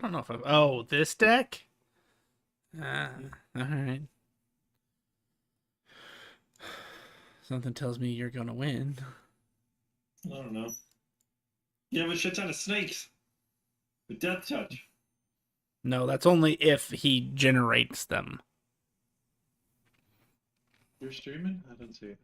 don't know if I've. Oh, this deck. Yeah, All right. Something tells me you're gonna win. I don't know. You have a shit ton of snakes with death touch. No, that's only if he generates them. You're streaming? I don't see it.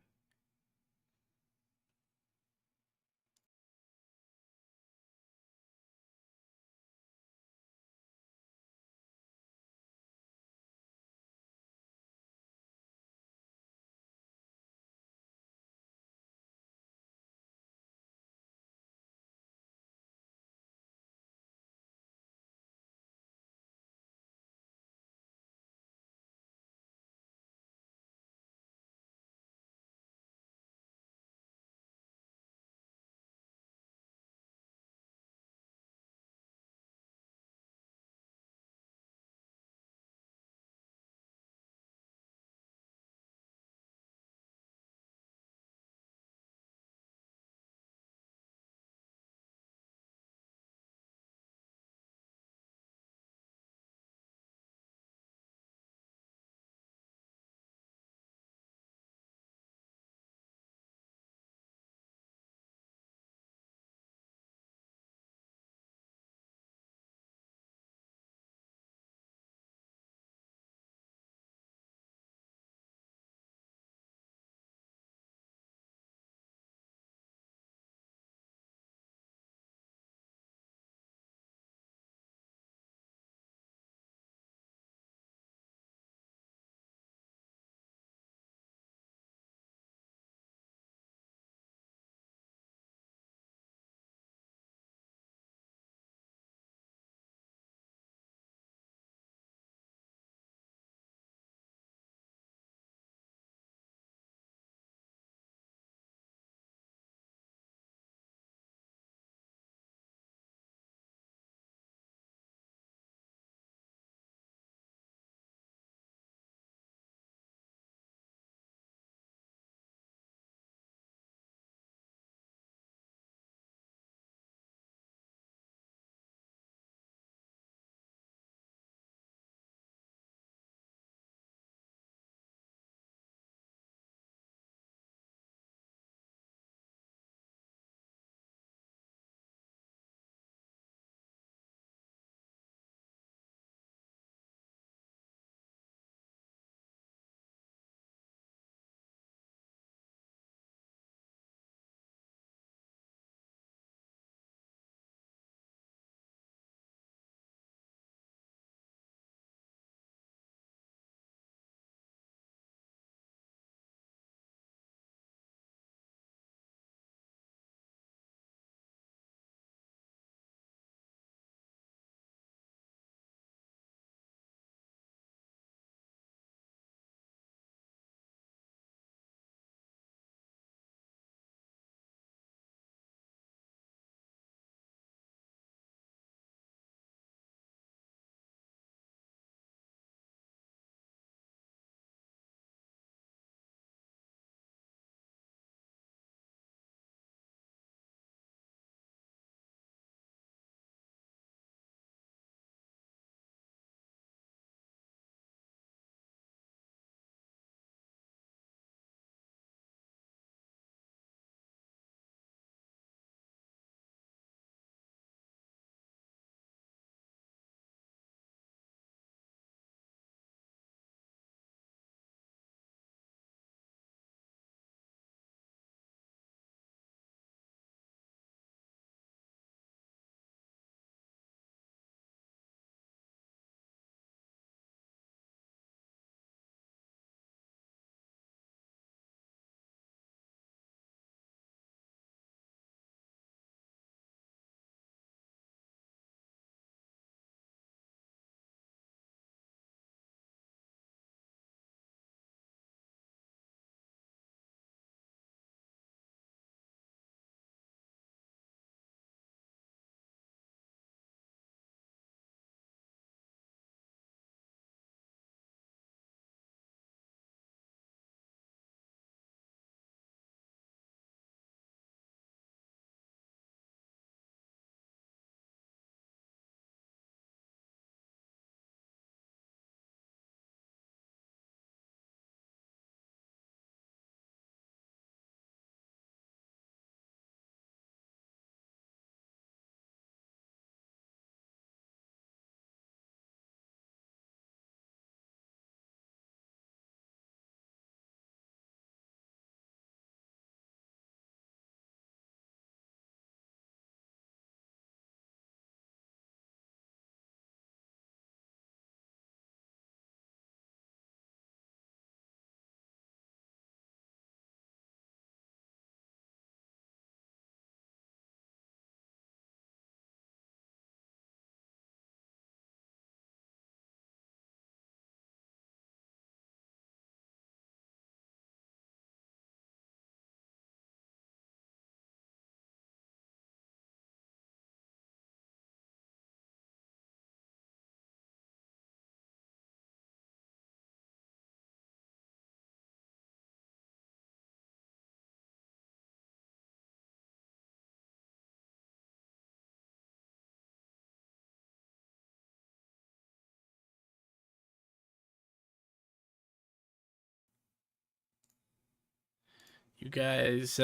You guys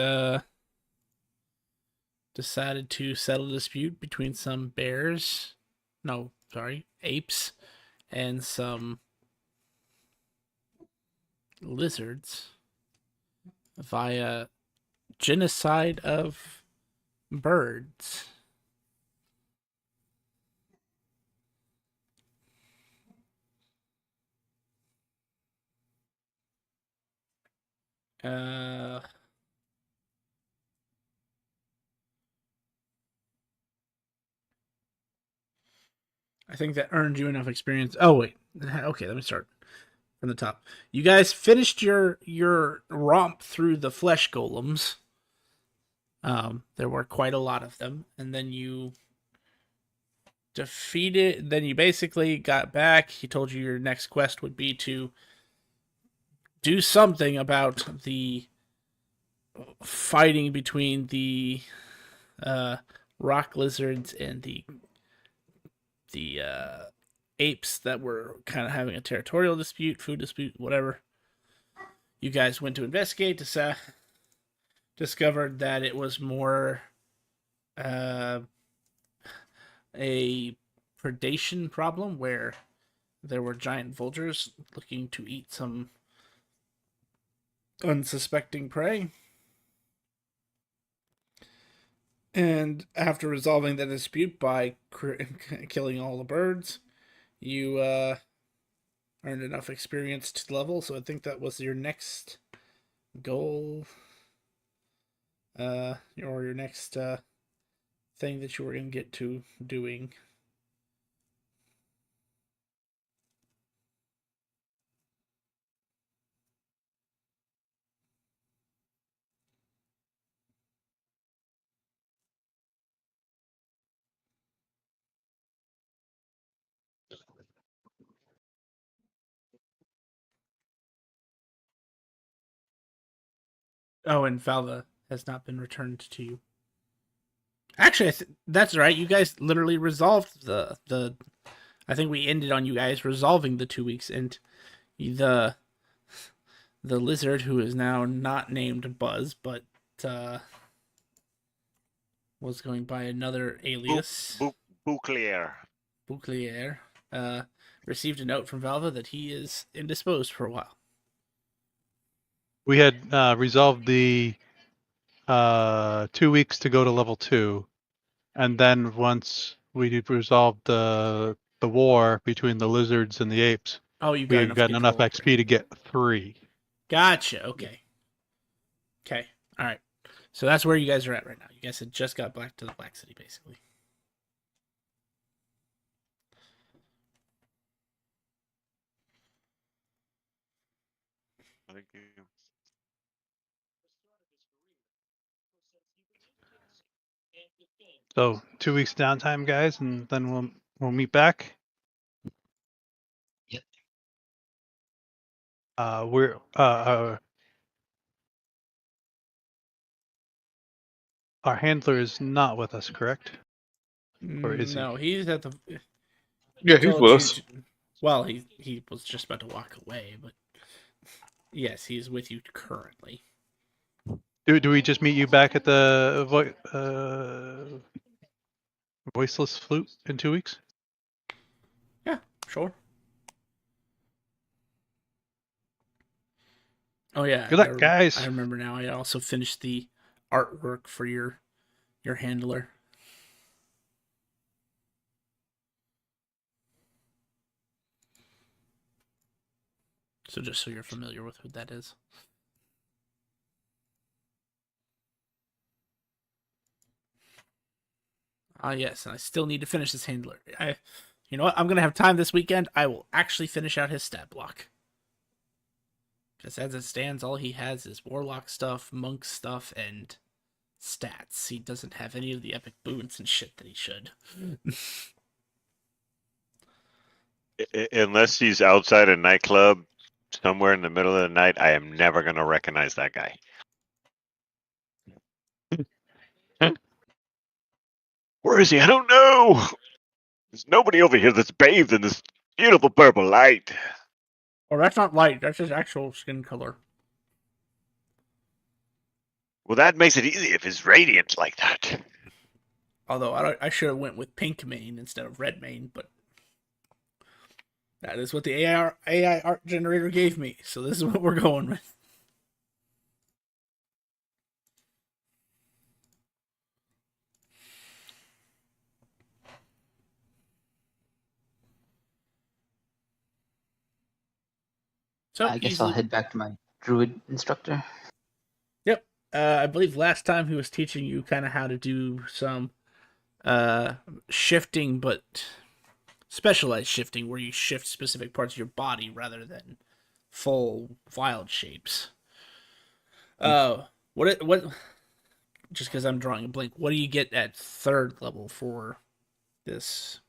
decided to settle a dispute between some bears. No, sorry, apes and some lizards via genocide of birds. Uh, I think that earned you enough experience. Oh wait, okay, let me start from the top. You guys finished your romp through the flesh golems. There were quite a lot of them, and then you defeated. Then you basically got back. He told you your next quest would be to do something about the fighting between the uh, rock lizards and the apes that were kind of having a territorial dispute, food dispute, whatever. You guys went to investigate to discovered that it was more uh, a predation problem where there were giant vultures looking to eat some unsuspecting prey. And after resolving the dispute by killing all the birds, you earned enough experience to level. So I think that was your next goal, or your next thing that you were going to get to doing. Oh, and Valva has not been returned to you. Actually, that's right. You guys literally resolved the. I think we ended on you guys resolving the 2 weeks, and the the lizard who is now not named Buzz, but uh, was going by another alias, Bouclier. Bouclier, uh, received a note from Valva that he is indisposed for a while. We had resolved the 2 weeks to go to level 2, and then once we resolved the war between the lizards and the apes, Oh, you we got had enough to gotten get to enough level 3. XP to get 3. Gotcha. Okay. Okay. All right. So that's where you guys are at right now. You guys had just got back to the Black City, basically. Thank you. So 2 weeks downtime, guys, and then we'll meet back. Yep. We're our handler is not with us, correct? Or is he? No, he's at the. Yeah, he's with us. Well, he was just about to walk away, but yes, he's with you currently. Do we just meet you back at the voiceless flute in 2 weeks? Yeah, sure. Oh yeah, Good luck, guys. I remember now. I also finished the artwork for your handler. So just so you're familiar with who that is. Ah, yes, and I still need to finish this handler. You know what? I'm gonna have time this weekend. I will actually finish out his stat block. Because as it stands, all he has is warlock stuff, monk stuff, and stats. He doesn't have any of the epic boons and shit that he should. Unless he's outside a nightclub somewhere in the middle of the night, I am never going to recognize that guy. Where is he? I don't know. There's nobody over here that's bathed in this beautiful purple light. Or that's not light. That's his actual skin color. Well, that makes it easy if it's radiant like that. Although I should have went with pink main instead of red main, but that is what the AI art generator gave me. So this is what we're going with. So I guess I'll head back to my druid instructor. Yep. I believe last time he was teaching you kind of how to do some shifting, but specialized shifting, where you shift specific parts of your body rather than full wild shapes. What? Just because I'm drawing a blank, what do you get at 3rd level for this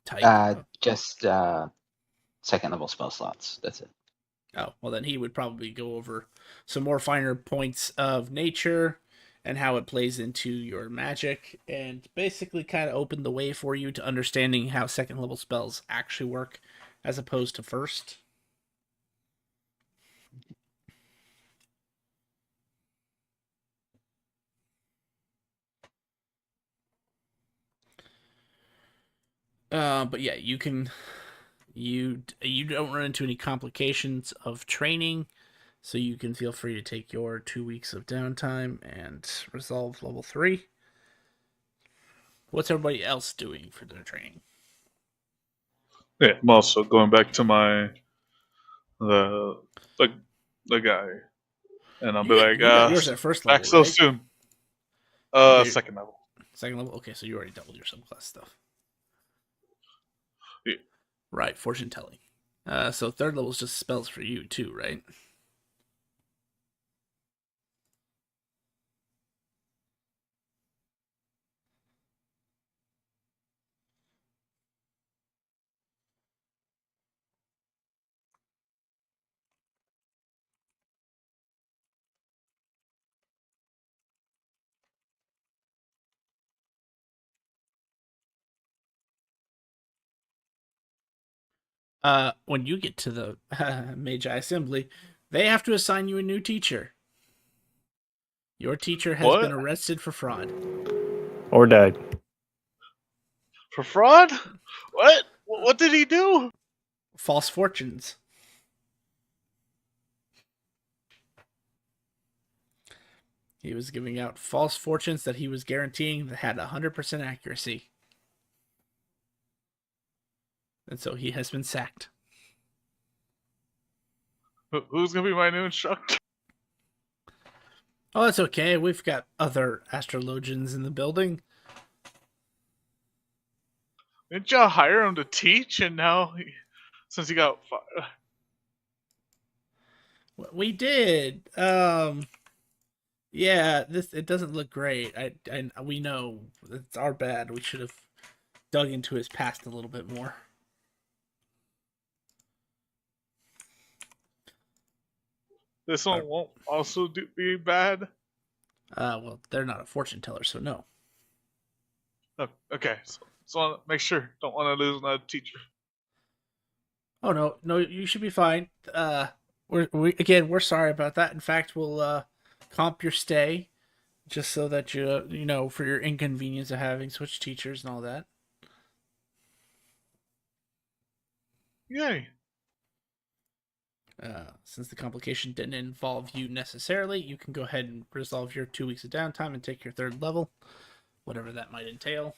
type? Just 2nd level spell slots. That's it. Oh, well, then he would probably go over some more finer points of nature and how it plays into your magic, and basically kind of open the way for you to understanding how 2nd level spells actually work as opposed to 1st. But yeah, you don't run into any complications of training. So you can feel free to take your 2 weeks of downtime and resolve level 3. What's everybody else doing for their training? Yeah, I'm also going back to my the guy, and I'll be You like, got yours at 1st level, back so right? soon. Okay, 2nd level. 2nd level? Okay, so you already doubled your subclass stuff. Yeah. Right, fortune telling. So 3rd level is just spells for you too, right? When you get to the Magi Assembly, they have to assign you a new teacher. Your teacher has What? been arrested for fraud. Or died. For fraud? What? What did he do? False fortunes. He was giving out false fortunes that he was guaranteeing that had 100% accuracy. And so he has been sacked. Who's gonna be my new instructor? Oh, that's okay. We've got other astrologians in the building. Didn't y'all hire him to teach, and now since he got fired? We did. Yeah, it doesn't look great. We know it's our bad. We should have dug into his past a little bit more. This one won't also be bad. Well, they're not a fortune teller, so no. Oh, okay, so want to make sure. Don't want to lose another teacher. Oh no, you should be fine. We're sorry about that. In fact, we'll comp your stay, just so that you know, for your inconvenience of having switched teachers and all that. Yay! Since the complication didn't involve you necessarily, you can go ahead and resolve your 2 weeks of downtime and take your 3rd level, whatever that might entail.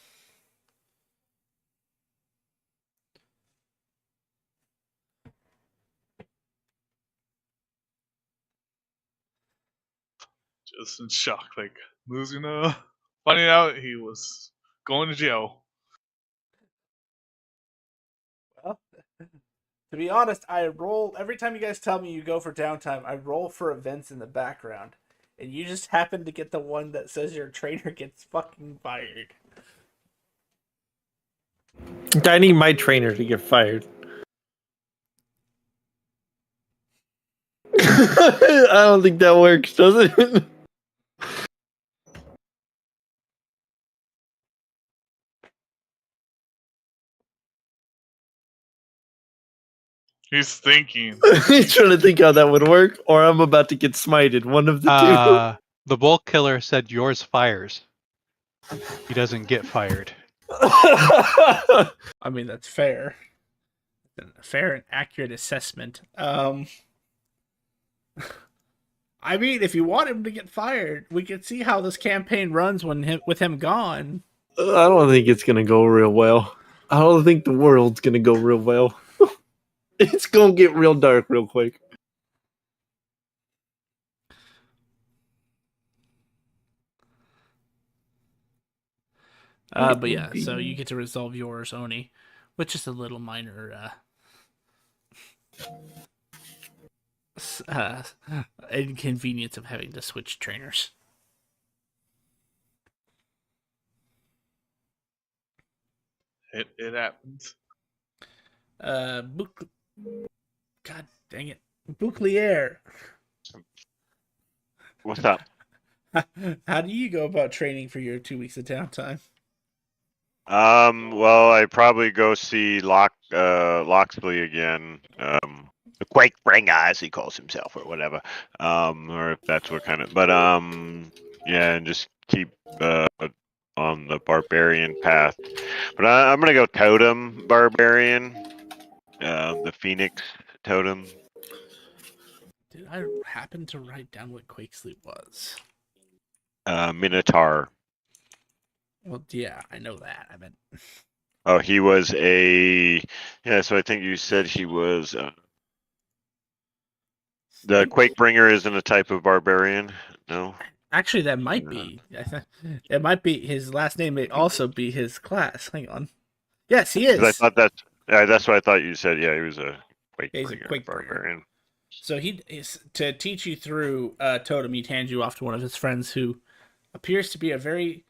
Just in shock, like losing finding out he was going to jail. Well, to be honest, I roll every time you guys tell me you go for downtime. I roll for events in the background, and you just happen to get the one that says your trainer gets fucking fired. I need my trainer to get fired. I don't think that works, does it? He's thinking. He's trying to think how that would work, or I'm about to get smited. One of the two. The Bolt Killer said yours fires. He doesn't get fired. I mean, that's fair. A fair and accurate assessment. I mean, if you want him to get fired, we can see how this campaign runs with him gone. I don't think it's gonna go real well. I don't think the world's gonna go real well. It's gonna get real dark real quick. But yeah, so you get to resolve yours, Oni, with just a little minor uh, inconvenience of having to switch trainers. It happens. God dang it, Bouclier. What's up? How do you go about training for your 2 weeks of downtime? Well, I probably go see Loxley again. The Quake Bringer, as he calls himself, or whatever. Or if that's what kind of, but yeah, and just keep on the barbarian path. But I'm gonna go totem barbarian. The Phoenix totem. Did I happen to write down what Quakesleep was? Minotaur. Well, yeah, I know that. I meant Oh, he was a yeah. So I think you said he was the Quakebringer isn't a type of barbarian. No. actually that might be. It might be his last name. May also be his class. Hang on. Yes, he 'Cause I is. thought that's what I thought you said. Yeah, he was a He's a Quakebringer Quakebringer. barbarian. So he's to teach you through totem. He'd hand you off to one of his friends who appears to be a very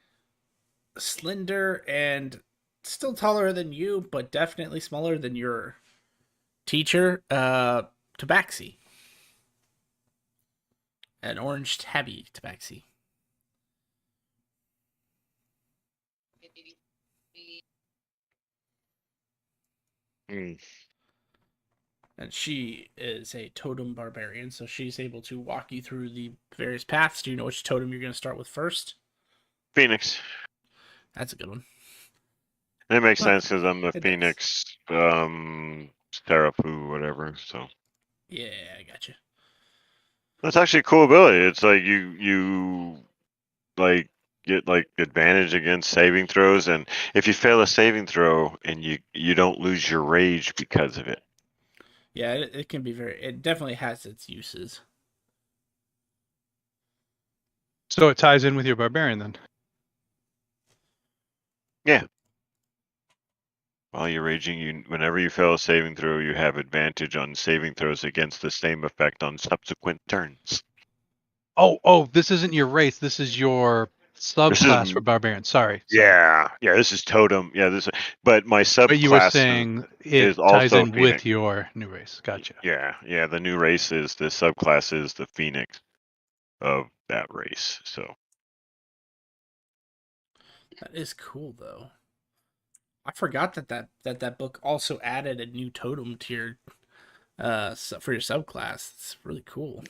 slender and still taller than you, but definitely smaller than your teacher, Tabaxi. An orange tabby Tabaxi. Hmm. And she is a totem barbarian, so she's able to walk you through the various paths. Do you know which totem you're going to start with first? Phoenix. That's a good one. It makes Huh. sense because I'm the It does. Phoenix, Seraphoo, whatever. So Yeah, I got you. that's actually a cool ability. It's like you like get like advantage against saving throws, and if you fail a saving throw, and you don't lose your rage because of it. Yeah, it can be it definitely has its uses. So it ties in with your barbarian then. Yeah. While you're raging, whenever you fail a saving throw, you have advantage on saving throws against the same effect on subsequent turns. Oh, this isn't your race. This is your subclass for barbarian. Sorry. Yeah, this is totem. Yeah, but my subclass But you were saying it is ties also in Phoenix. with your new race. Gotcha. Yeah. The new race is the subclass is the Phoenix of that race. So That is cool, though. I forgot that book also added a new totem to your for your subclass. It's really cool.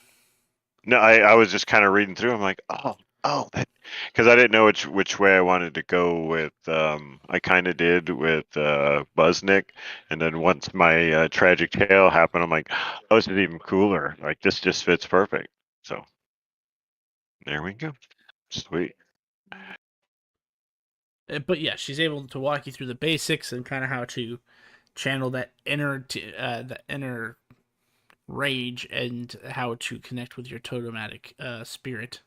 no, I was just kind of reading through. I'm like, that because I didn't know which way I wanted to go with. I kind of did with Buznik, and then once my tragic tale happened, I'm like, oh, this is even cooler. Like this just fits perfect. So there we go. Sweet. But yeah, she's able to walk you through the basics and kind of how to channel that inner rage and how to connect with your totematic spirit.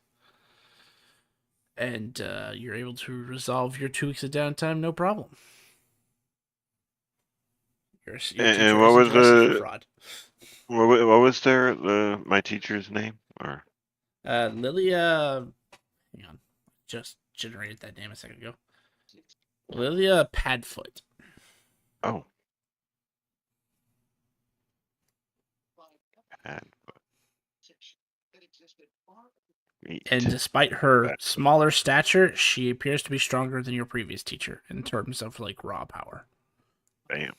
And you're able to resolve your 2 weeks of downtime, no problem. Your And what was fraud. what was my teacher's name or Lilia. Hang on, just generated that name a second ago. Lilia Padfoot. oh And despite her smaller stature, she appears to be stronger than your previous teacher in terms of like raw power. Bam.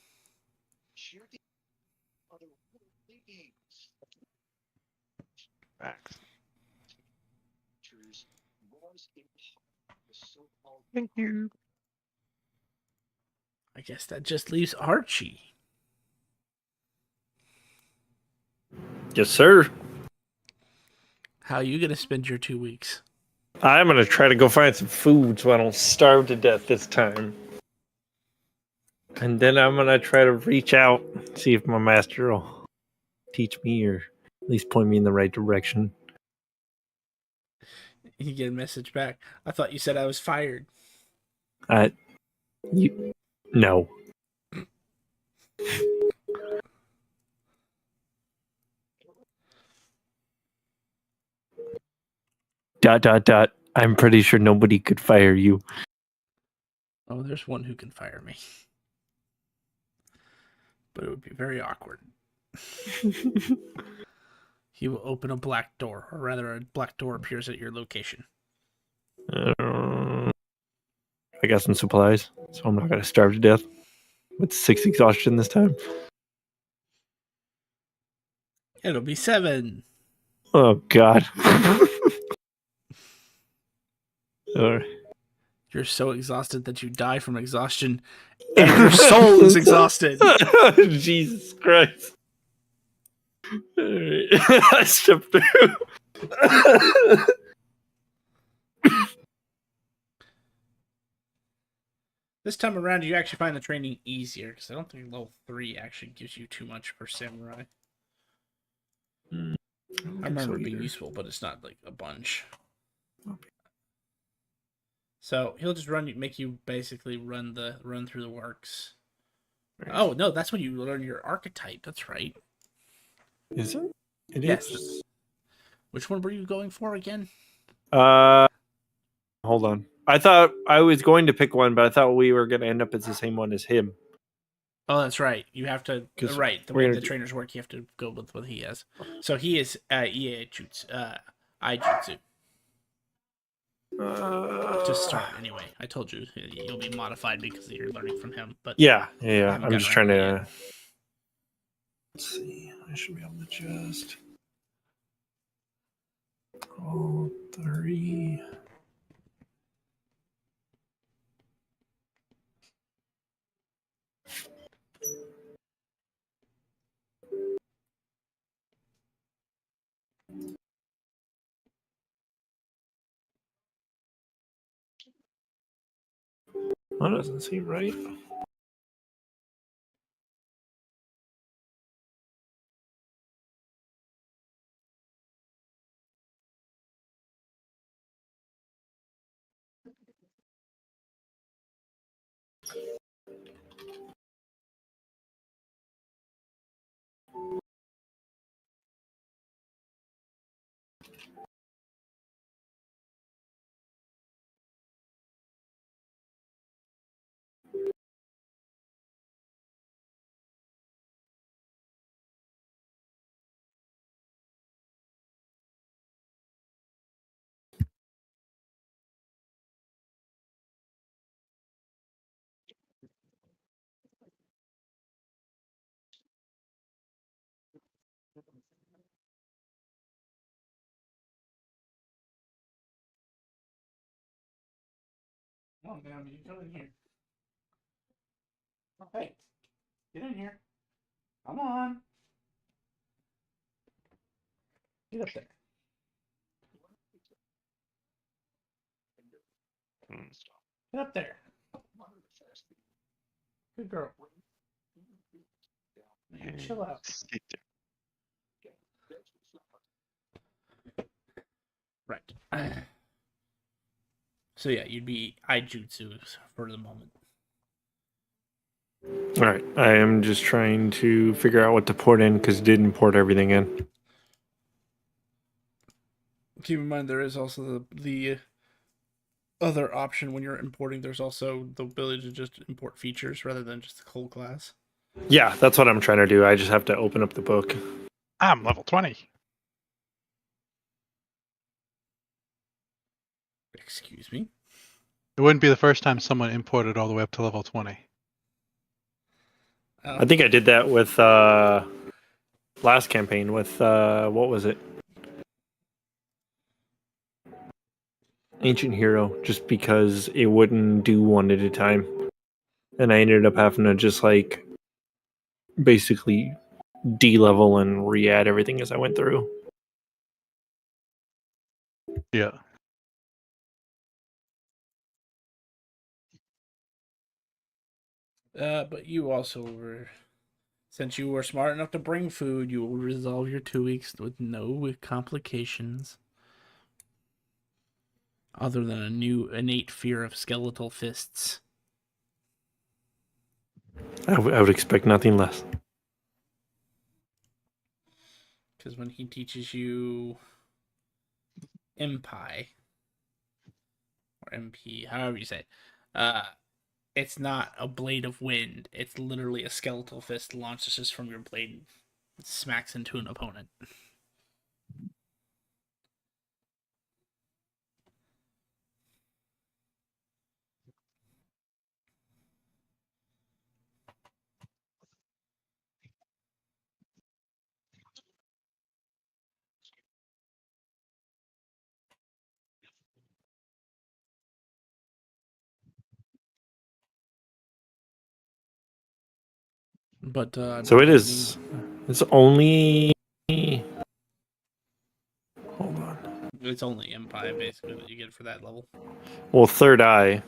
Facts. Thank you. I guess that just leaves Archie. Yes, sir. How are you gonna spend your 2 weeks? I'm gonna try to go find some food so I don't starve to death this time. And then I'm gonna try to reach out, see if my master will teach me or at least point me in the right direction. You get a message back. I thought you said I was fired. You no. Dot dot dot. I'm pretty sure nobody could fire you. Oh, there's one who can fire me. But it would be very awkward. He will open a black door, or rather, a black door appears at your location. I got some supplies, so I'm not gonna starve to death with 6 exhaustion this time. It'll be 7. Oh God. All right. You're so exhausted that you die from exhaustion, and your soul is exhausted. Jesus Christ. All right. I stepped through. This time around, you actually find the training easier, because I don't think level 3 actually gives you too much for samurai. I remember it being useful, but it's not like a bunch. So he'll just make you basically run through the works. Right. Oh no, that's when you learn your archetype. That's right. Is it? It Yes. is? Which one were you going for again? Hold on. I thought I was going to pick one, but I thought we were going to end up as the same one as him. Oh, that's right. You have to 'Cause right. The we're way gonna the do- trainers work, you have to go with what he has. So he is Aijutsu to start. Anyway, I told you you'll be modified because you're learning from him. But Yeah. haven't I'm just gotten trying around to. Let's see. I should be able to just. All 3. That doesn't seem right. come on, man, you come in here. Hey, get in here. Come on. Get up there. Get up there. Good girl. Now you chill out. Right. So yeah, you'd be Aijutsu for the moment. All right. I am just trying to figure out what to port in because it didn't port everything in. Keep in mind there is also the other option when you're importing. There's also the ability to just import features rather than just the whole class. Yeah, that's what I'm trying to do. I just have to open up the book. I'm level 20. Excuse me. It wouldn't be the first time someone imported all the way up to level 20. I think I did that with last campaign with what was it? ancient hero just because it wouldn't do one at a time, and I ended up having to just like basically de-level and re-add everything as I went through. Yeah. But you also were, since you were smart enough to bring food, you will resolve your 2 weeks with no complications, other than a new innate fear of skeletal fists. I would expect nothing less. Because when he teaches you MP, or MP, however you say it, it's not a blade of wind. It's literally a skeletal fist launches from your blade and smacks into an opponent. But So it is. It's only. Hold on. It's only MP basically that you get for that level. Well, third eye,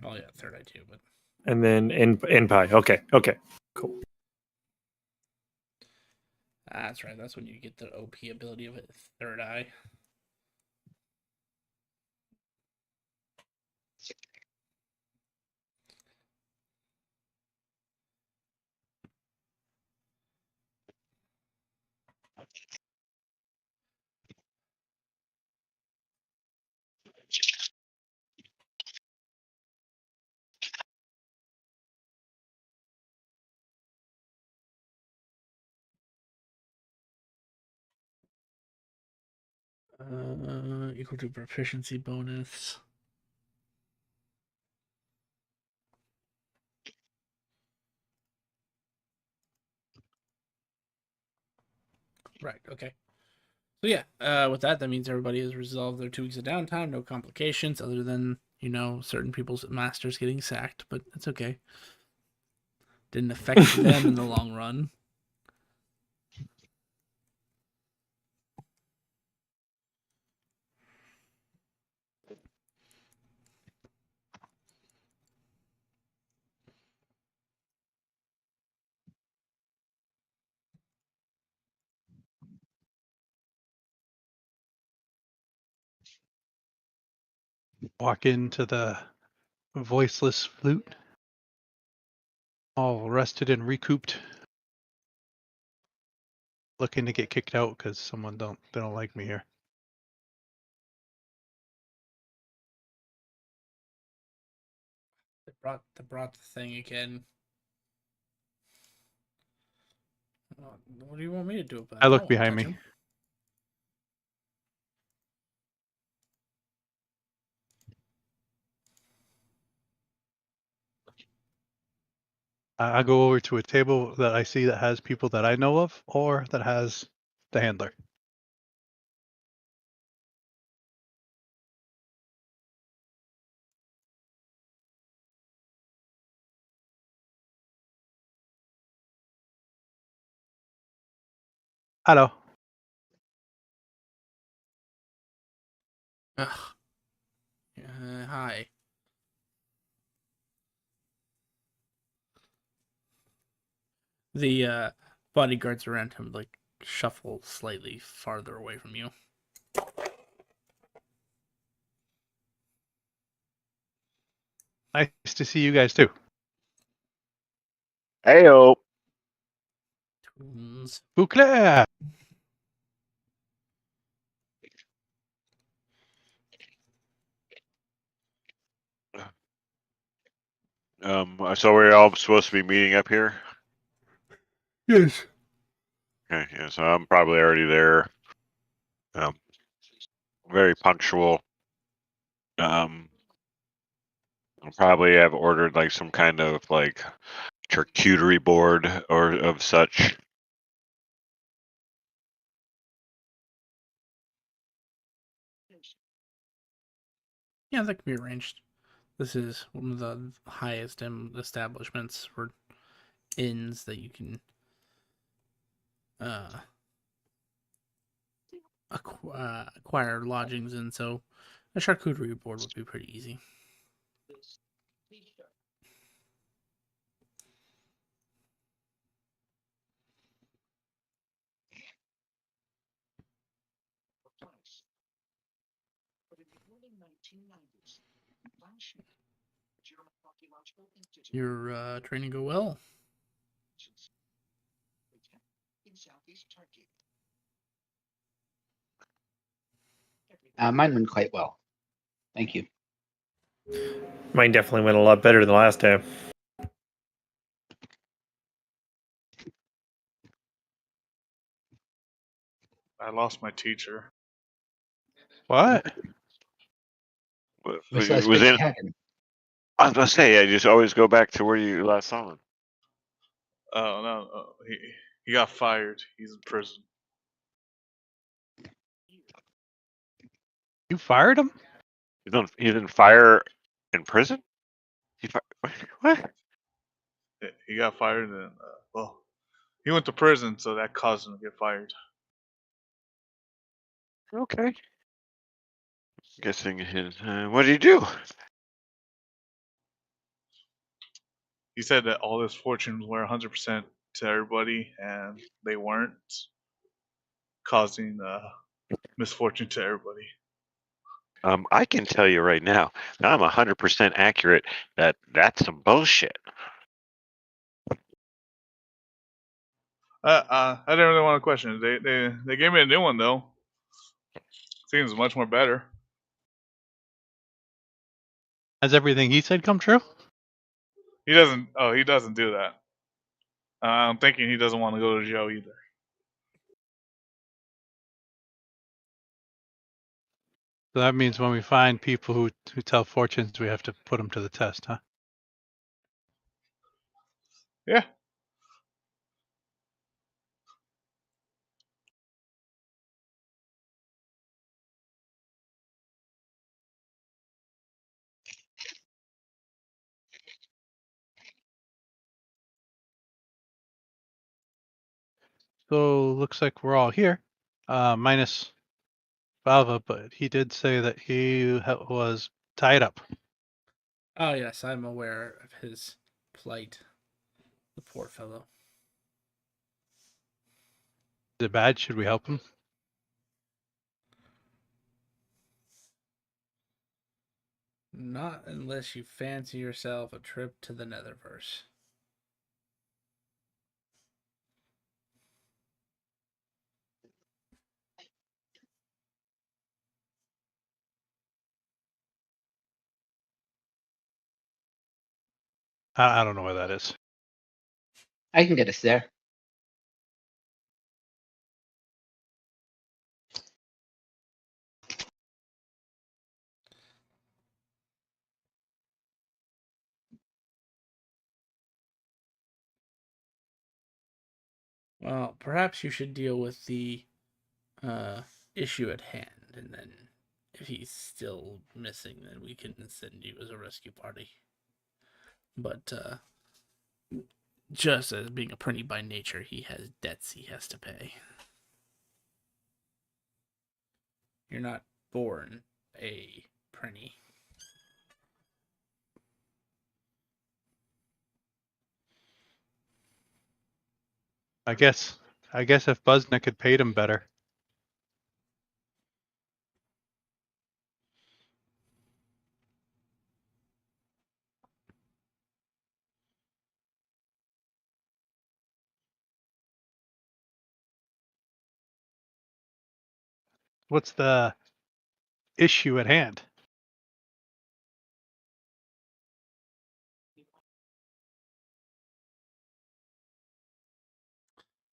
Oh yeah, third eye too, but and then in pie. Okay. Cool. that's right. That's when you get the OP ability of it, third eye. Equal to proficiency bonus. Right. Okay. So yeah, with that means everybody has resolved their 2 weeks of downtime, no complications, other than certain people's masters getting sacked, but it's okay. Didn't affect them in the long run. Walk into the voiceless flute, all rested and recouped, looking to get kicked out because they don't like me here. They brought the thing again. What do you want me to do about it? I look don't wanna behind touch me. him. I go over to a table that I see that has people that I know of or that has the handler. Hello. Ugh. Hi. The bodyguards around him shuffle slightly farther away from you. Nice to see you guys too. Heyo. Tunes. Bouclair! So we're all supposed to be meeting up here. Yes. Okay, yeah, so I'm probably already there. Very punctual. I'll probably have ordered some kind of charcuterie board or of such. Yeah, that can be arranged. This is one of the highest establishments for inns that you can acquire lodgings in, so a charcuterie board would be pretty easy. Your training go well. Mine went quite well. Thank you. Mine definitely went a lot better than last time. I lost my teacher. What? What's Was what in. happened? I was gonna say, I just always go back to where you last saw him. Oh no, he got fired. He's in prison. You fired him? He didn't fire in prison. What? He got fired, and well, he went to prison, so that caused him to get fired. Okay. Guessing his. What did he do? He said that all his fortunes were 100% to everybody, and they weren't, causing misfortune to everybody. I can tell you right now, I'm 100% accurate that that's some bullshit. I didn't really want to question it. They gave me a new one though. Seems much more better. Has everything he said come true? He doesn't. Oh, he doesn't do that. I'm thinking he doesn't want to go to jail either. So that means when we find people who tell fortunes, we have to put them to the test, huh? Yeah. So looks like we're all here, minus Bava, but he did say that he was tied up. Oh yes, I'm aware of his plight. The poor fellow. Is it bad? Should we help him? Not unless you fancy yourself a trip to the Netherverse. I don't know where that is. I can get us there. Well, perhaps you should deal with the issue at hand, and then if he's still missing, then we can send you as a rescue party. But just as being a prinny by nature, he has debts he has to pay. You're not born a prinny. I guess if Buznick had paid him better. What's the issue at hand?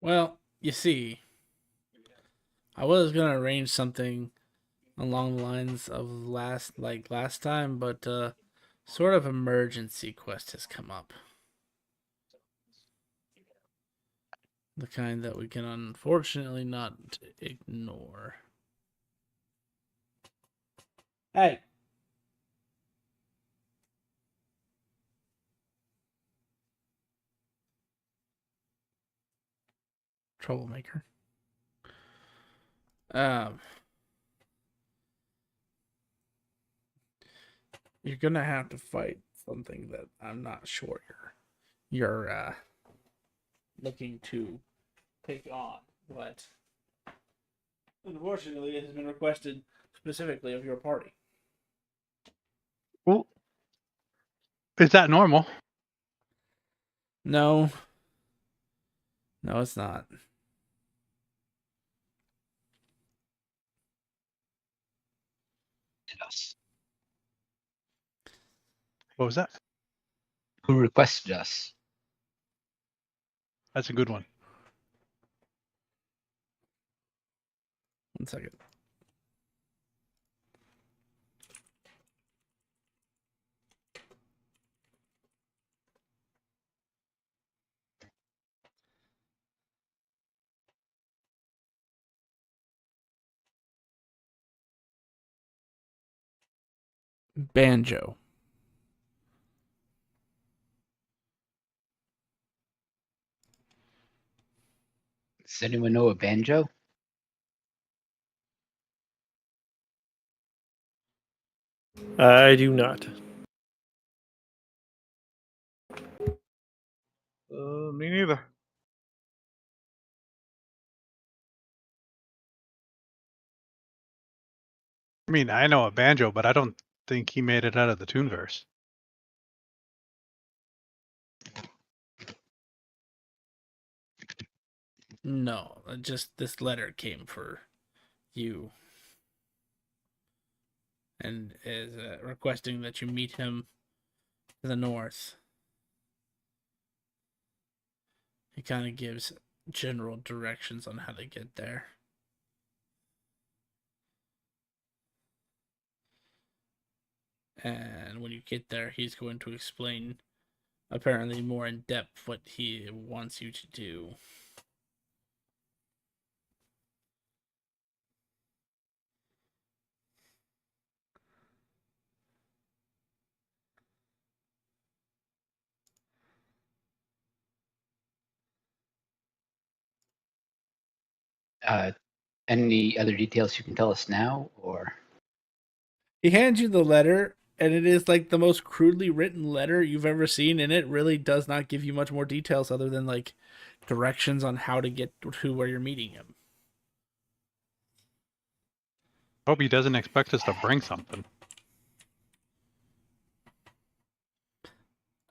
Well, you see, I was gonna arrange something along the lines of last time, but sort of emergency quest has come up. The kind that we can unfortunately not ignore. Hey, troublemaker. Um, you're gonna have to fight something that I'm not sure you're looking to take on, but unfortunately, it has been requested specifically of your party. Well, is that normal? No, no, it's not. To us. What was that? Who requested us? That's a good one. 1 second. Banjo. Does anyone know a banjo? I do not. Me neither. I mean, I know a banjo, but I don't think he made it out of the Toonverse. No, just this letter came for you and is requesting that you meet him to the north. He kind of gives general directions on how to get there. And when you get there, he's going to explain, apparently more in depth, what he wants you to do. Any other details you can tell us now, or He hands you the letter, and it is like the most crudely written letter you've ever seen, and it really does not give you much more details other than like directions on how to get to where you're meeting him. Hope he doesn't expect us to bring something.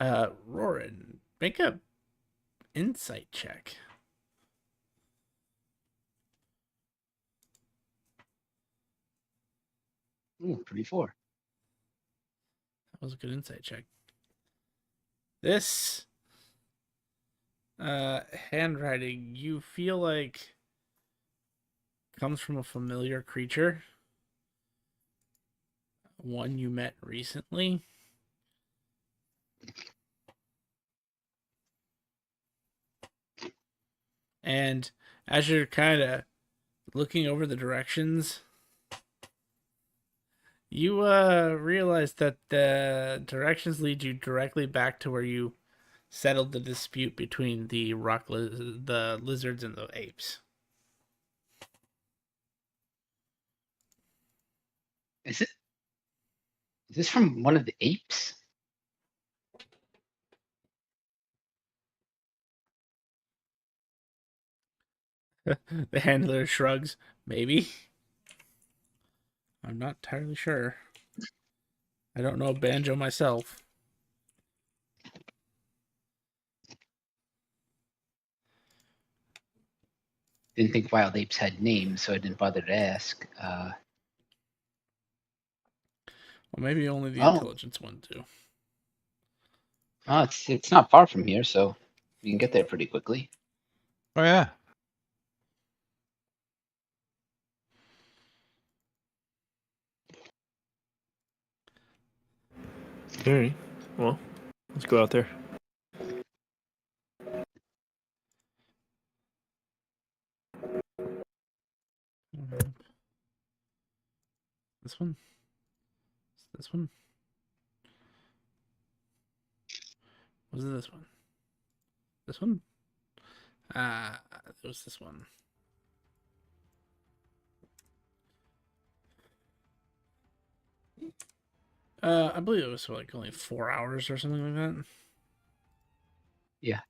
Roran, make a insight check. ooh, 24. That was a good insight check. This handwriting, you feel like comes from a familiar creature, one you met recently. And as you're kind of looking over the directions, you realize that the directions lead you directly back to where you settled the dispute between the the lizards and the apes. Is it? Is this from one of the apes? The handler shrugs. Maybe. I'm not entirely sure. I don't know banjo myself. Didn't think wild apes had names, so I didn't bother to ask. Well, maybe only the Oh. intelligence one do. Oh, it's not far from here, so you can get there pretty quickly. Oh yeah. All right. Well, let's go out there. This one? This one? Was it this one? This one? It was this one. I believe it was for like only 4 hours or something like that. Yeah.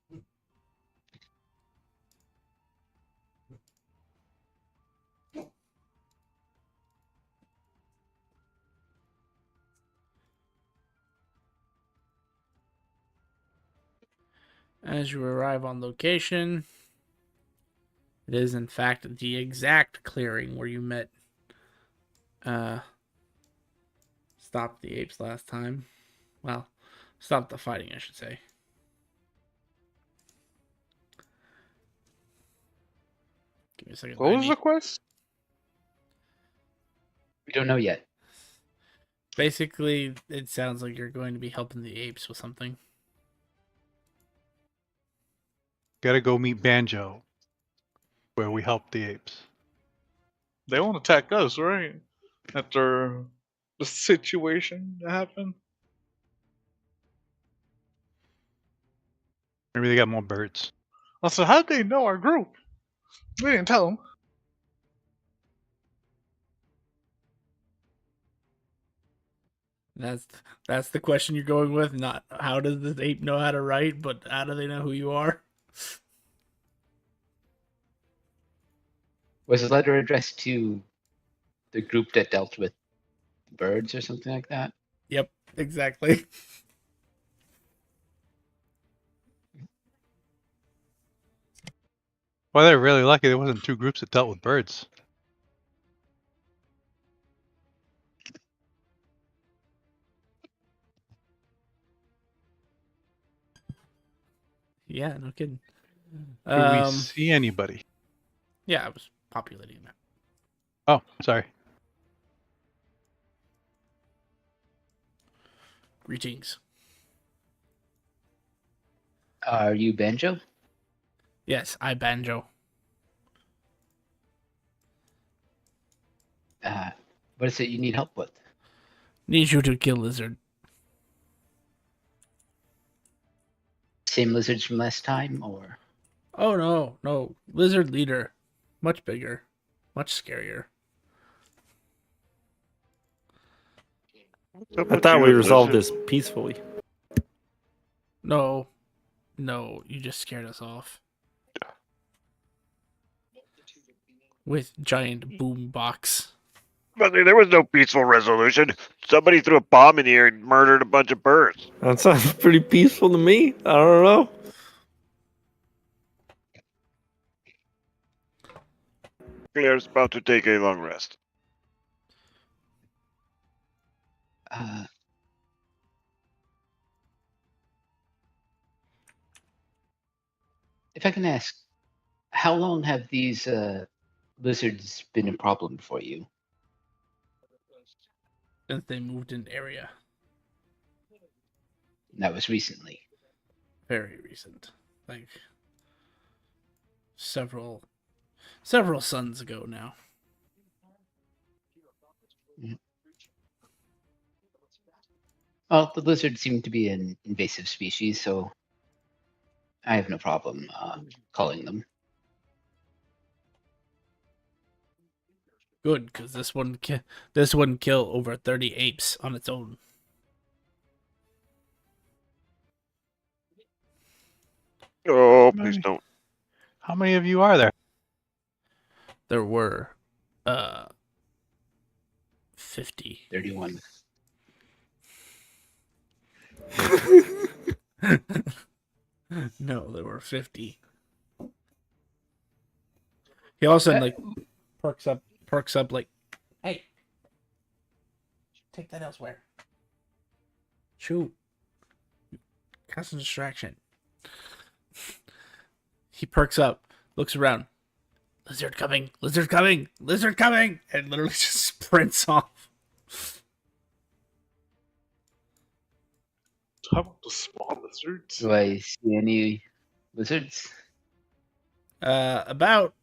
As you arrive on location, it is in fact the exact clearing where you met stopped the apes last time. Well, stopped the fighting, I should say. Give me a second. What was the quest? We don't know yet. Basically, it sounds like you're going to be helping the apes with something. Gotta go meet Banjo, where we help the apes. They won't attack us, right? After the situation that happened. Maybe they got more birds. Also, how'd they know our group? We didn't tell them. That's the question you're going with. Not how does this ape know how to write, but how do they know who you are? Was the letter addressed to the group that dealt with birds or something like that? Yep, exactly. Well, they're really lucky there wasn't two groups that dealt with birds. Yeah, no kidding. Do we see anybody? Yeah, I was populating that. Oh, sorry. Greetings. Are you Banjo? Yes, I Banjo. What is it you need help with? Need you to kill lizard. Same lizards from last time, or? Oh no, lizard leader, much bigger, much scarier. What's up I with thought you we and resolved lizard? this peacefully. No, you just scared us off with giant boom box. But there was no peaceful resolution. Somebody threw a bomb in here and murdered a bunch of birds. That sounds pretty peaceful to me. I don't know. Claire's about to take a long rest. If I can ask, how long have these lizards been a problem for you? Since they moved in area, That was recently. very recent, like several suns ago now. Well, the lizards seem to be an invasive species, so I have no problem calling them. Good, because this one kill over 30 apes on its own. Oh, please don't. How many of you are there? There were 50. 31. No, there were 50. He all of a sudden like perks up like, hey, take that elsewhere. Shoot. Cause a distraction. He perks up, looks around. Lizard coming, lizard coming, lizard coming, and literally just sprints off. How about the small lizards? Do I see any lizards? About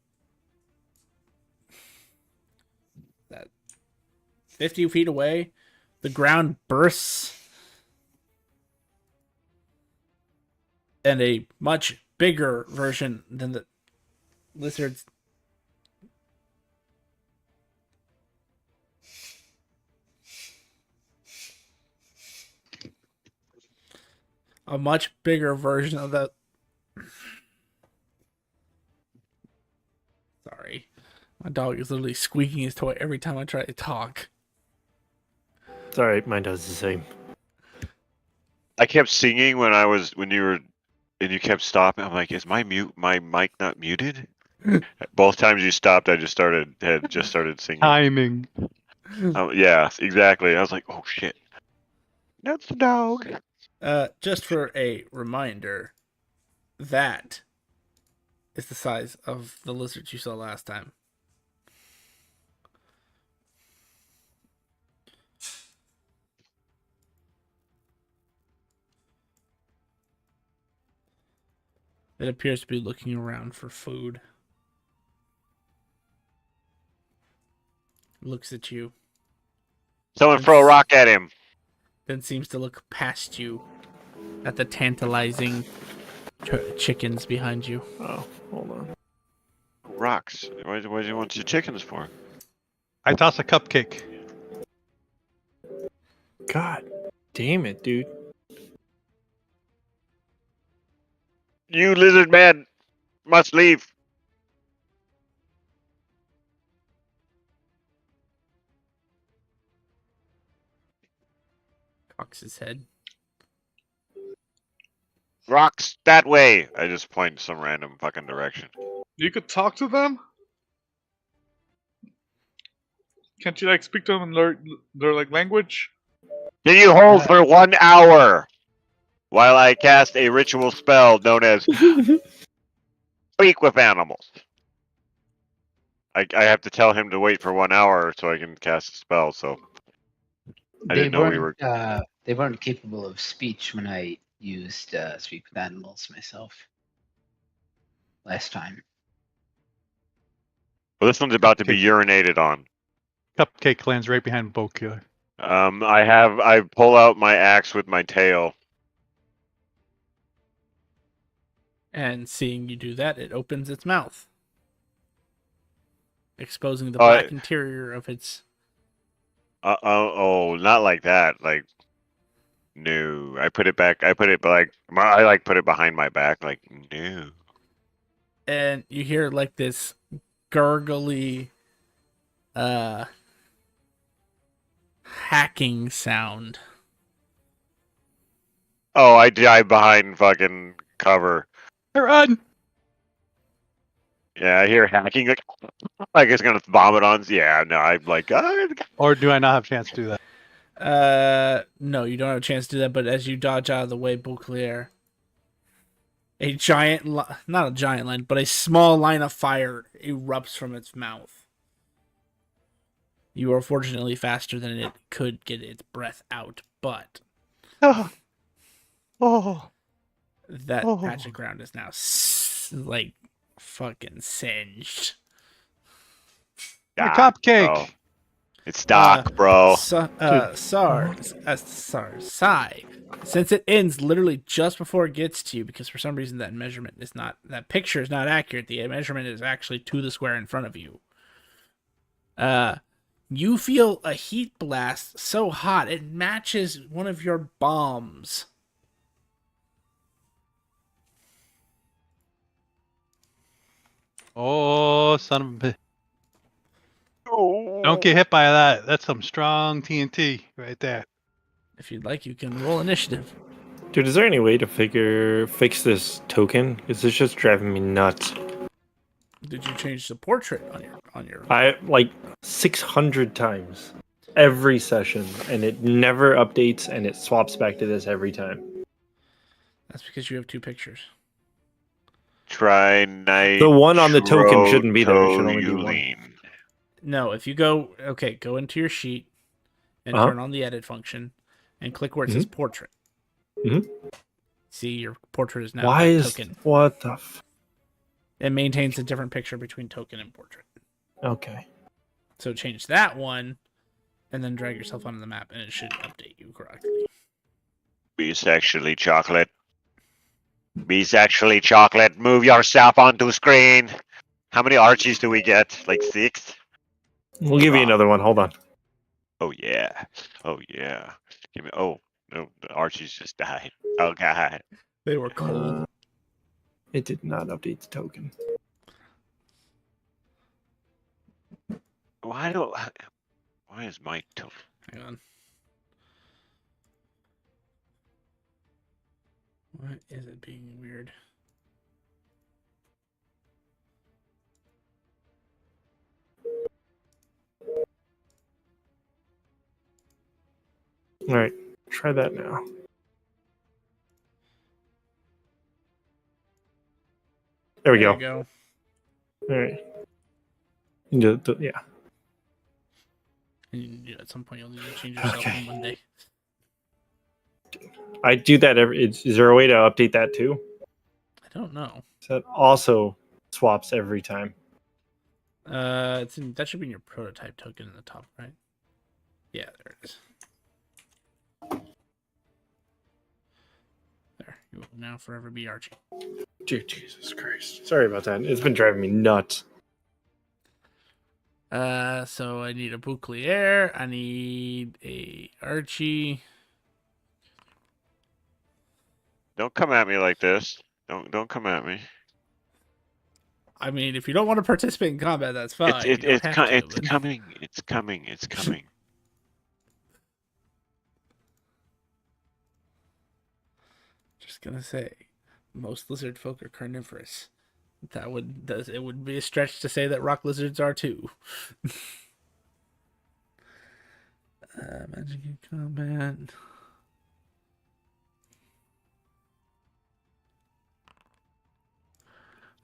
that 50 feet away, the ground bursts, and a much bigger version than the lizards. A much bigger version of the. Sorry. My dog is literally squeaking his toy every time I try to talk. It's all right. Mine does the same. I kept singing when you kept stopping. I'm like, is my mic not muted? Both times you stopped, I just started singing. Timing. Yeah, exactly. I was like, oh shit, that's the dog. Just for a reminder, that is the size of the lizards you saw last time. It appears to be looking around for food. Looks at you, Someone throw a rock at him. then seems to look past you at the tantalizing chickens behind you. Oh, hold on. Rocks. What do you want your chickens for? I toss a cupcake. God damn it, dude. You lizard man must leave. Cocks his head. Rocks that way. I just point some random fucking direction. You could talk to them? Can't you like speak to them in their like language? Can you hold for 1 hour while I cast a ritual spell known as Speak with Animals? I have to tell him to wait for 1 hour so I can cast a spell. So I didn't know we were. They weren't capable of speech when I used speak with animals myself last time. Well, this one's about to be urinated on. Cupcake lands right behind Bokyo. I pull out my axe with my tail. And seeing you do that, it opens its mouth, exposing the black interior of its. Oh, not like that. Like, no. I put it back. I put it behind my back. Like, no. And you hear like this gurgly, hacking sound. Oh, I dive behind fucking cover. Run! Yeah, I hear hacking. Like it's gonna vomit on. Yeah, no, I'm like, Or do I not have a chance to do that? No, you don't have a chance to do that. But as you dodge out of the way, Bouclier, a giant, not a giant line, but a small line of fire erupts from its mouth. You are fortunately faster than it could get its breath out, but that patch of ground is now like fucking singed. A cupcake! Bro. It's Doc, bro. Sai. Since it ends literally just before it gets to you, because for some reason that picture is not accurate. The measurement is actually to the square in front of you. You feel a heat blast so hot it matches one of your bombs. Oh, son of a bitch. Oh. Don't get hit by that. That's some strong TNT right there. If you'd like, you can roll initiative. Dude, is there any way to fix this token? It's just driving me nuts. Did you change the portrait on your? I like 600 times every session, and it never updates, and it swaps back to this every time. That's because you have two pictures. Try night. The one on the token shouldn't be there. It should only be one. No, if you go into your sheet and turn on the edit function and click where it says portrait. See, your portrait is now token. What the It maintains a different picture between token and portrait. Okay. So change that one and then drag yourself onto the map and it should update you correctly. Be sexually chocolate. Be sexually chocolate. Move yourself onto screen. How many Archies do we get? Like 6? We'll give you Wow. another one. Hold on. Oh yeah. Oh yeah. Give me. Oh no, the Archies just died. Oh god. They were cold. It did not update the token. Why do? Why is my token? Hang on. What is it being weird? All right, try that now. There we There go. you go. All right. Yeah. And at some point, you'll need to change yourself Okay. on Monday. I do that every. Is there a way to update that too? I don't know. So that also swaps every time. That should be in your prototype token in the top right. Yeah, there it is. There, you will now forever be Archie. Dear Jesus Christ. Sorry about that. It's been driving me nuts. So I need a Bouclier. I need a Archie. Don't come at me like this. Don't come at me. I mean, if you don't want to participate in combat, that's fine. You don't have to, It's but- coming. It's coming. It's coming. Just gonna say, most lizard folk are carnivorous. It would be a stretch to say that rock lizards are too. Magic in combat.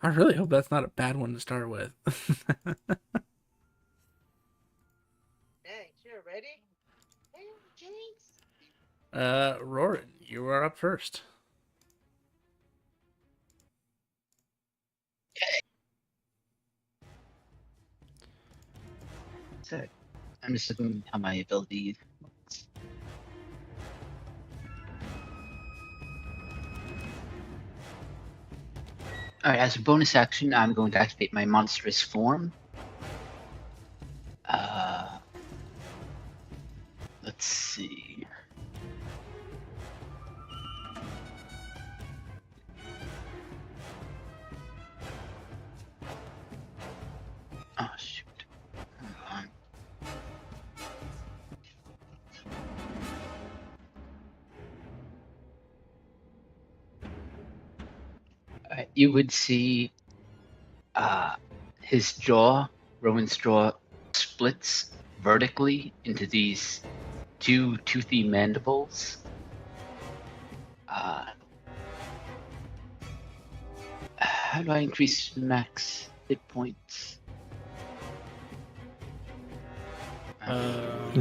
I really hope that's not a bad one to start with. Thanks, you're ready? Hey, Jinx. Roran, you are up first. So I'm just looking how my ability. Alright, as a bonus action, I'm going to activate my monstrous form. Let's see. Oh, shoot. Hold on. You would see his jaw, Rowan's jaw, splits vertically into these two toothy mandibles. How do I increase max hit points?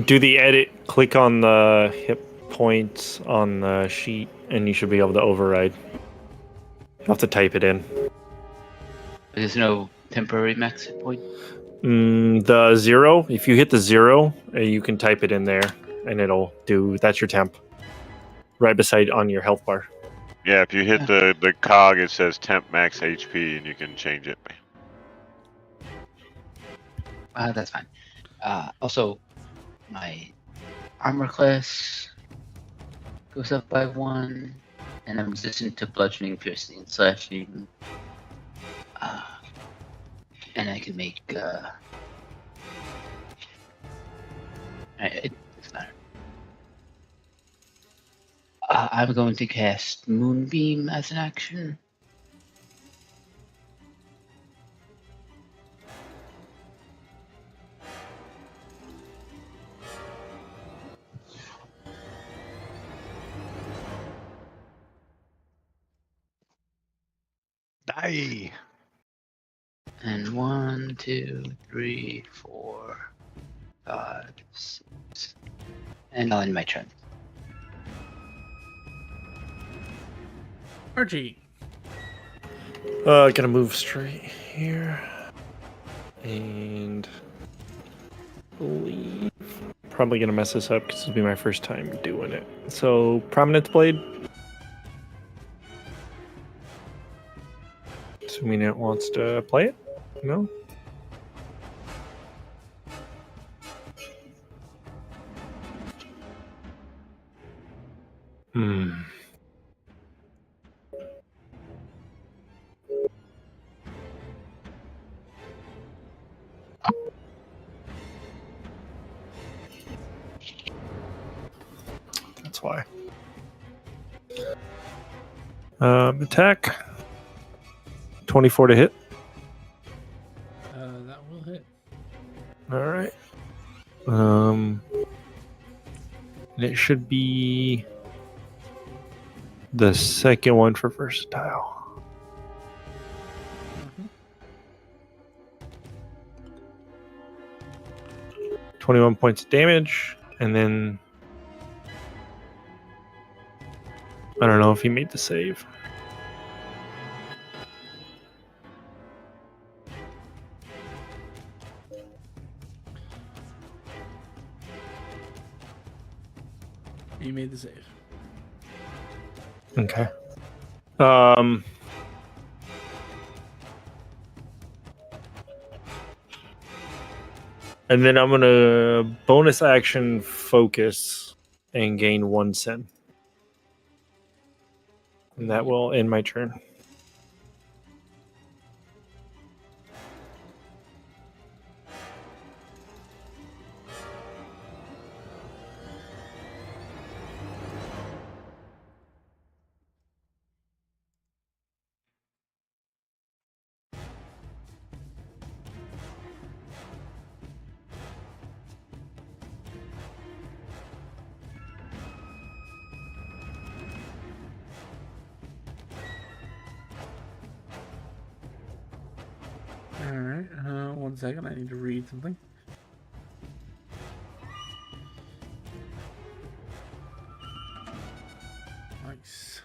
Do the edit, click on the hit points on the sheet, and you should be able to override. You'll have to type it in. There's no temporary max hit point. The 0, if you hit the 0, you can type it in there, and it'll do, that's your temp. Right beside on your health bar. Yeah, if you hit the cog, it says temp max HP, and you can change it. That's fine. Also, my armor class goes up by 1, and I'm resistant to bludgeoning, piercing, and slashing. And I can make. It doesn't matter. I'm going to cast Moonbeam as an action. Die. And 1, 2, 3, 4, 5, 6. And I'll end my turn. Archie. Gonna move straight here. And leave. Probably gonna mess this up because this will be my first time doing it. So, Prominence Blade. Assuming it wants to play it? No? Hmm. That's why. Attack. 24 to hit. That will hit. All right. And it should be the second one for versatile. Mhm. 21 points of damage, and then I don't know if he made the save. He made the save. Okay. And then I'm gonna bonus action focus and gain 1 sin. And that will end my turn. All right. 1 second. I need to read something. Nice.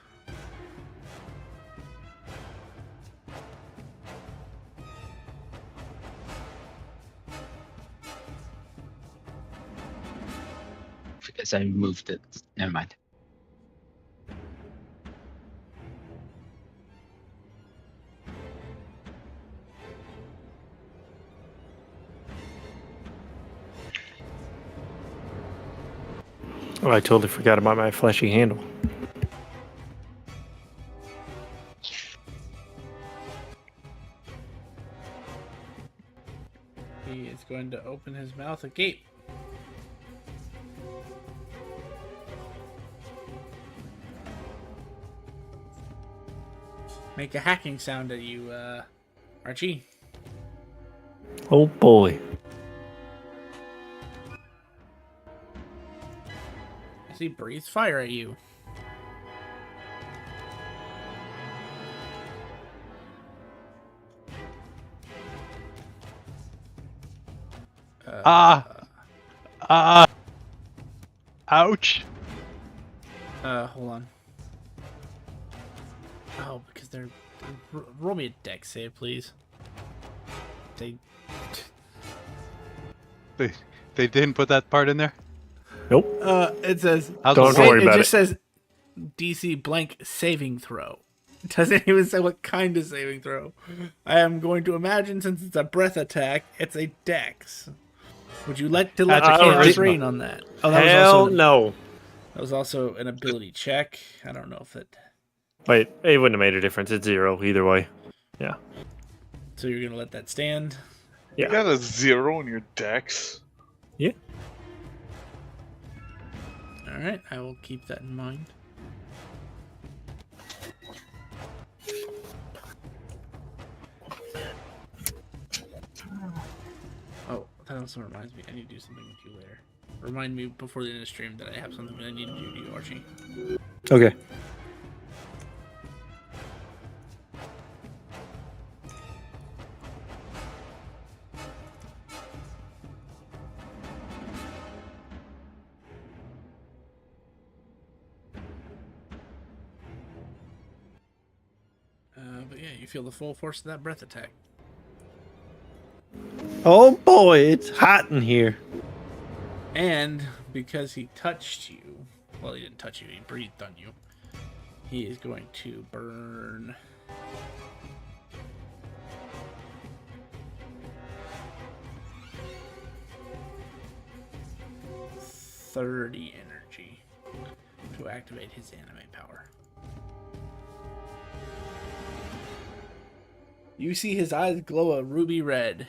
Because I moved it. Never mind. Oh, I totally forgot about my fleshy handle. He is going to open his mouth agape. Make a hacking sound at you, Archie. Oh boy. As he breathes fire at you. Ouch. Hold on. Oh, because they're... Roll me a dex save, please. They didn't put that part in there? Nope. It says... How's Don't the worry It about just says DC blank saving throw. It doesn't even say what kind of saving throw. I am going to imagine, since it's a breath attack, it's a dex. Would you like to let That's the a chaos charisma. reign on that? Oh, that was Hell also no. that was also an ability check. I don't know if it... Wait, it wouldn't have made a difference. It's 0 either way. Yeah. So you're going to let that stand? Yeah. You got a 0 in your dex. Yeah. Alright, I will keep that in mind. Oh, that also reminds me, I need to do something with you later. Remind me before the end of the stream that I have something that I need to do to you, Archie. Okay. But yeah, you feel the full force of that breath attack. Oh boy, it's hot in here. And because he touched you, well, he didn't touch you, he breathed on you, he is going to burn 30 energy to activate his anime power. You see his eyes glow a ruby red.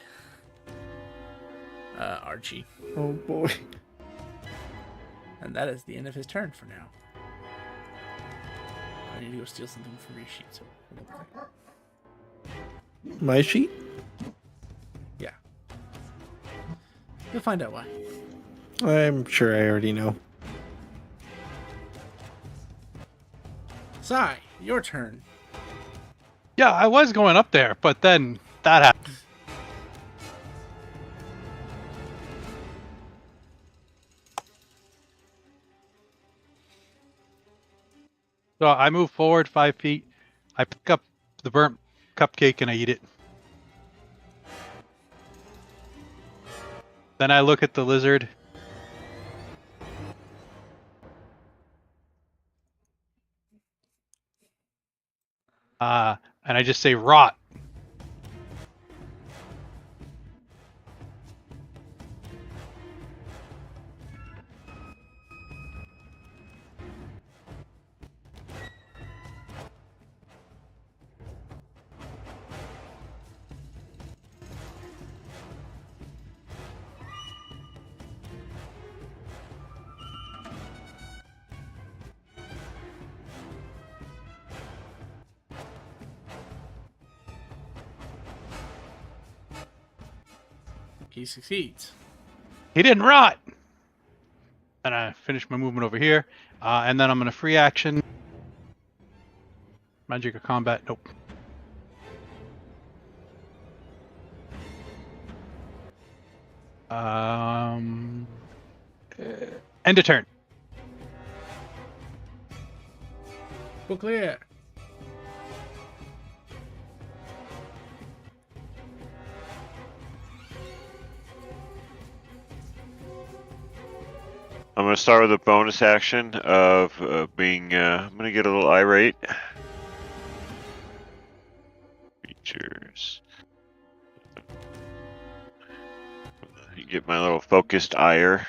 Archie. Oh boy. And that is the end of his turn for now. I need to go steal something from your sheet. So My sheet? yeah. You'll find out why. I'm sure I already know. Sai, your turn. Yeah, I was going up there, but then that happened. So I move forward 5 feet. I pick up the burnt cupcake and I eat it. Then I look at the lizard. And I just say rot. He succeeds. He didn't rot. And I finish my movement over here. And then I'm going to free action. Magic or combat? Nope. End of turn. Go clear. I'm gonna start with a bonus action of being. I'm gonna get a little irate. Features. You get my little focused ire.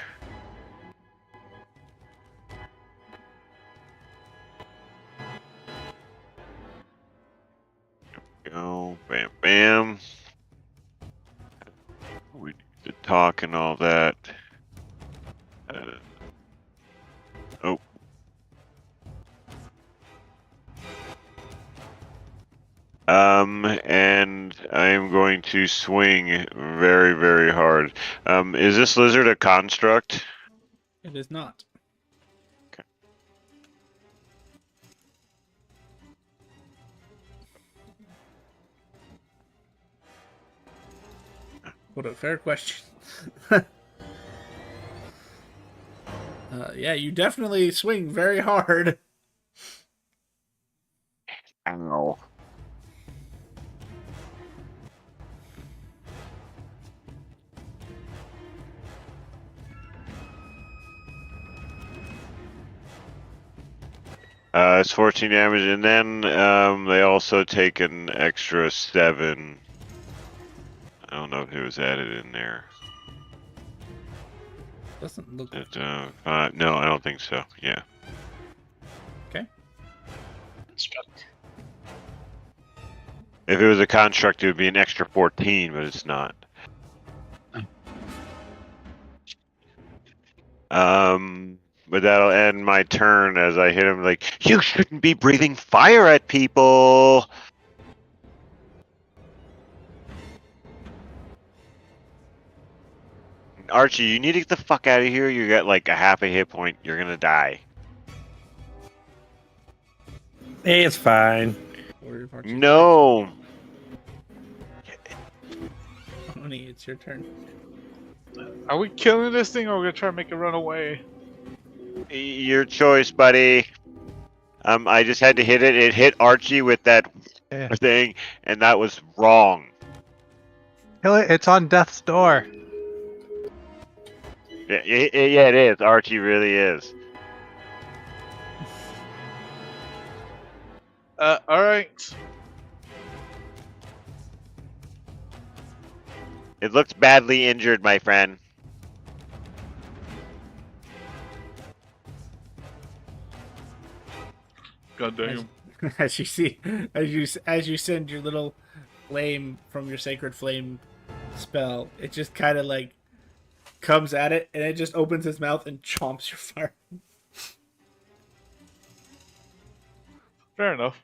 Go, bam, bam. We need to talk and all that. Oh. And I'm going to swing very, very hard. Is this lizard a construct? It is not. Okay. What a fair question. Yeah, you definitely swing very hard. Ow. It's 14 damage, and then they also take an extra 7. I don't know if it was added in there. Doesn't look. No, I don't think so. Yeah. Okay. Construct. If it was a construct, it would be an extra 14, but it's not. But that'll end my turn as I hit him like, you shouldn't be breathing fire at people! Archie, you need to get the fuck out of here. You got like a half a hit point. You're gonna die. Hey, it's fine. No! Oni, it's your turn. Are we killing this thing or are we gonna try to make it run away? Your choice, buddy. I just had to hit it. It hit Archie with that thing, and that was wrong. Kill it. It's on death's door. Yeah, it is. Archie really is. Alright. It looks badly injured, my friend. God damn. As you see, as you send your little flame from your sacred flame spell, it just kind of like comes at it, and it just opens its mouth and chomps your fire. Fair enough.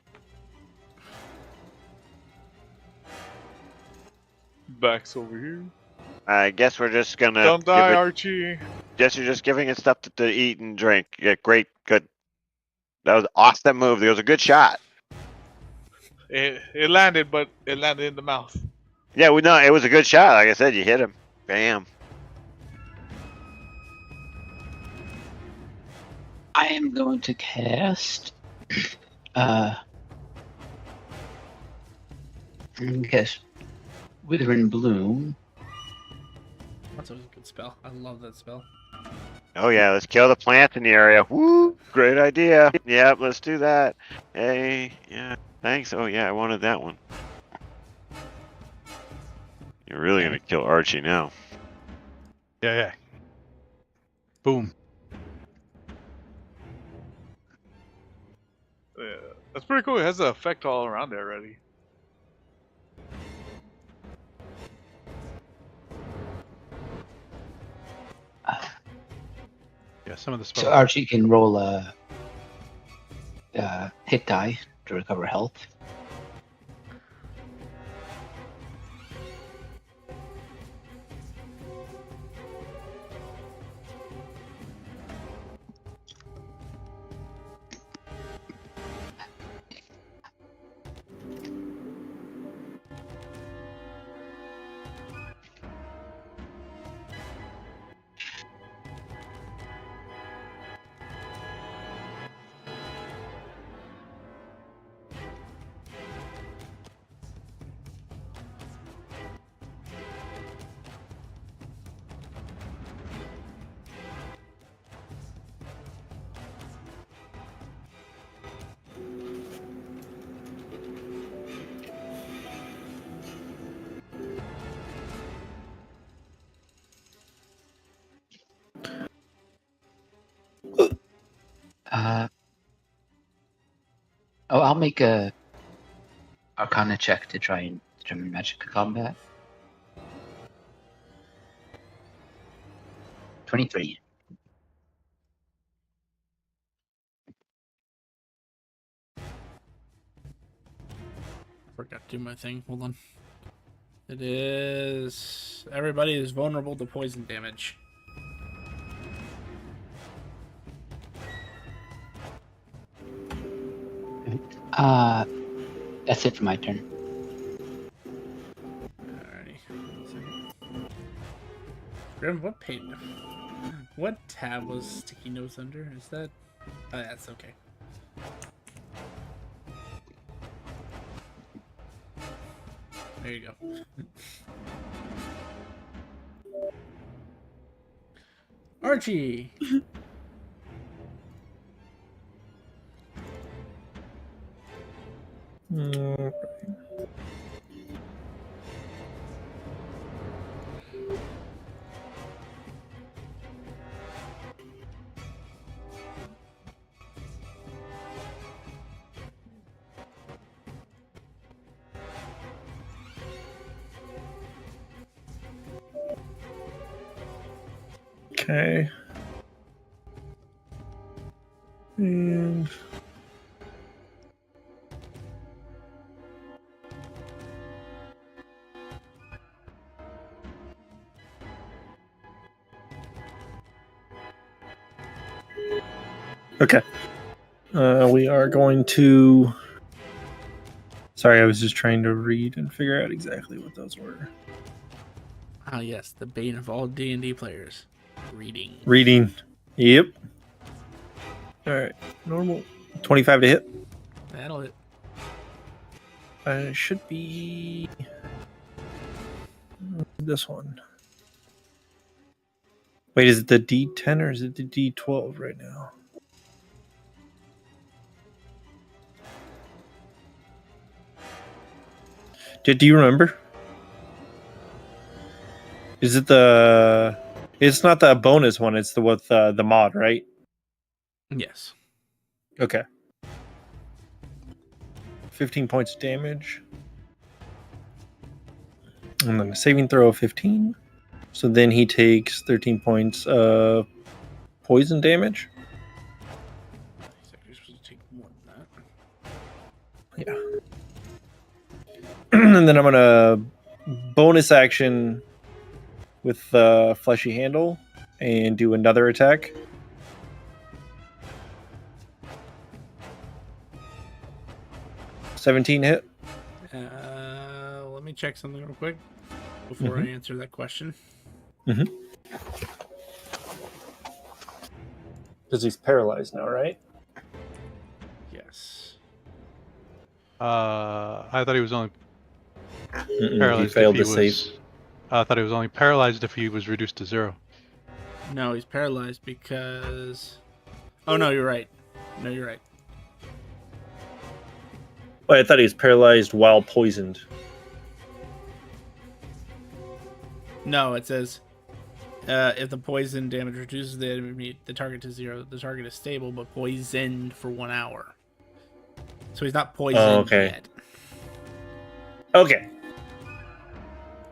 Back's over here. I guess we're just gonna Don't give die, it. Archie. Guess you're just giving it stuff to eat and drink. Yeah, great, good. That was an awesome move. It was a good shot. It landed, but it landed in the mouth. Yeah, we know it was a good shot. Like I said, you hit him. Bam. I am going to cast. I guess Withering Bloom. That's always a good spell. I love that spell. Oh yeah, let's kill the plants in the area. Woo! Great idea. Yep, let's do that. Hey, yeah, thanks. Oh yeah, I wanted that one. You're really gonna kill Archie now. Yeah. Boom. Yeah, that's pretty cool. It has the effect all around it already. Yeah, some of the So spells. Archie can roll a hit die to recover health. I'll make a Arcana check to try and determine magic combat. 23. Forgot to do my thing. Hold on. It is. Everybody is vulnerable to poison damage. That's it for my turn. Alrighty. One second. Grim, what page? What tab was Sticky Notes under? Is that? Oh, that's okay. There you go. Archie! Okay. And okay. We are going to. Sorry, I was just trying to read and figure out exactly what those were. Ah, yes, the bane of all D&D players. Reading. Reading. Yep. All right. Normal. 25 to hit. That'll hit. Should be this one. Wait, is it the D10 or is it the D12 right now? Do you remember? Is it the? It's not the bonus one. It's the with the mod, right? Yes. Okay. 15 points of damage. And then a saving throw of 15. So then he takes 13 points of poison damage. You're supposed to take more than that. Yeah. And then I'm gonna bonus action with the fleshy handle and do another attack. $17 hit. Let me check something real quick before I answer that question. Because he's paralyzed now, right? Yes. I thought he was only He paralyzed failed if to he save. was. I thought he was only paralyzed if he was reduced to 0. No, he's paralyzed because. Oh no, you're right. No, you're right. Oh, I thought he was paralyzed while poisoned. No, it says if the poison damage reduces the target to 0, the target is stable but poisoned for 1 hour. So he's not poisoned yet. Okay.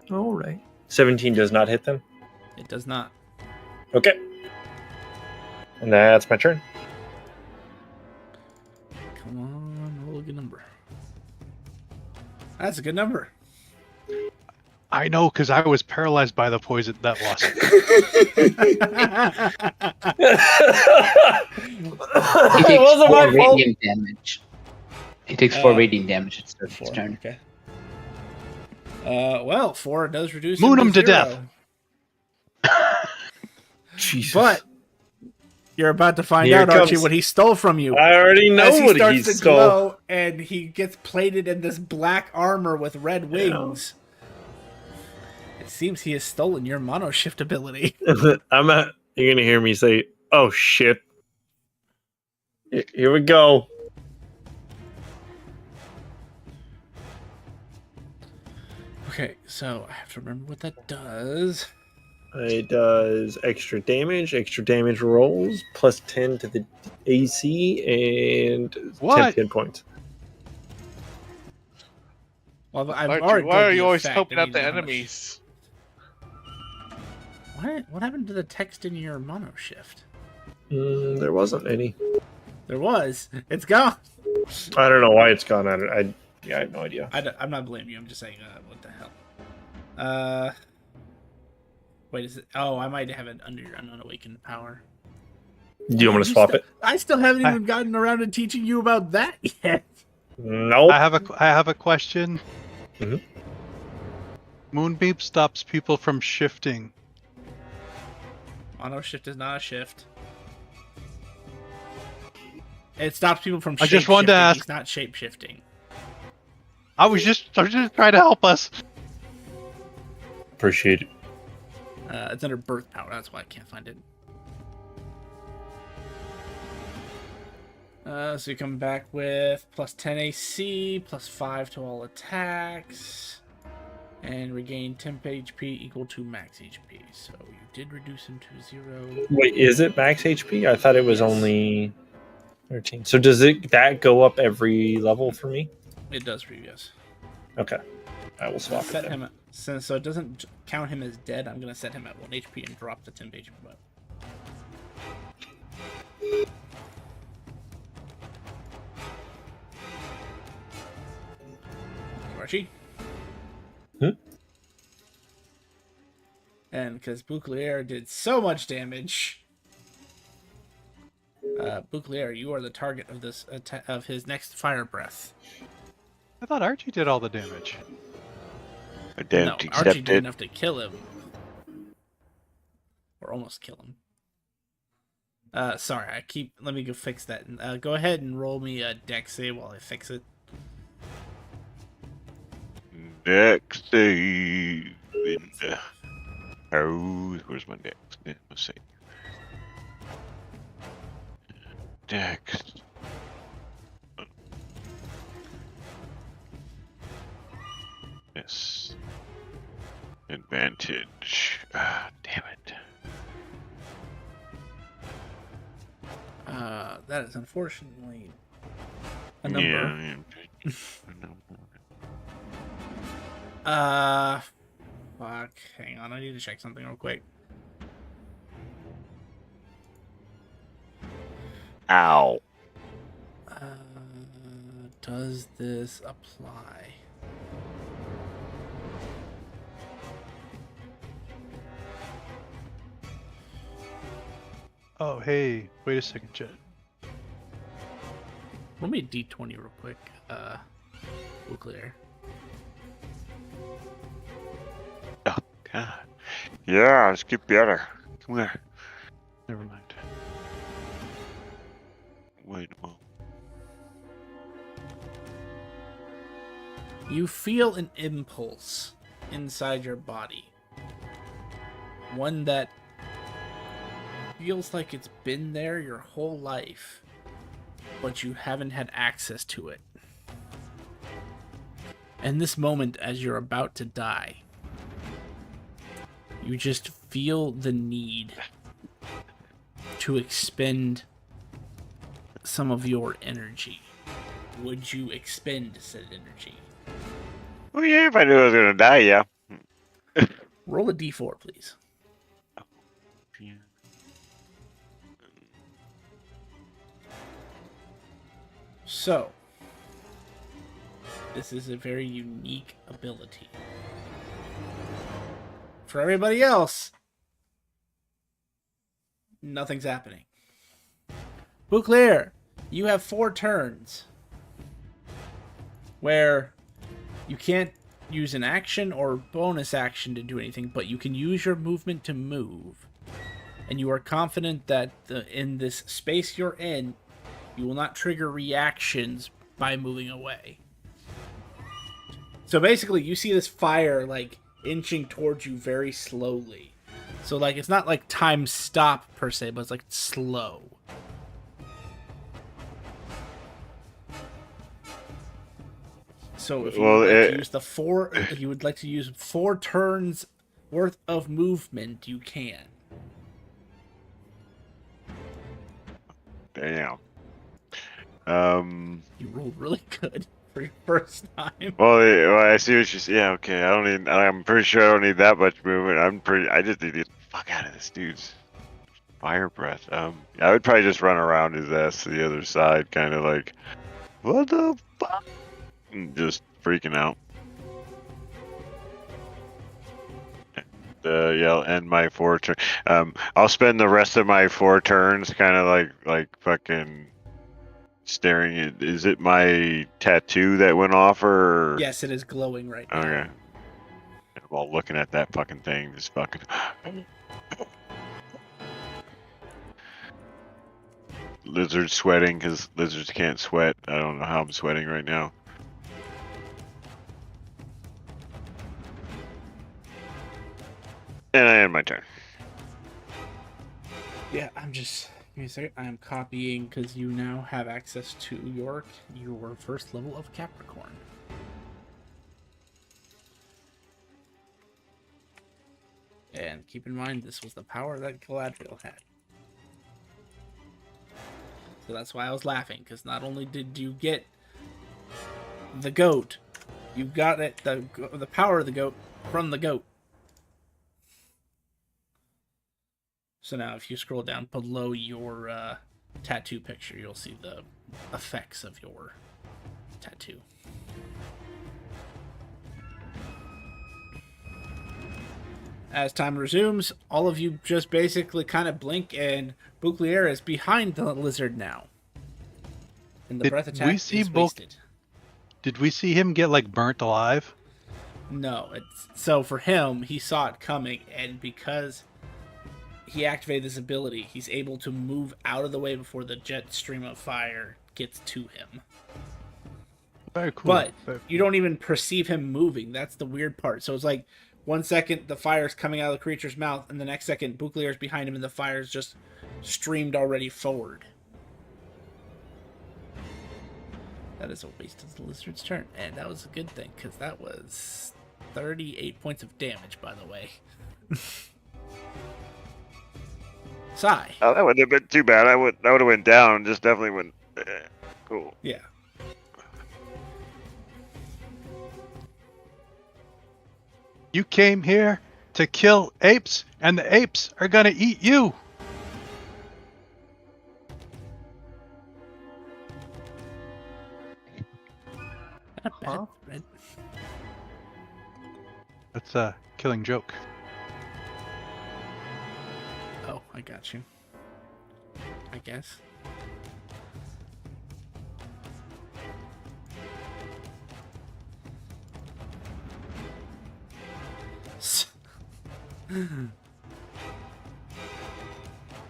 All right. 17 does not hit them. It does not. Okay. And that's my turn. Come on, roll a good number. That's a good number. I know, because I was paralyzed by the poison. That wasn't. He takes wasn't 4 my fault. radiant damage. He takes 4 radiant damage. It's his 4. turn. Okay. Well, 4 does reduce Moon him him to 0. death. Jesus. But you're about to find Here out, Archie, comes- what he stole from you. I already know As he what starts he to stole. glow, and he gets plated in this black armor with red wings. It seems he has stolen your mono shift ability. You're gonna hear me say, "Oh shit!" Here we go. Okay, so I have to remember what that does. It does extra damage rolls, plus 10 to the AC, and 10 What? hit points. Well, I've Archie, already why read are the you always effect. helping I out need the to know how much- enemies? What happened to the text in your mono shift? There wasn't any. There was. It's gone. I don't know why it's gone. I have no idea. I'm not blaming you. I'm just saying, what the hell? Wait, is it? Oh, I might have it under your unawakened power. Do you want me to swap it? I still haven't even gotten around to teaching you about that yet. Nope. I have a question. Mhm. Moonbeam stops people from shifting. Mono shift is not a shift. It stops people from I just wanted to shape-shifting. ask- He's not shape shifting. I was just trying to help us. Appreciate it. It's under birth power. That's why I can't find it. So you come back with plus 10 AC, plus 5 to all attacks, and regain temp HP equal to max HP. So you did reduce him to 0. Wait, is it max HP? I thought it was Yes. only 13. So does that go up every level for me? It does for you, yes. Okay. I will swap Set it then. him so it doesn't count him as dead. I'm gonna set him at 1 HP and drop the temp HP. Archie? And because Bouclier did so much damage, Bouclier, you are the target of this of his next fire breath. I thought Archie did all the damage. I don't No, accept Archie did it. enough to kill him, or almost kill him. Sorry, let me go fix that. Go ahead and roll me a dex save while I fix it. Dex save. Oh, where's my dex? Let's see. Dex. Yes. Advantage. Ah, damn it. That is unfortunately a number. Yeah, Fuck. Hang on, I need to check something real quick. Ow. Does this apply? Oh, hey, wait a second, Jet. Roll me a d20 real quick. We'll clear. Oh, God. Yeah, let's get better. Come here. Never mind. Wait a moment. You feel an impulse inside your body. One that feels like it's been there your whole life, but you haven't had access to it. And this moment, as you're about to die, you just feel the need to expend some of your energy. Would you expend said energy? Oh, yeah, if I knew I was gonna die, yeah. Roll a d4, please. So, this is a very unique ability. For everybody else, nothing's happening. Bouclier, you have 4 turns where you can't use an action or bonus action to do anything, but you can use your movement to move. And you are confident that in this space you're in, you will not trigger reactions by moving away. So basically, you see this fire, like, inching towards you very slowly. So, like, it's not like time stop, per se, but it's, like, slow. So if you would like to use if you would like to use 4 turns worth of movement, you can. Damn. You rolled really good for your first time. Well, I see what you say. Yeah, okay. I'm pretty sure I don't need that much movement. I just need to get the fuck out of this dude's fire breath. I would probably just run around his ass to the other side, kind of like, what the fuck? And just freaking out. Yeah, I'll end my 4 turn. I'll spend the rest of my 4 turns kind of like fucking staring at. Is it my tattoo that went off, or? Yes, it is glowing right now. Okay. While looking at that fucking thing, just fucking. Lizard sweating because lizards can't sweat. I don't know how I'm sweating right now. And I end my turn. Yeah, I'm just. Give me a second. I am copying because you now have access to your first level of Capricorn. And keep in mind, this was the power that Galadriel had. So that's why I was laughing, because not only did you get the goat, you got it the power of the goat from the goat. So now if you scroll down below your tattoo picture, you'll see the effects of your tattoo. As time resumes, all of you just basically kind of blink, and Bouclier is behind the lizard now. And the breath attack is wasted. Did we see him get, like, burnt alive? No. So for him, he saw it coming, and because he activated this ability, he's able to move out of the way before the jet stream of fire gets to him. Very cool. But Very cool. you don't even perceive him moving. That's the weird part. So it's like 1 second the fire's coming out of the creature's mouth, and the next second Bouclier's behind him and the fire's just streamed already forward. That is a waste of the lizard's turn. And that was a good thing, because that was 38 points of damage, by the way. Sigh. Oh, that wouldn't have been too bad. That would have went down. Just definitely went. Cool. Yeah. You came here to kill apes, and the apes are gonna eat you. Not bad, Huh? right? That's a killing joke. Oh, I got you. I guess.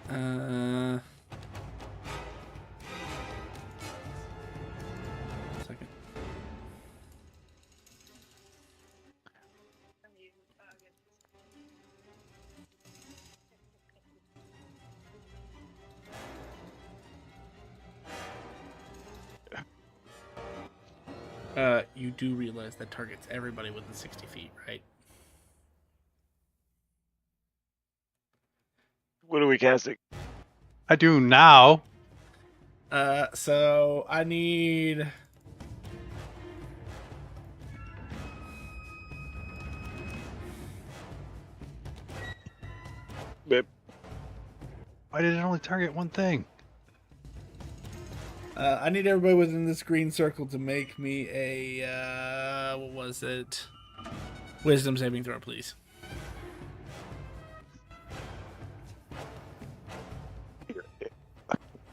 uh. Second. You do realize that targets everybody within 60 feet, right? What are we casting? I do now. So I need. Bip. Why did it only target one thing? I need everybody within this green circle to make me a what was it? Wisdom saving throw, please.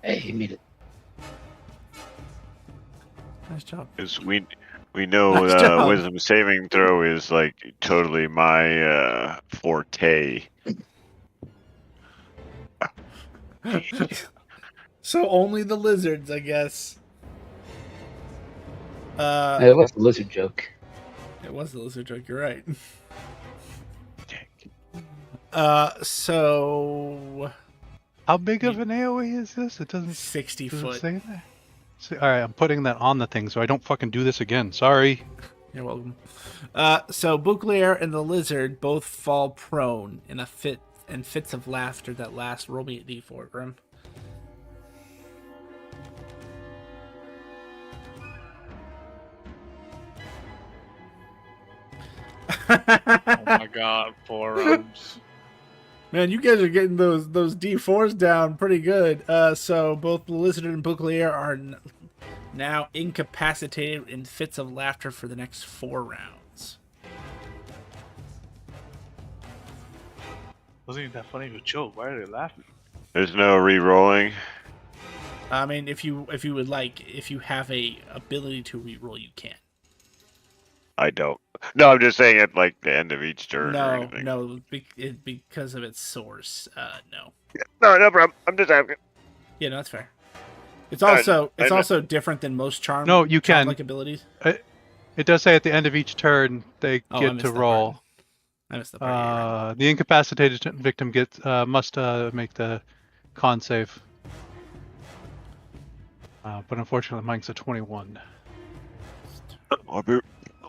Hey, he made it. Nice job. Because we know Nice job. wisdom saving throw is like totally my forte. So only the lizards, I guess. It was a lizard joke. It was the lizard joke. You're right. Dang. So How big of an AoE is this? It doesn't 60 does it foot. say that? See, all right, I'm putting that on the thing so I don't fucking do this again. Sorry. You're welcome. So Bouclier and the lizard both fall prone in fits of laughter that last. Roll me a d4, Grim. Oh my god, forums. Man, you guys are getting those d4s down pretty good. So both the lizard and Bouclier are now incapacitated in fits of laughter for the next 4 rounds. Wasn't even that funny of a joke. Why are they laughing? There's no re-rolling. I mean, if you would like, if you have a ability to reroll, you can. I don't. No, I'm just saying at like the end of each turn or No, anything. no, because of its source. No. No problem. I'm just asking. Yeah, no, that's fair. It's I also know. different than most charm. No, you can. like abilities. It does say at the end of each turn they Oh, I get missed to that roll. part. I missed the part. Yeah, you're right. The incapacitated victim must make the con save. But unfortunately, mine's a 21.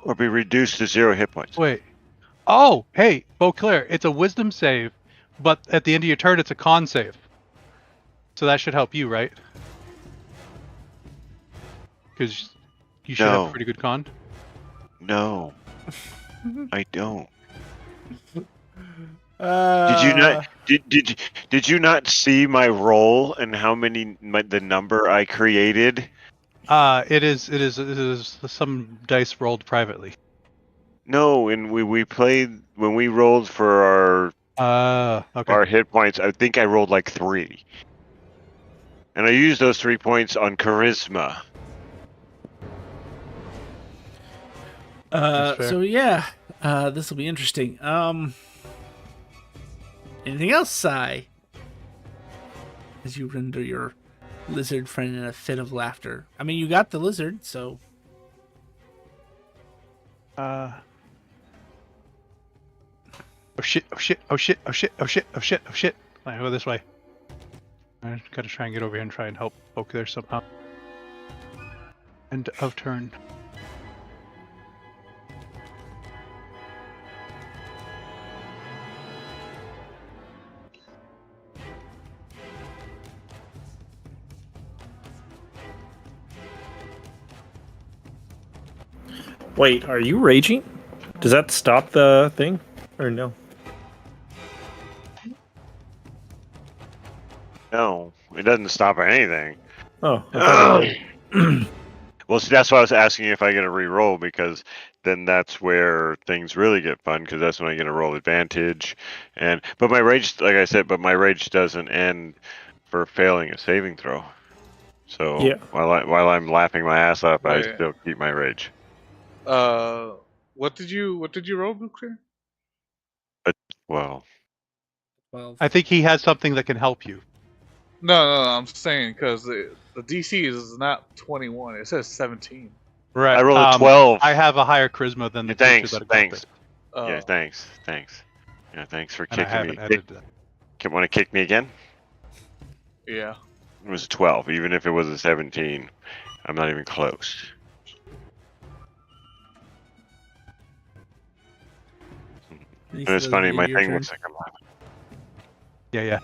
Or be reduced to 0 hit points. Wait. Oh, hey, Beauclair, it's a wisdom save, but at the end of your turn, it's a con save. So that should help you, right? Because you should have a No. pretty good con. No, I don't. Did you not? Did you not see my roll and how many the number I created? It is some dice rolled privately. No, and we played when we rolled for Okay. our hit points. I think I rolled like 3, and I used those 3 points on charisma. That's fair. So yeah, this will be interesting. Anything else, Sai? As you render your lizard friend in a fit of laughter. I mean, you got the lizard, so. Oh shit! Oh shit! Oh shit! Oh shit! Oh shit! Oh shit! Oh shit! I go this way. I gotta try and get over here and try and help poke there somehow. End of turn. Wait, are you raging? Does that stop the thing? Or no? No, it doesn't stop anything. Oh, I thought it did. Well, see, that's why I was asking if I get a re-roll, because then that's where things really get fun, because that's when I get a roll advantage. But my rage, like I said, but my rage doesn't end for failing a saving throw. So Yeah. while I'm laughing my ass off, I Wait. still keep my rage. What did you roll, Nuclear? Well, 12. I think he has something that can help you. No, I'm saying because the DC is not 21. It says 17. Right. I rolled a 12. I have a higher charisma than the creature Thanks, that thanks. Oh. Yeah, thanks. Yeah, thanks for and I kicking me. haven't edited that. Want to kick me again? Yeah. It was a 12. Even if it was a 17, I'm not even close. And it's funny, my thing looks like I'm laughing. Yeah.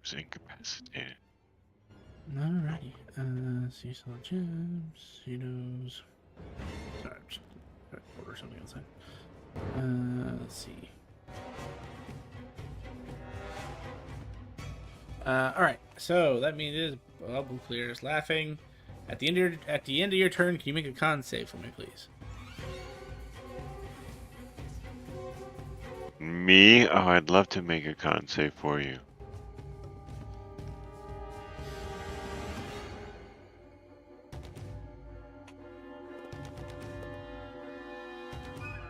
It's incapacitated. Alrighty. Seasol gems, Cedos. Sorry, I'm just gonna order something outside. Let's see. Alright, so that means it is bubble clear is laughing. At the end of your turn, can you make a con save for me, please? Me? Oh, I'd love to make a con save for you.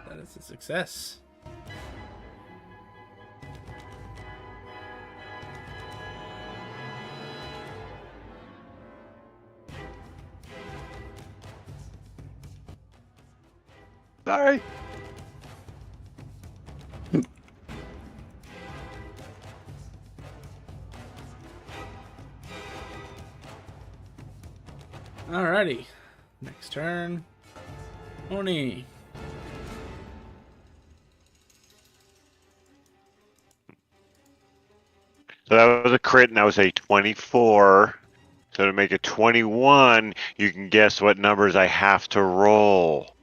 That is a success. Sorry. Alrighty. Next turn. Oni. So that was a crit, and that was a 24. So to make a 21, you can guess what numbers I have to roll.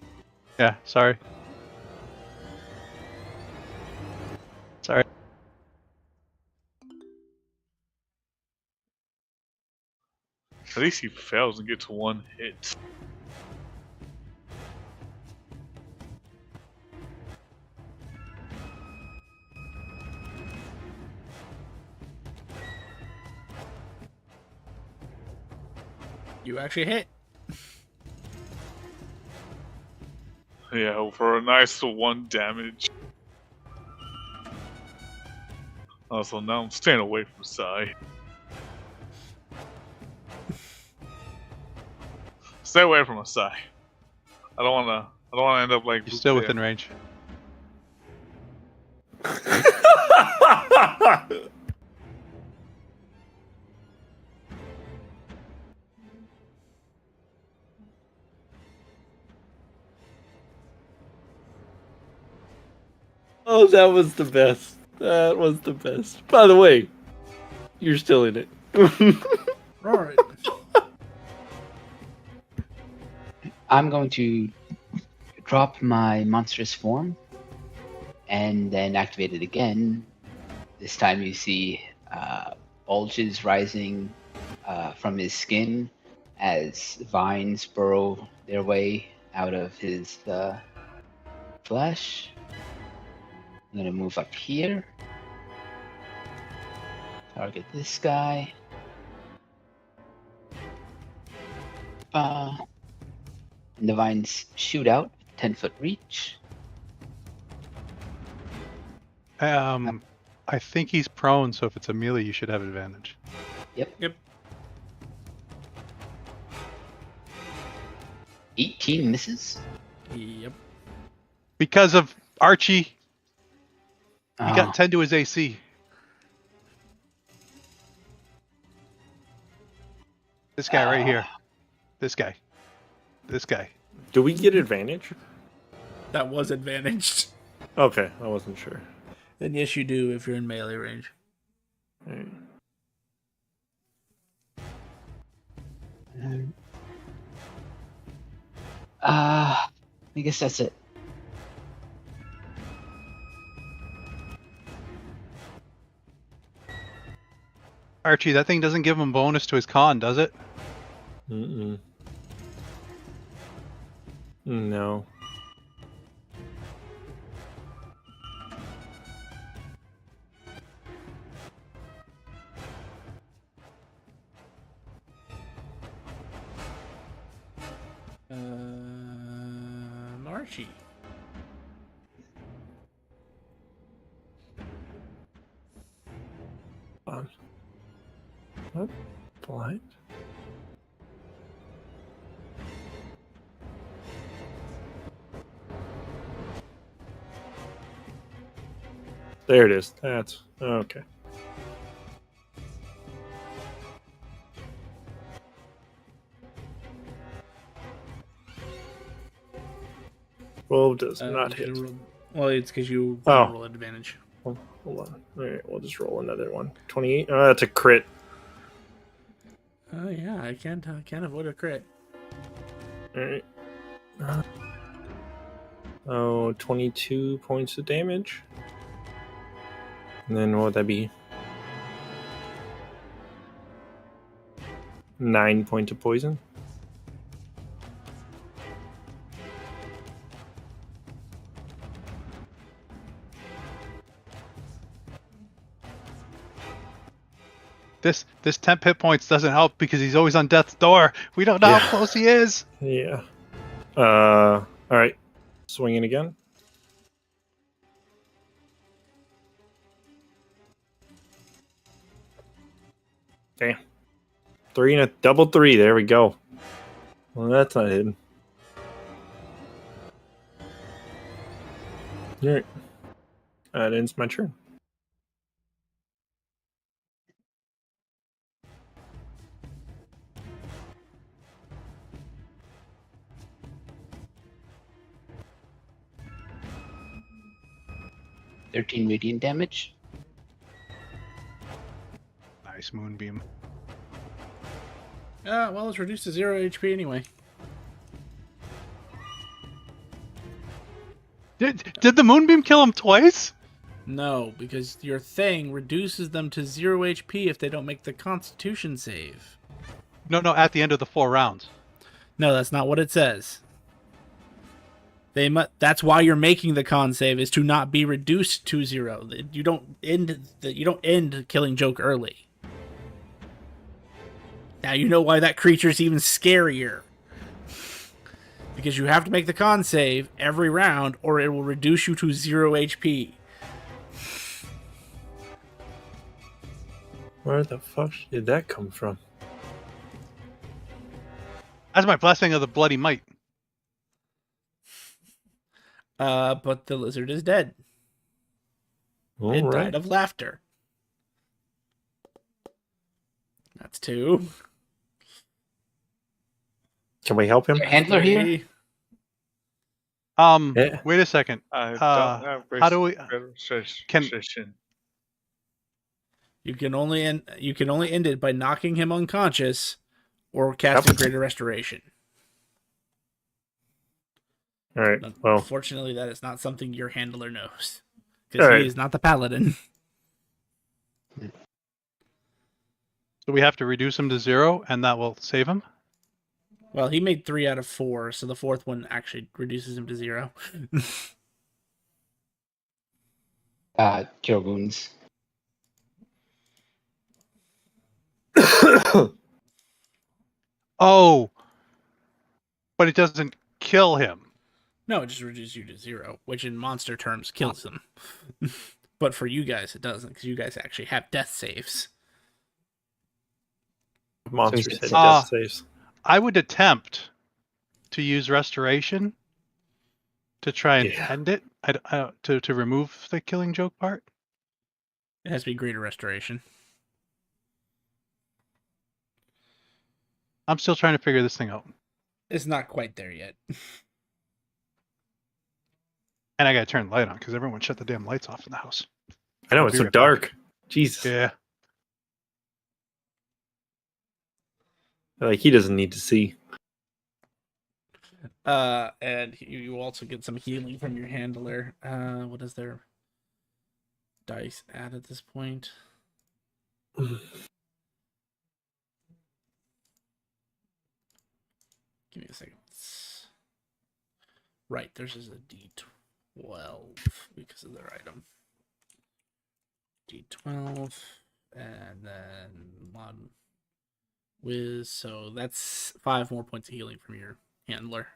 Yeah, sorry. Sorry. At least he fails and gets one hit. You actually hit. Yeah, for a nice 1 damage. Also, now I'm staying away from Sai. Stay away from Sai. I don't wanna end up like You're still Luke within there. range. Oh, that was the best. That was the best. By the way, you're still in it. Alright. I'm going to drop my monstrous form and then activate it again. This time you see bulges rising from his skin as vines burrow their way out of his flesh. I'm going to move up here. Target this guy. And the vines shoot out, 10-foot reach. I think he's prone, so if it's a melee, you should have advantage. Yep. 18 misses. Yep. Because of Archie, he Oh, got 10 to his AC. This guy right here. This guy. This guy. Do we get advantage? That was advantaged. Okay, I wasn't sure. And yes, you do if you're in melee range. I guess that's it. Archie, that thing doesn't give him bonus to his con, does it? Mm-mm. No. Archie. On. What? There it is. That's okay. Well, does not you hit. roll- Well, it's because you Oh. roll advantage. Hold on. All right, we'll just roll another one. 28. Oh, that's a crit. Oh yeah, I can't avoid a crit. All right. Oh, 22 points of damage. And then what would that be? 9 points of poison. This temp hit points doesn't help because he's always on death's door. We don't know Yeah. how close he is. Yeah. All right. Swinging again. Okay. 3 and a double 3. There we go. Well, that's not hidden. All right. That ends my turn. $13 radiant damage. Nice moonbeam. Well, it's reduced to 0 HP anyway. Did the moonbeam kill him twice? No, because your thing reduces them to 0 HP if they don't make the Constitution save. No, at the end of the 4 rounds. No, that's not what it says. That's why you're making the con save, is to not be reduced to 0. You don't end Killing Joke early. Now you know why that creature's even scarier. Because you have to make the con save every round, or it will reduce you to 0 HP. Where the fuck did that come from? That's my blessing of the bloody might. But the lizard is dead. All It right. died of laughter. That's 2. Can we help him? Your handler here? 3. Yeah. Wait a second. I don't have How do we? registration. You can only end it by knocking him unconscious or casting Yep. Greater Restoration. All right. Well, Unfortunately, that is not something your handler knows. All Because right. he is not the paladin. So we have to reduce him to 0, and that will save him. Well, he made 3 out of 4, so the 4th one actually reduces him to 0. Cure wounds. Oh, but it doesn't kill him. No, it just reduces you to 0, which in monster terms kills him. But for you guys, it doesn't, because you guys actually have death saves. monsters So hit it's- death saves. I would attempt to use restoration to try and Yeah. end it. To remove the Killing Joke part. It has to be Greater Restoration. I'm still trying to figure this thing out, It's not quite there yet. and I gotta turn the light on because everyone shut the damn lights off in the house. I know I'll it's be so right back. dark. Jesus. Yeah. Like he doesn't need to see. And you also get some healing from your handler. What is their dice at this point? Give me a second. Right, theirs is a D12 because of their item. D12, and then mod whiz. So that's 5 more points of healing from your handler.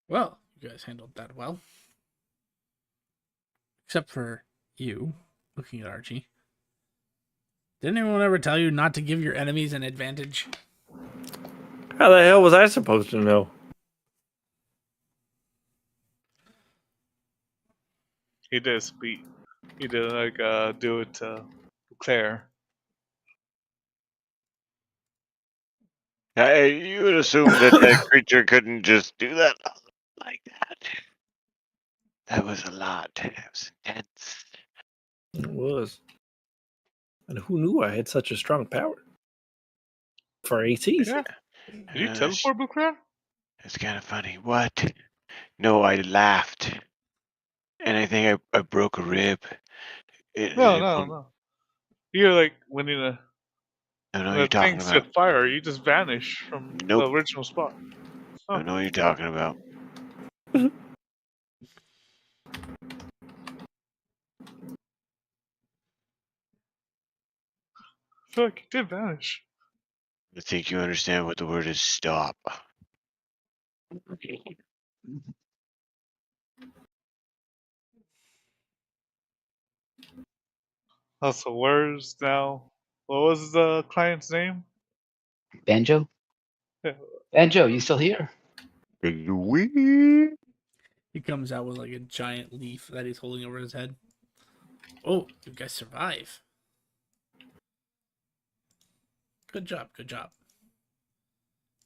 Well, you guys handled that well. Except for you, looking at Archie. Didn't anyone ever tell you not to give your enemies an advantage? How the hell was I supposed to know? He did speak. He did do it to Claire. You would assume that that creature couldn't just do that like that. That was a lot. It was intense. It was. And who knew I had such a strong power? For ATs. Yeah. Did you teleport, Blue Claire? It's kind of funny. What? No, I laughed. And I think I broke a rib. No. You're like when I don't know what the you're talking thing about. said fire, you just vanished from the Nope. original spot. I don't know what you're talking about. I feel like you did vanish. I think you understand what the word is stop. Also, where's now? What was the client's name? Banjo? Yeah. Banjo, you still here? Wee. He comes out with like a giant leaf that he's holding over his head. Oh, you guys survive. Good job, good job.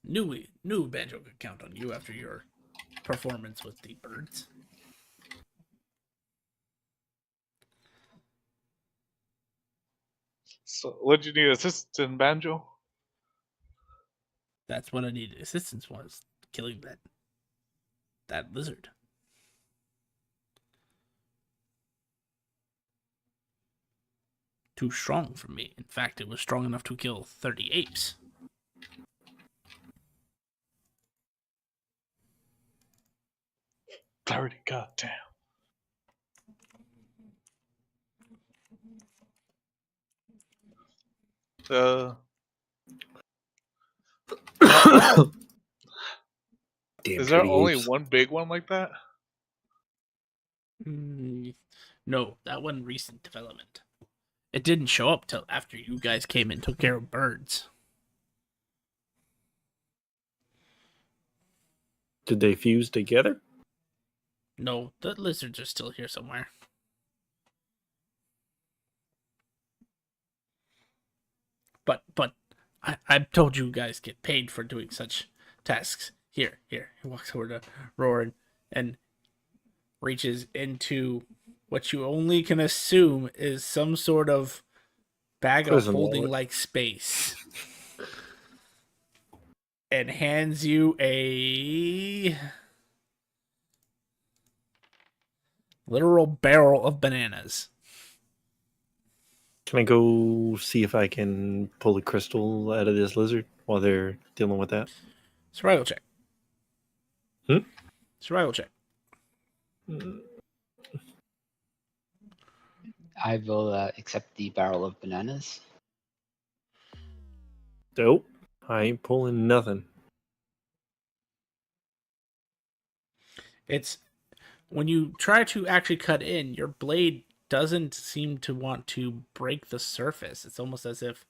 Knew Banjo could count on you after your performance with the birds. So, what you need assistance in, Banjo? That's what I needed assistance was, killing that lizard. Too strong for me. In fact, it was strong enough to kill 30 apes. Clarity, goddamn. Damn Is there titty only apes. one big one like that? No, that wasn't recent development. It didn't show up till after you guys came and took care of birds. Did they fuse together? No, the lizards are still here somewhere. But I've told you guys get paid for doing such tasks. Here. He walks over to Roar and reaches into what you only can assume is some sort of bag of Prison holding wallet. like space. And hands you a literal barrel of bananas. Can I go see if I can pull a crystal out of this lizard while they're dealing with that? Survival check. Hmm? Survival check. I will accept the barrel of bananas. Nope. I ain't pulling nothing. It's when you try to actually cut in, your blade doesn't seem to want to break the surface. It's almost as if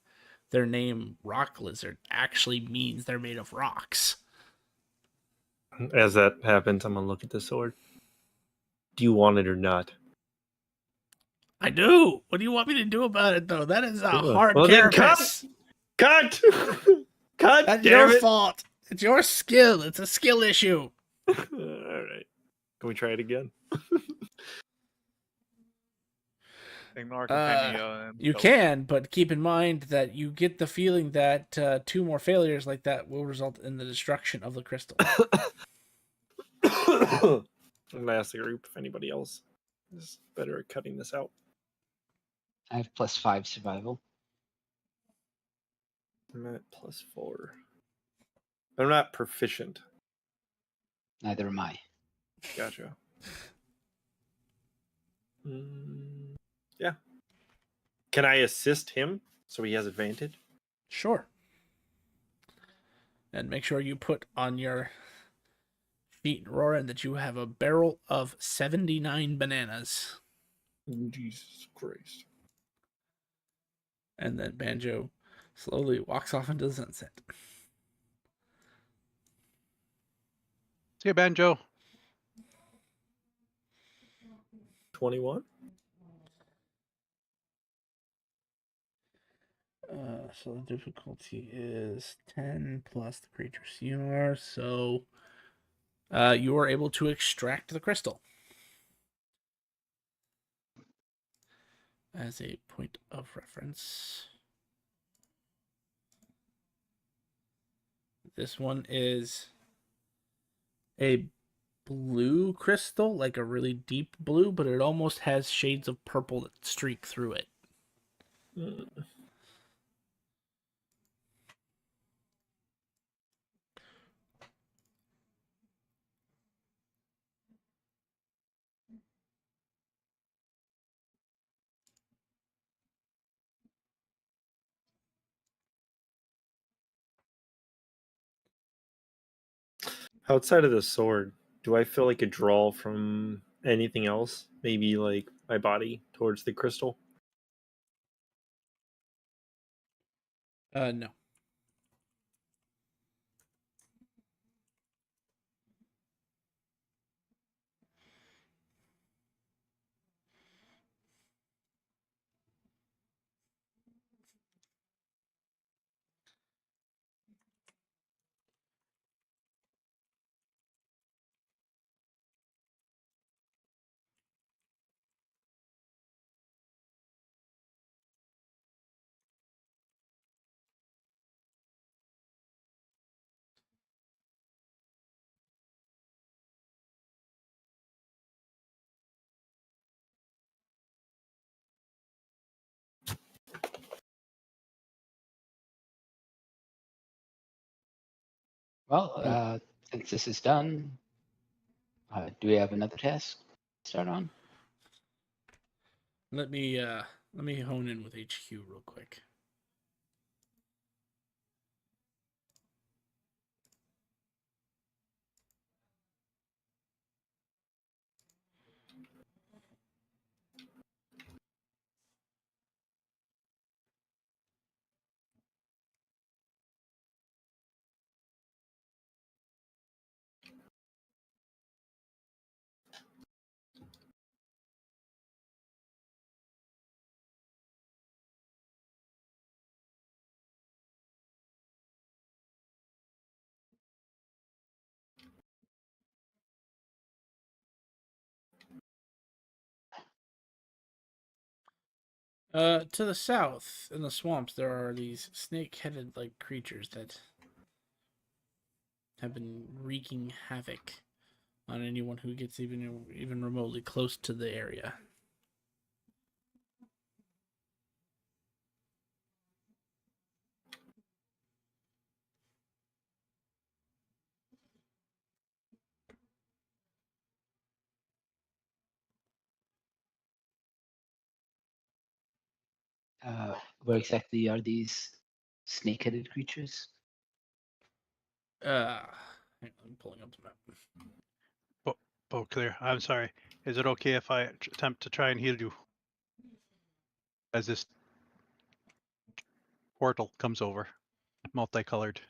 their name, Rock Lizard, actually means they're made of rocks. As that happens, I'm gonna look at the sword. Do you want it or not? I do. What do you want me to do about it, though? That is a hard Well, then carapace. Cut! Cut! That's damn your it! fault. It's your skill. It's a skill issue. All right. Can we try it again? Ignore Compendia and You can, but keep in mind that you get the feeling that 2 more failures like that will result in the destruction of the crystal. I'm gonna ask the group if anybody else is better at cutting this out. I have +5 survival. I'm at +4. I'm not proficient. Neither am I. Gotcha. Yeah. Can I assist him so he has advantage? Sure. And make sure you put on your sheet, Roran, that you have a barrel of 79 bananas. Jesus Christ. And then Banjo slowly walks off into the sunset. See you, Banjo. 21? So the difficulty is 10 plus the creature's CR. So you are able to extract the crystal. As a point of reference, this one is a blue crystal, like a really deep blue, but it almost has shades of purple that streak through it. Outside of the sword, do I feel like a draw from anything else? Maybe like my body towards the crystal? No. Well, since this is done, do we have another task to start on? Let me hone in with HQ real quick. To the south, in the swamps, there are these snake-headed like creatures that have been wreaking havoc on anyone who gets even remotely close to the area. Where exactly are these snake-headed creatures? Hang on, I'm pulling up the map. Oh, clear. I'm sorry. Is it okay if I attempt to try and heal you as this portal comes over, multicolored?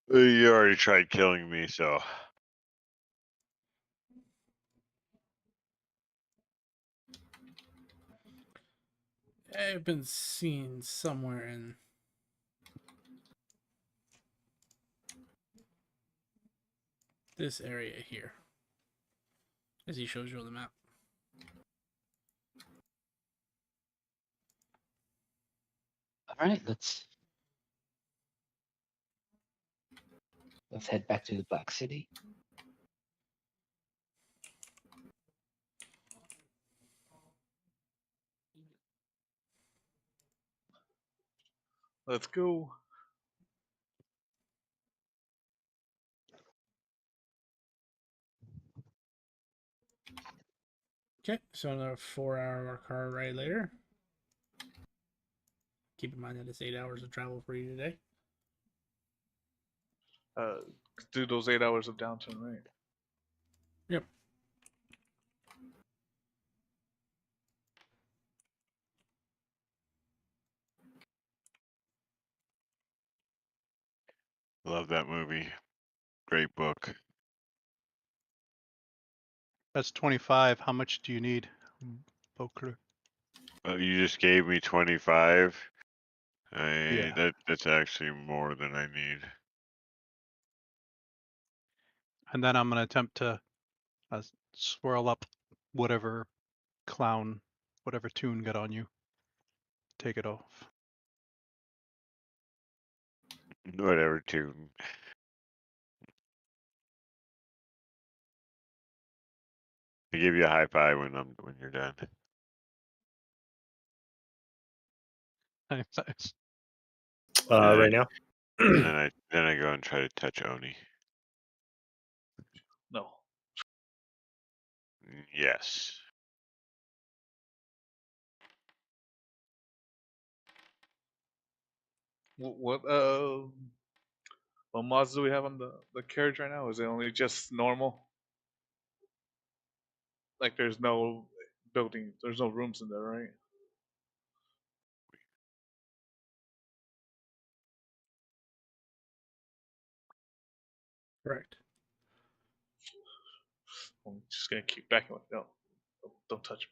You already tried killing me, so I've been seen somewhere in this area here. As he shows you on the map. All right, let's head back to the Black City. Let's go. Okay, so another 4-hour car ride later. Keep in mind that it's 8 hours of travel for you today. Do those 8 hours of downturn, right? Yep. love that movie. Great book. That's 25. How much do you need, Poker? You just gave me 25. Yeah. That's actually more than I need. And then I'm going to attempt to swirl up whatever clown, whatever tune got on you. Take it off. Whatever, tune. I give you a high five when you're done. Nice. Right now. And then I go and try to touch Oni. No. Yes. What mods do we have on the carriage right now? Is it only just normal? Like there's no building, there's no rooms in there, right? Correct. I'm just gonna keep backing like, no, don't touch me.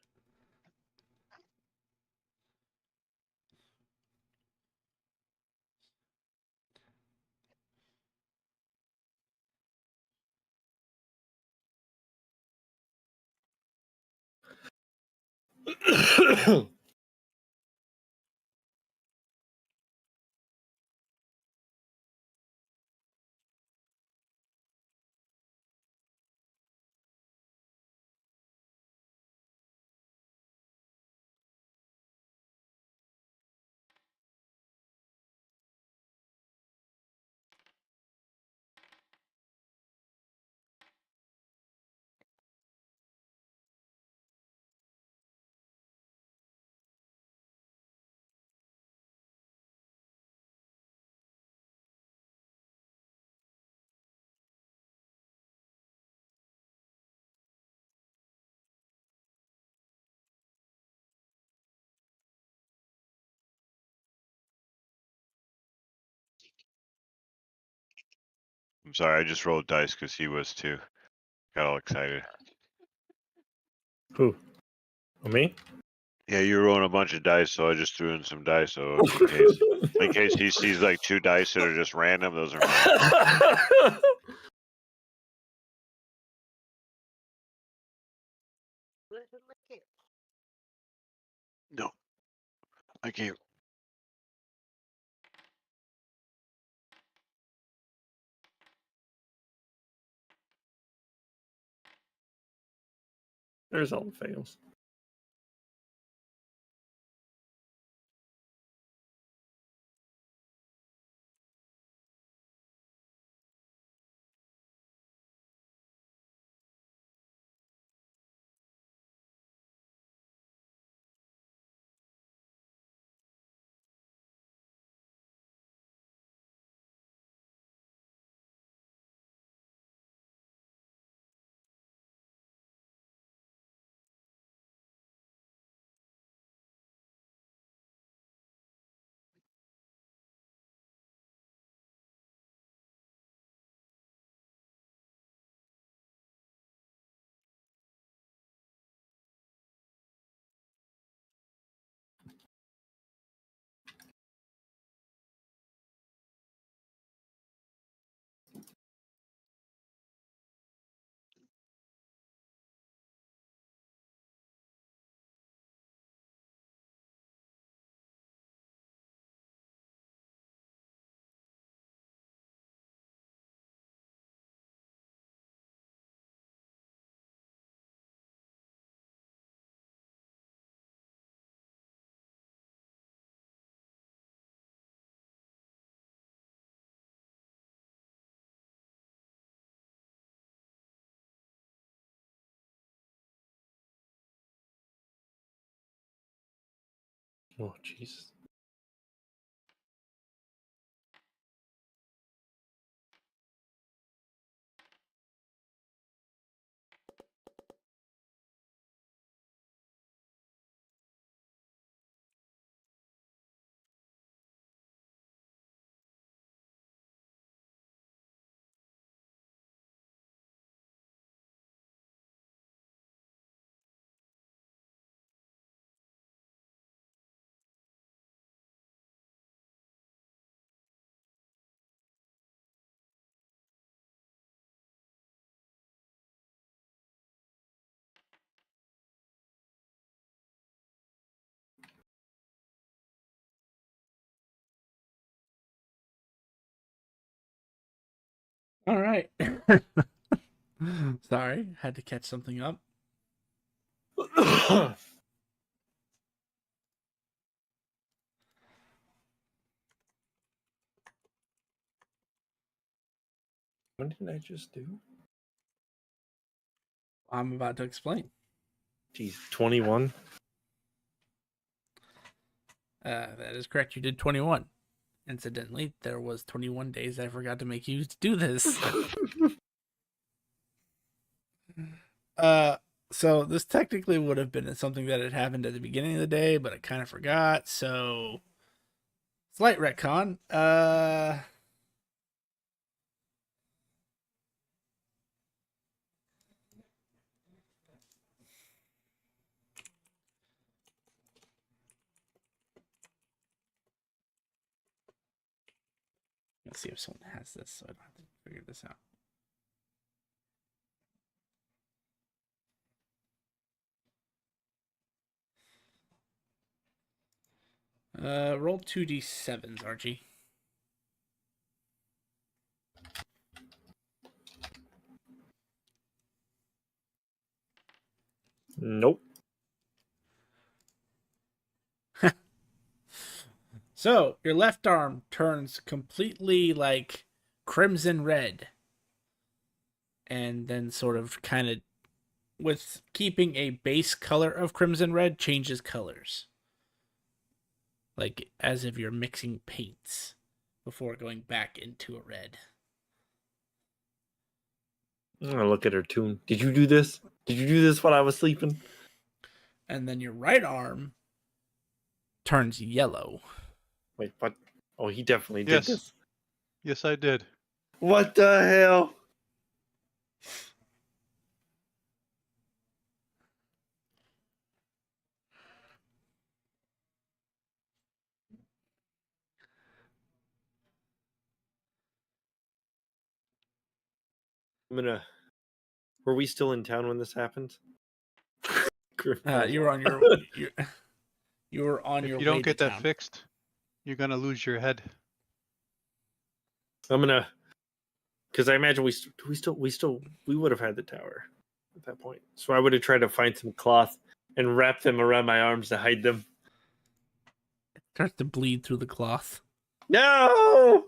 I'm sorry, I just rolled dice because he was too. Got all excited. Who? Me? Yeah, you were rolling a bunch of dice, so I just threw in some dice. So in case he sees like 2 dice that are just random, those are mine. Let her lick it. No, I can't. There's all the fails. Oh, Jesus. All right. Sorry, had to catch something up. What did I just do? I'm about to explain. Jeez, 21. That is correct. You did 21. Incidentally, there was 21 days I forgot to make you do this. So this technically would have been something that had happened at the beginning of the day, but I kind of forgot. So slight retcon. Let's see if someone has this, so I don't have to figure this out. Roll 2d7s, Archie. Nope. So your left arm turns completely like crimson red, and then sort of kind of, with keeping a base color of crimson red, changes colors, like as if you're mixing paints before going back into a red. I'm gonna look at her tune. Did you do this? Did you do this while I was sleeping? And then your right arm turns yellow. Wait, what? Oh, he definitely did Yes. this. Yes, I did. What the hell? I'm gonna. Were we still in town when this happened? You were on your you were on If your you way don't get to that town. fixed, you're gonna lose your head. I'm gonna, because I imagine we would have had the tower at that point. So I would have tried to find some cloth and wrap them around my arms to hide them. Starts to bleed through the cloth. No,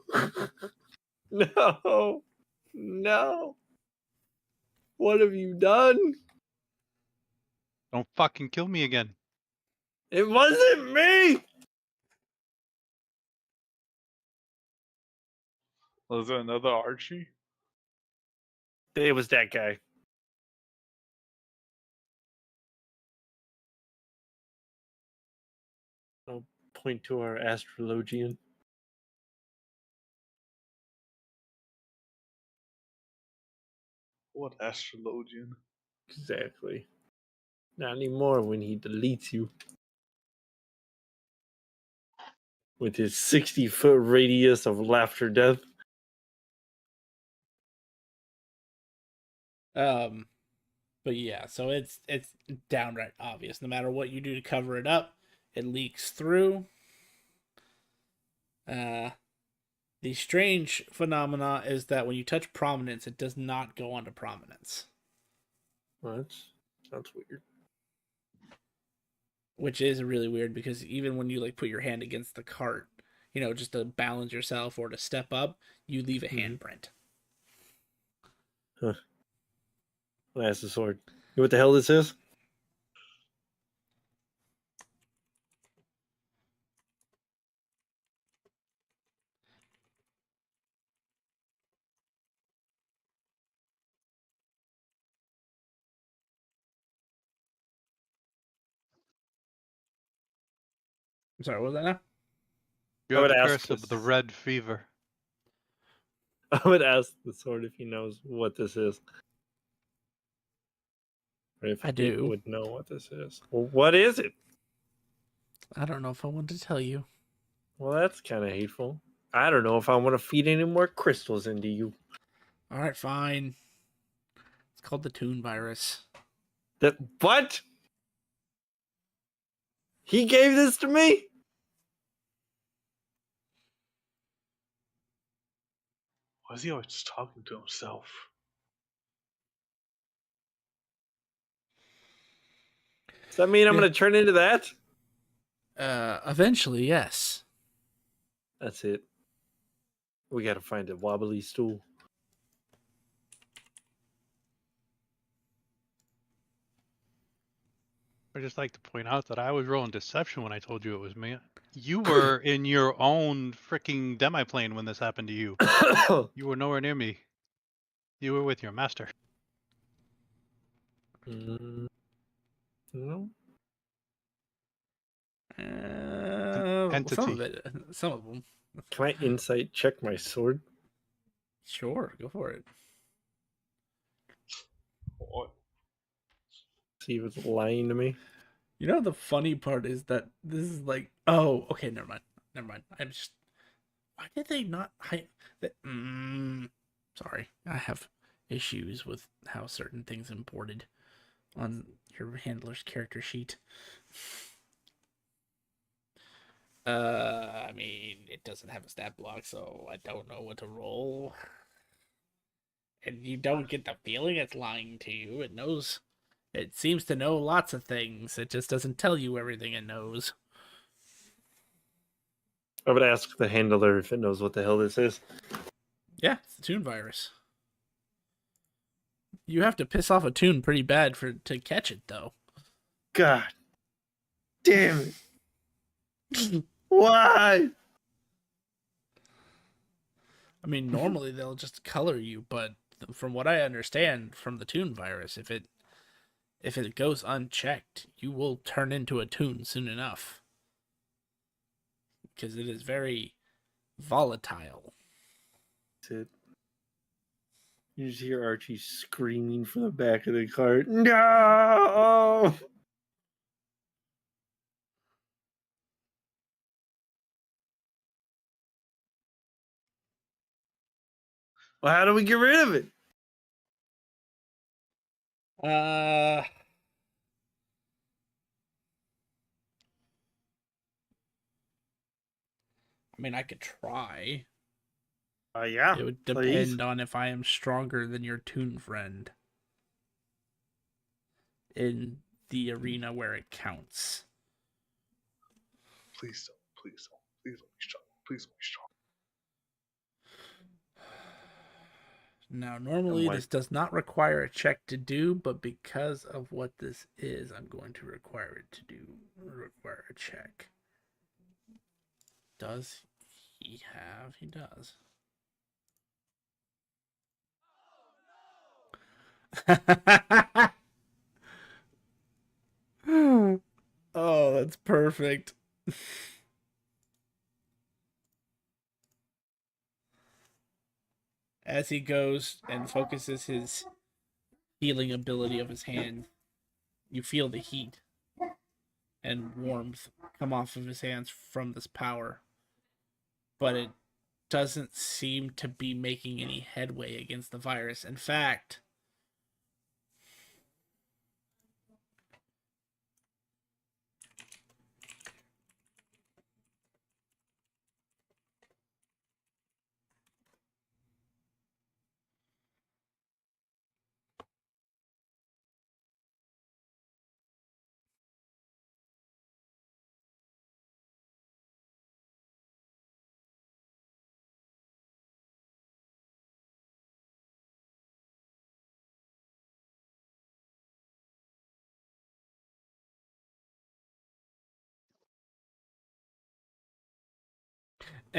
no, no! What have you done? Don't fucking kill me again. It wasn't me. Was it another Archie? It was that guy. I'll point to our astrologian. What astrologian? Exactly. Not anymore when he deletes you. With his 60-foot radius of laughter death. But yeah, so it's downright obvious. No matter what you do to cover it up, it leaks through. The strange phenomena is that when you touch prominence, it does not go onto prominence, Well, that's weird. which is really weird because even when you like put your hand against the cart, you know, just to balance yourself or to step up, you leave a handprint. Huh. Well, that's the sword. You know what the hell this is? I'm sorry, what was that now? You I have would the ask curse of this- the red fever. I would ask the sword if he knows what this is. Or if I it do. would know what this is. Well, what is it? I don't know if I want to tell you. Well, that's kind of hateful. I don't know if I want to feed any more crystals into you. All right, fine. It's called the Toon virus. That what? He gave this to me? Why is he always just talking to himself? Does that mean I'm Yeah. going to turn into that? Eventually, yes. That's it. We got to find a wobbly stool. I'd just like to point out that I was rolling deception when I told you it was me. You were in your own freaking demi-plane when this happened to you. You were nowhere near me. You were with your master. No. Some of entity. it. Some of them. Can I insight check my sword? Sure, go for it. What? See if it's lying to me. You know, the funny part is that this is like, oh, okay, never mind. I'm just, why did they not hide that? Sorry, I have issues with how certain things imported on your handler's character sheet. I mean, it doesn't have a stat block, so I don't know what to roll. And you don't get the feeling it's lying to you. It knows. It seems to know lots of things. It just doesn't tell you everything it knows. I would ask the handler if it knows what the hell this is. Yeah, it's the Toon virus. You have to piss off a Toon pretty bad to catch it, though. God damn it. Why? I mean, normally they'll just color you, but from what I understand from the Toon virus, if it goes unchecked, you will turn into a Toon soon enough. Because it is very volatile. That's it. You just hear Archie screaming from the back of the cart. No! Well, how do we get rid of it? I mean, I could try. Yeah. It would please. depend on if I am stronger than your Toon friend in the arena where it counts. Please don't. Please don't. Please don't be strong. Please don't be strong. Now, normally this does not require a check to do, but because of what this is, I'm going to require it to require a check. Does he have? He does. Oh, that's perfect. As he goes and focuses his healing ability of his hand, you feel the heat and warmth come off of his hands from this power. But it doesn't seem to be making any headway against the virus. In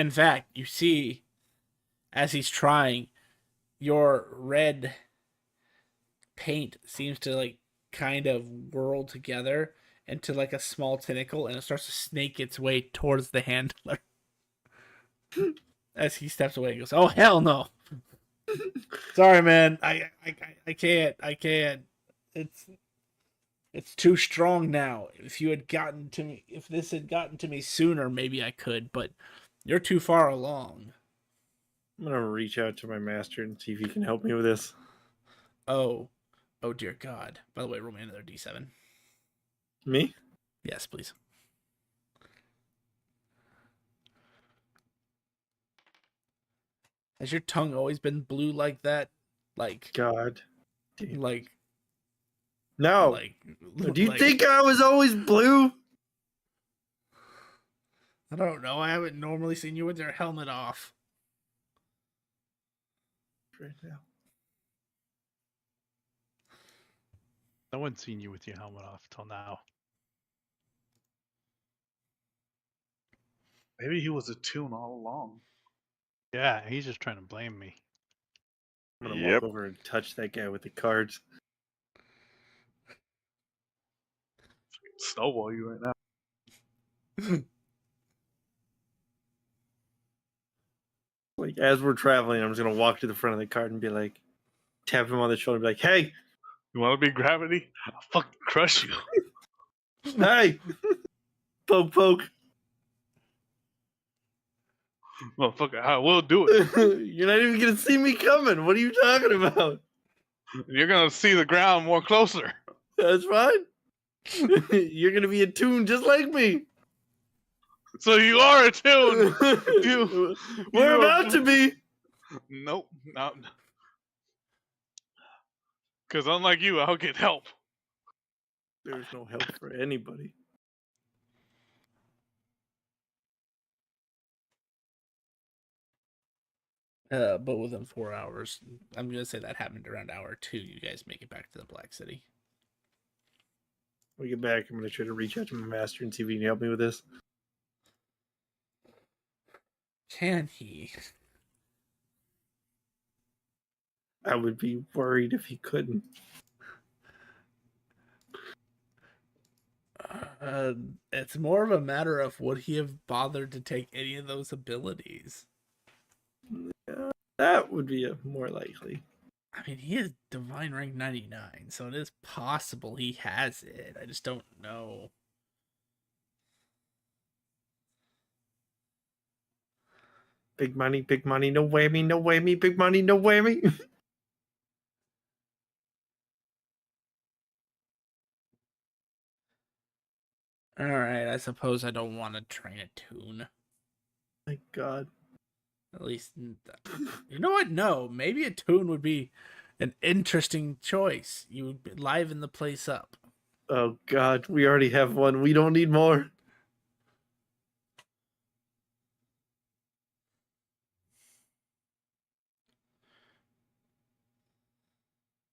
fact, you see, as he's trying, your red paint seems to like kind of whirl together into like a small tentacle, and it starts to snake its way towards the handler. As he steps away, he goes, "Oh hell no! Sorry, man. I can't. I can't. It's too strong now. If you had gotten to me, if this had gotten to me sooner, maybe I could. But you're too far along." I'm gonna reach out to my master and see if he can help me with this. Oh dear God! By the way, roll me another D7. Me? Yes, please. Has your tongue always been blue like that? Like, God. Damn. like, No. like. Do you like- think I was always blue? I don't know. I haven't normally seen you with your helmet off. Right now. No one's seen you with your helmet off till now. Maybe he was a tune all along. Yeah, he's just trying to blame me. I'm gonna Yep. walk over and touch that guy with the cards. Snowball you right now. Like as we're traveling, I'm just gonna walk to the front of the cart and be like, tap him on the shoulder, and be like, "Hey, You want to be gravity? I'll fucking crush you. hey, poke, poke." Motherfucker, I will do it. You're not even gonna see me coming. What are you talking about? You're gonna see the ground more closer. That's fine. You're gonna be a tune just like me. So you are a tune. You- We're you are- about to be. Nope, not. Because unlike you, I'll get help. There's no help for anybody. But within 4 hours, I'm gonna say that happened around hour 2. You guys make it back to the Black City. When we get back, I'm gonna try to reach out to my master and see if he can help me with this. Can he? I would be worried if he couldn't. It's more of a matter of would he have bothered to take any of those abilities? That would be a more likely. I mean, he is Divine Rank 99, so it is possible he has it. I just don't know. Big money, no whammy, no whammy, big money, no whammy. Alright, I suppose I don't want to train a tune. My God. At least, you know what? No, maybe a tune would be an interesting choice. You would liven the place up. Oh God, we already have one. We don't need more.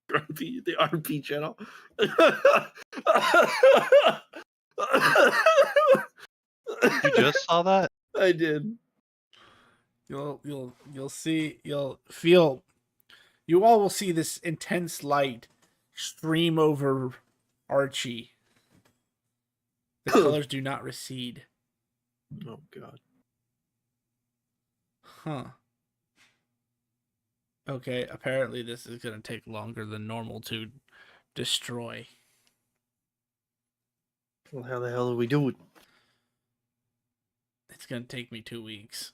The RP channel. You just saw that? I did. You'll see, you'll feel, you all will see this intense light stream over Archie. The colors do not recede. Oh God. Huh. Okay, apparently this is going to take longer than normal to destroy. Well, how the hell do we do it? It's going to take me 2 weeks.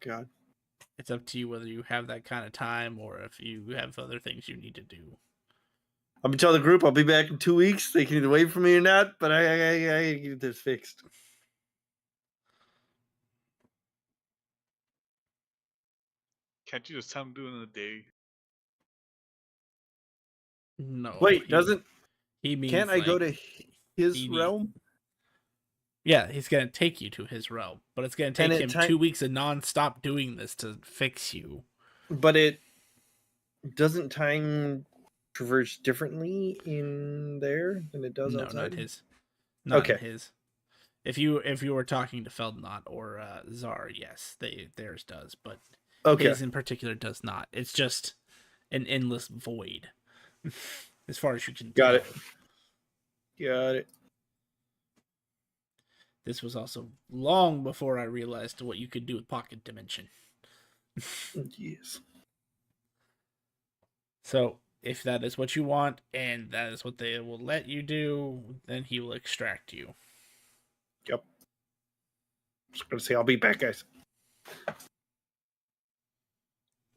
God. It's up to you whether you have that kind of time or if you have other things you need to do. I'm gonna tell the group I'll be back in 2 weeks. They can either wait for me or not, but I get this fixed. Can't you just tell him do it in a day? No. Wait, doesn't he means can't I go like, to his he need- realm? Yeah, he's going to take you to his realm, but it's going to And take at him ti- 2 weeks of non-stop doing this to fix you. But it doesn't time traverse differently in there than it does No, outside. not his. Not Okay. his. If you were talking to Feldnot or Czar, yes, theirs does, but Okay. his in particular does not. It's just an endless void, as far as you can Got tell. it. Got it. This was also long before I realized what you could do with Pocket Dimension. Yes. So, if that is what you want, and that is what they will let you do, then he will extract you. Yep. Just gonna say I'll be back, guys.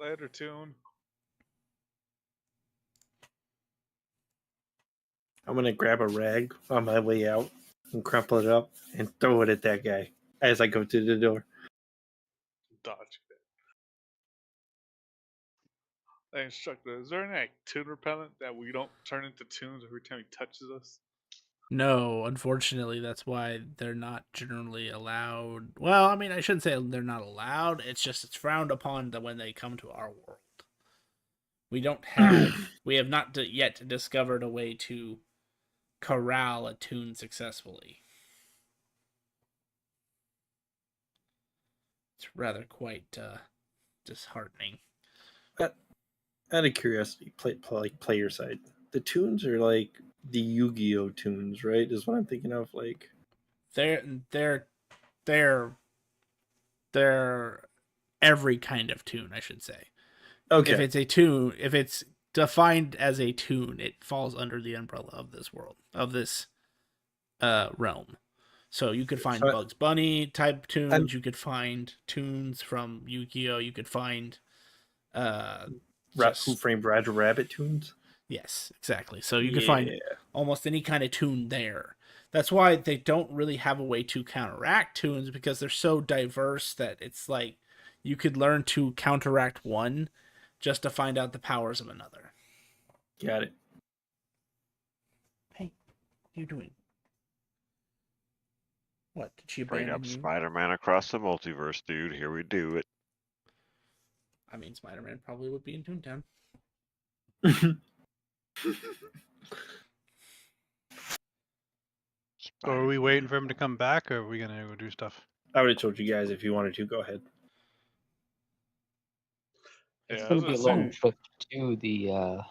Later, Tune. I'm gonna grab a rag on my way out and crumple it up and throw it at that guy as I go to the door. Dodge it. Hey, instructor, is there any like, tune repellent that we don't turn into tunes every time he touches us? No, unfortunately, that's why they're not generally allowed. Well, I mean, I shouldn't say they're not allowed. It's just it's frowned upon that when they come to our world. We don't have, we have not yet discovered a way to corral a tune successfully. It's rather quite disheartening. Out of curiosity, player side, the tunes are like the Yu-Gi-Oh tunes, right? Is what I'm thinking of. Like They're every kind of tune, I should say. okay, If it's a tune, if it's defined as a tune, it falls under the umbrella of this world, of this realm. So you could find Bugs Bunny type tunes, you could find tunes from Yu-Gi-Oh, you could find Who Framed Roger Rabbit tunes. Yes, exactly. So you could find almost any kind of tune there. That's why they don't really have a way to counteract tunes, because they're so diverse that it's like you could learn to counteract one just to find out the powers of another. Got it. Hey, what are you doing? What, did she Bring abandon up you? Spider-Man across the multiverse, dude. Here we do it. I mean, Spider-Man probably would be in Toontown. So are we waiting for him to come back, or are we gonna go do stuff? I would have told you guys if you wanted to. Go ahead. It's Yeah, I going was to be a gonna long say, trip to the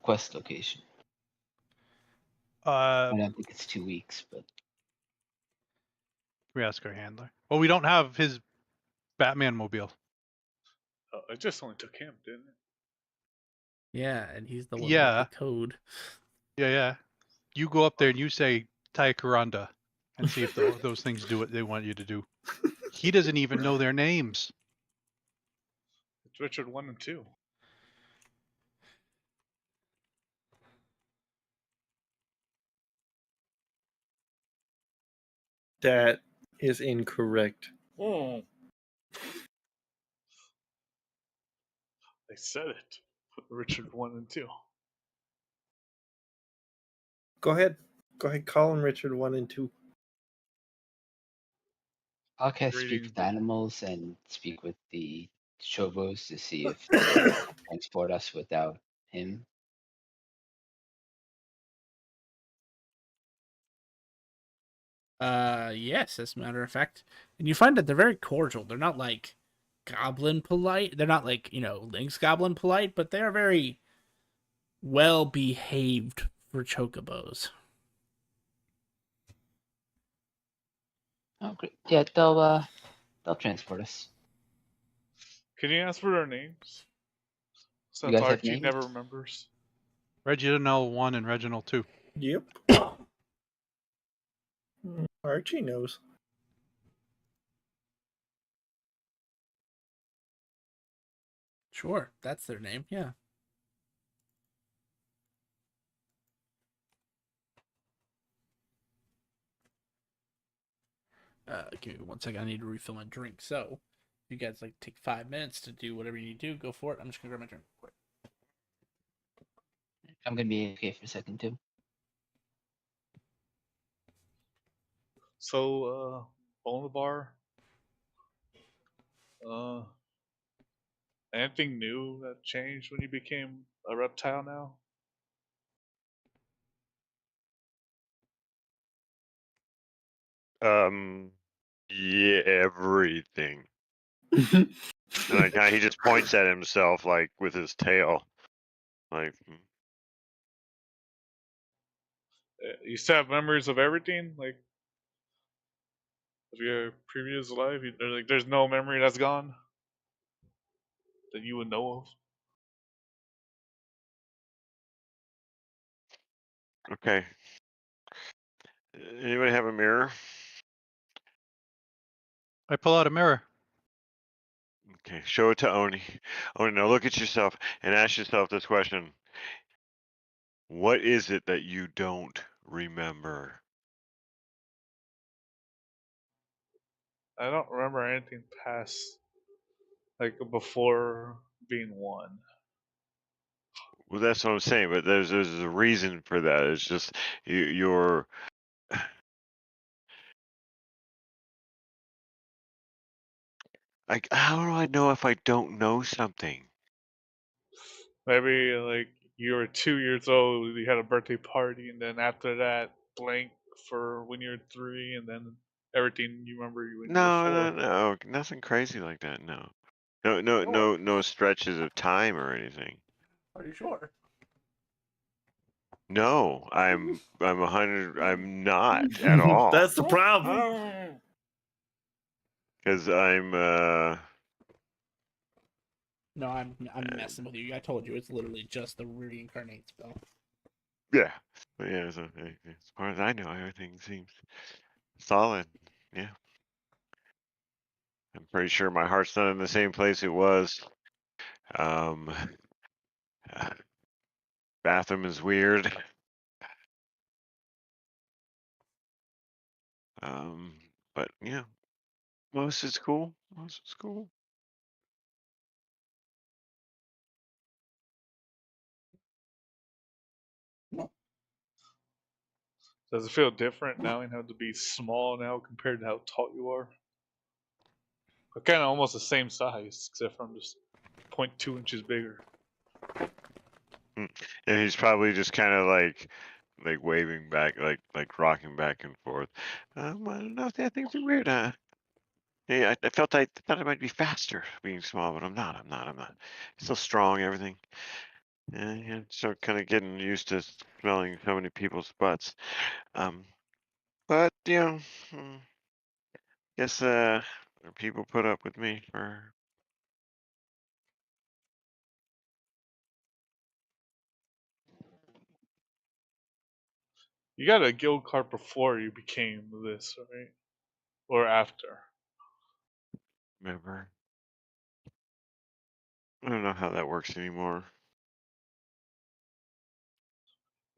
quest location. I don't think it's 2 weeks, but We ask our handler. Well, we don't have his Batman mobile. it just only took him, didn't it? Yeah, and he's the one Yeah. with the code. Yeah. You go up there and you say Taikaranda and see if those things do what they want you to do. He doesn't even know their names. It's Richard 1 and 2. That is incorrect. They said it. Richard 1 and 2. Go ahead. Call him Richard 1 and 2. I'll cast Speak Greetings, with Animals and speak with the Chobos to see if they transport us without him. Yes, as a matter of fact. And you find that they're very cordial. They're not like goblin polite. They're not like, Link's goblin polite, but they're very well behaved for chocobos. Oh, great. Yeah, they'll transport us. Can you ask for their names? You Since guys have Archie names? never remembers. Reginald 1 and Reginald 2. Yep. Archie knows. Sure, that's their name, yeah. Give me 1 second. I need to refill my drink. So, if you guys like take 5 minutes to do whatever you need to do, go for it. I'm just gonna grab my drink quick. I'm gonna be okay for a second too. So, Bolivar, anything new that changed when you became a reptile now? Yeah, everything. And like, he just points at himself like with his tail, like. You still have memories of everything, like of your previous life. There's no memory that's gone that you would know of. Okay. Anybody have a mirror? I pull out a mirror. Okay, show it to Oni. Oni, now look at yourself and ask yourself this question. What is it that you don't remember? I don't remember anything past like before being one. Well, that's what I'm saying, but there's a reason for that. It's just you're like, how do I know if I don't know something? Maybe like you were 2 years old, you had a birthday party, and then after that, blank for when you were 3, and then everything you remember when you were No, no, 4. no, nothing crazy like that. No, no, no, Sure. no stretches of time or anything. Are you sure? No, I'm 100. I'm not at all. That's the problem. Because I'm No, I'm messing with you. I told you it's literally just the reincarnate spell. yeah, but yeah. So as far as I know, everything seems solid. Yeah, I'm pretty sure my heart's not in the same place it was. Um, bathroom is weird. But yeah, most is cool. Most is cool. Does it feel different now and have to be small now compared to how tall you are? We're kind of almost the same size, except for I'm just 0.2 inches bigger. And he's probably just kind of like waving back, like rocking back and forth. I don't know. I think it's weird. Yeah, I thought I thought I might be faster being small, but I'm not. I'm not. Still strong, everything. Yeah, so kind of getting used to smelling so many people's butts. But guess people put up with me for. You got a guild card before you became this, right? Or after? Remember? I don't know how that works anymore.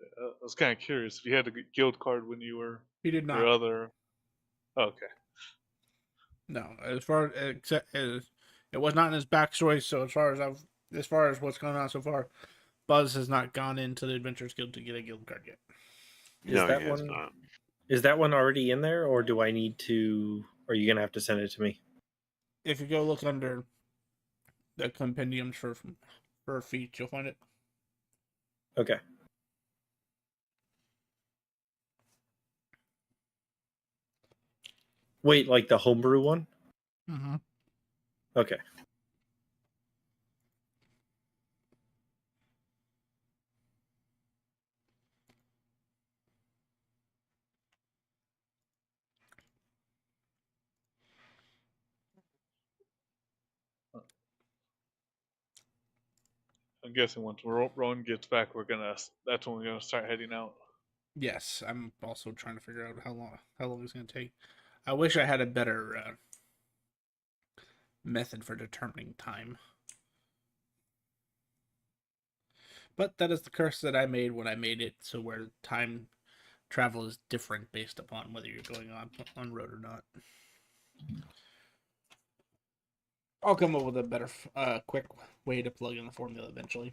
I was kind of curious if you had a guild card when you were He did your not. other. Okay. No, as far except as it was not in his backstory. So as far as what's going on so far, Buzz has not gone into the Adventurers Guild to get a guild card yet. No, he has not. Is that one already in there, or do I need to? Are you gonna have to send it to me? If you go look under the compendiums for feats, you'll find it. Okay. Wait, like the homebrew one? Mm-hmm. Okay. I'm guessing once Rowan gets back, that's when we're gonna start heading out. Yes, I'm also trying to figure out how long it's going to take. I wish I had a better method for determining time. But that is the curse that I made when I made it, so where time travel is different based upon whether you're going on road or not. I'll come up with a better, quick way to plug in the formula eventually.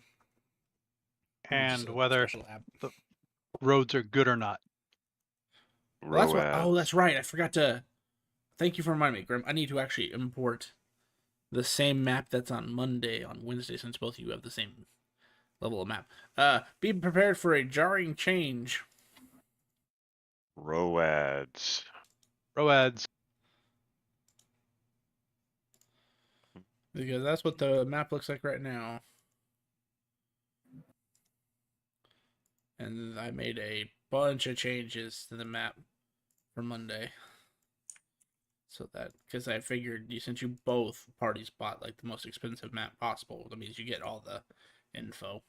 And Just a whether special app. the roads are good or not. Well, that's what. Road. Oh, that's right. I forgot to. Thank you for reminding me, Grim. I need to actually import the same map that's on Monday on Wednesday, since both of you have the same level of map. Be prepared for a jarring change. Roads. Roads. Because that's what the map looks like right now. And I made a bunch of changes to the map for Monday. So that, because I figured since you both parties bought like the most expensive map possible, that means you get all the info.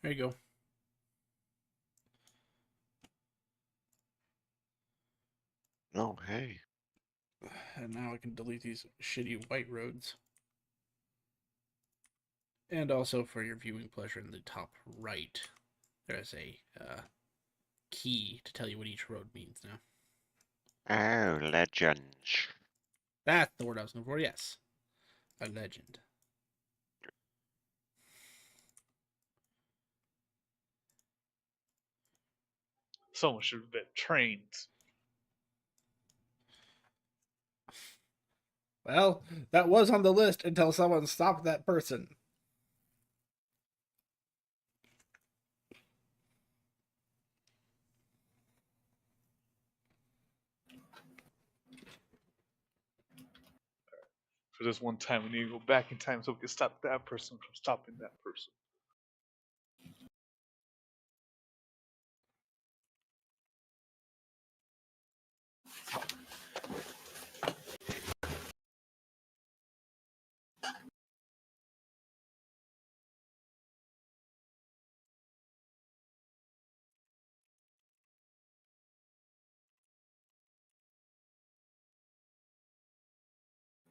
There you go. Oh, hey. And now I can delete these shitty white roads. And also for your viewing pleasure, in the top right, there's a key to tell you what each road means now. Oh, legends. That's the word I was looking for, yes. A legend. Someone should have been trained. Well, that was on the list until someone stopped that person. For this one time, we need to go back in time so we can stop that person from stopping that person.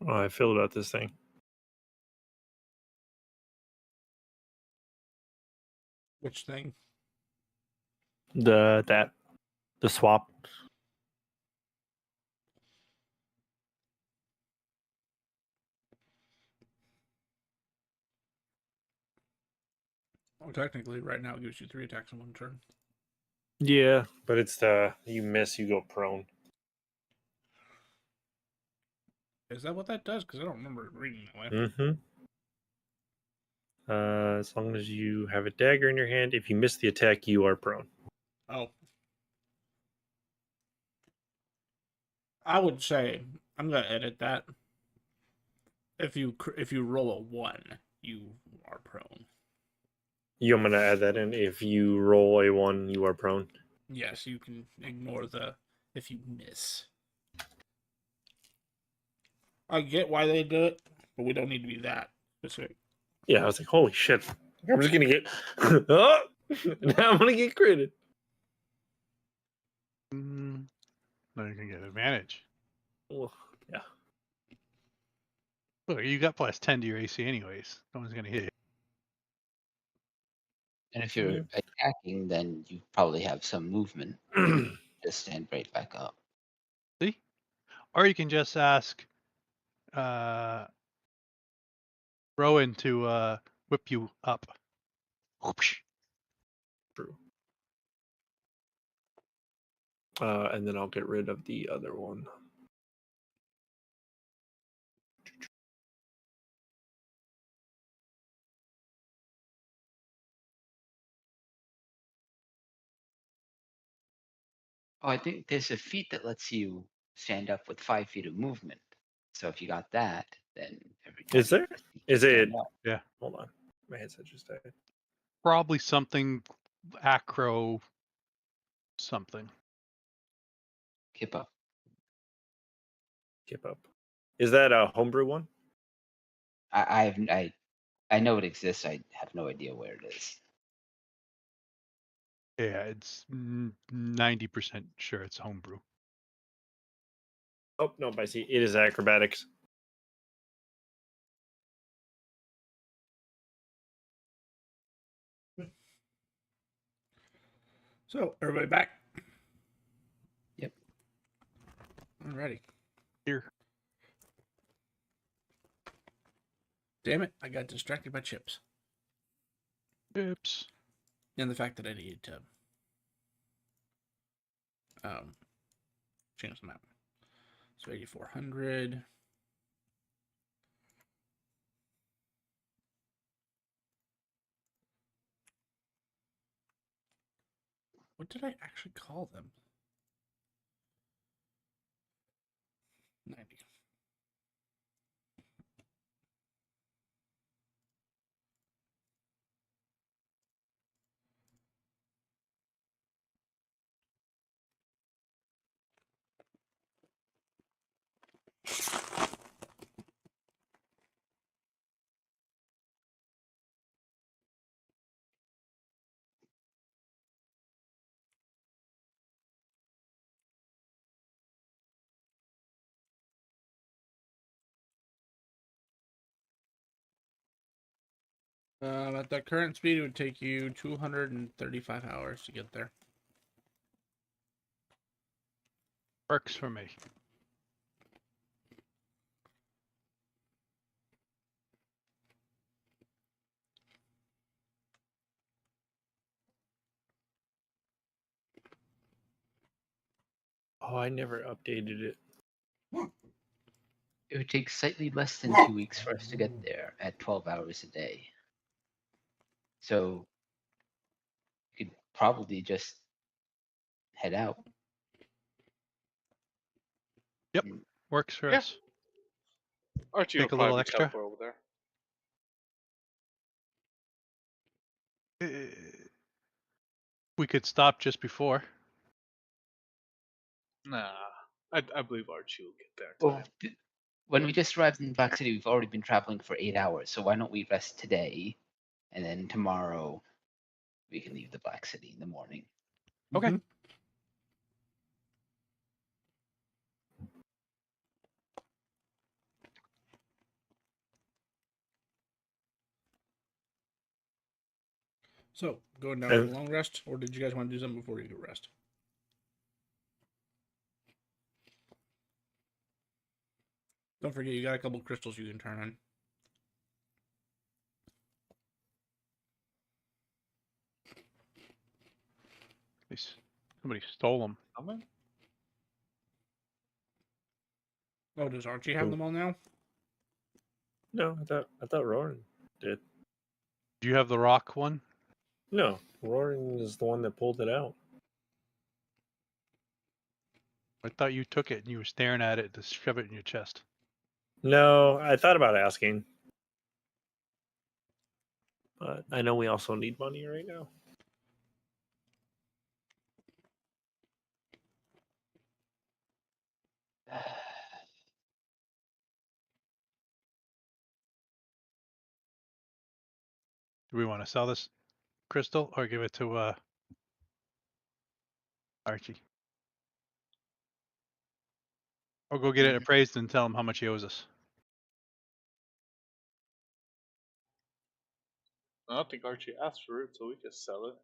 How I feel about this thing. Which thing? The swap. Well, technically, right now it gives you 3 attacks in 1 turn. Yeah, but it's the you miss, you go prone. Is that what that does? Because I don't remember it reading that way. Mm-hmm. As long as you have a dagger in your hand, if you miss the attack, you are prone. Oh. I would say, I'm going to edit that. If you roll a 1, you are prone. I'm gonna add that in. If you roll a 1, you are prone. Yes, you can ignore the if you miss. I get why they do it, but we don't need to be that specific. Yeah, I was like, holy shit. I'm just gonna get oh! Now I'm gonna get critted. Mm, now you can get advantage. Well, yeah. Look, you got plus 10 to your AC anyways. No one's gonna hit you. And if you're attacking, then you probably have some movement. Just stand right back up. See? Or you can just ask Rowan to whip you up. Whoopsh. True. And then I'll get rid of the other one. Oh, I think there's a feat that lets you stand up with 5 feet of movement. So if you got that, then every time Is there? you Is stand it? up, Yeah. Hold on. My headset just died. Probably something acro something. kip up. Keep up. Is that a homebrew one? I know it exists. I have no idea where it is. Yeah, it's 90% sure it's homebrew. Oh, no, I see. It is acrobatics. So, everybody back? Yep. Alrighty. Here. Damn it, I got distracted by chips. Oops. And the fact that I needed to change the map. So 8,400. What did I actually call them? 90. At the current speed, it would take you 235 hours to get there. Works for me. Oh, I never updated it. It would take slightly less than 2 weeks for us to get there at 12 hours a day. So you could probably just head out. Yep. Works for Yeah. us. Archie Take will a little probably extra. teleport over there. We could stop just before. Nah, I believe Archie will get there. in Well, time. when we just arrived in Black City, we've already been traveling for 8 hours. So why don't we rest today, and then tomorrow we can leave the Black City in the morning. Okay. Mhm. So, going down for a long rest, or did you guys want to do something before you go rest? Don't forget, you got a couple crystals you can turn on. Somebody stole them. Coming? Oh, does Archie have Who? them all now? No, I thought Roaring did. Do you have the rock one? No, Roaring is the one that pulled it out. I thought you took it and you were staring at it to shove it in your chest. No, I thought about asking. But I know we also need money right now. Do we want to sell this crystal or give it to Archie? Or go get it appraised and tell him how much he owes us. I don't think Archie asked for it, so we can sell it.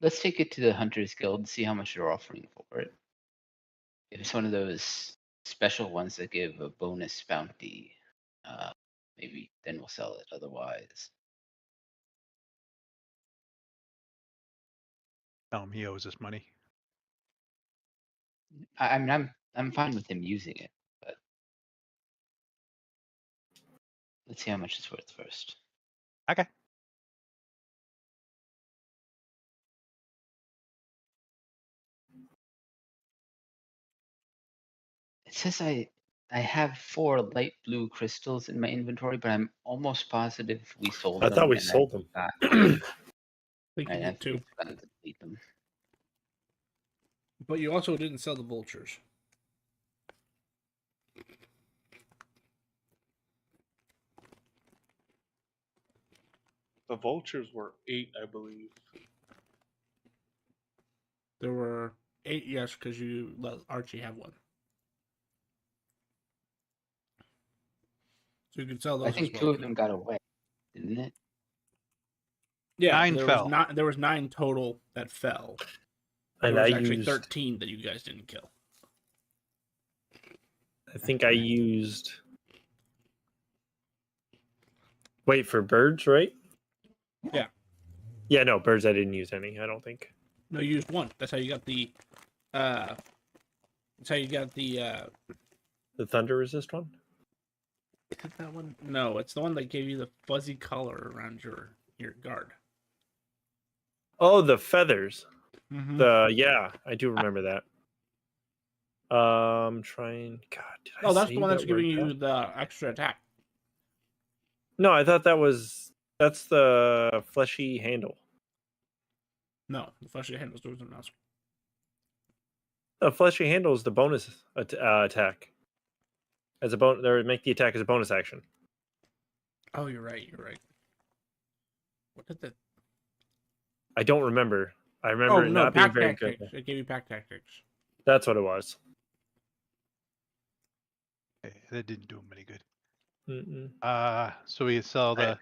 Let's take it to the Hunters Guild and see how much they're offering for it. If it's one of those special ones that give a bonus bounty, maybe then we'll sell it. Otherwise, Tell him he owes us money. I mean, I'm fine with him using it, but let's see how much it's worth first. Okay. It says I have 4 light blue crystals in my inventory, but I'm almost positive we sold I them. thought we and sold them. I I think you I did too. forgot to delete them. But you also didn't sell the vultures. The vultures were 8, I believe. There were 8, yes, because you let Archie have one. So you could sell those I think as well. 2 of them got away, didn't it? Yeah, 9 there fell. was not. There was 9 total that fell. And There was I actually used 13 that you guys didn't kill. I think I used wait for birds, right? Yeah. Yeah, no, birds I didn't use any, I don't think. No, you used 1. That's how you got the. That's how you got the. The thunder resist one? Is it that one? No, it's the one that gave you the fuzzy color around your guard. Oh, the feathers. Mm-hmm. Yeah, I do remember that. Trying. God, did I Oh, that's say the one that's that giving word you the extra attack. No, I thought that's the fleshy handle. No, the fleshy handles doing something else. The fleshy handle is the bonus attack. As a bonus, or make the attack as a bonus action. Oh, you're right. You're right. What did that? I don't remember. I remember Oh it no, not being pack very tactics. good. It gave you pack tactics. That's what it was. Hey, that didn't do him any good. Mm-mm. So we sell the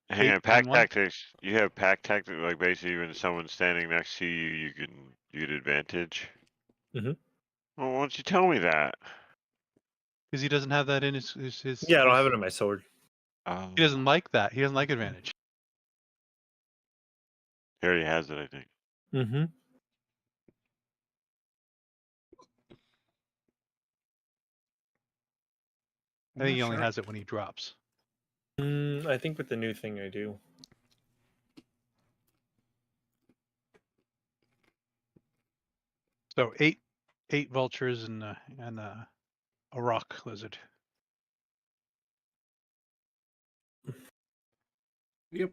Hang on, 8 pack and 1. tactics. You have pack tactics, like basically when someone's standing next to you, you get advantage. Mhm. Well, why don't you tell me that? Because he doesn't have that in his Yeah, I don't have it on my sword. He doesn't like that. He doesn't like advantage. He already has it, I think. Mm-hmm. I think he only has it when he drops. I think with the new thing I do. So eight vultures and a rock lizard. Yep.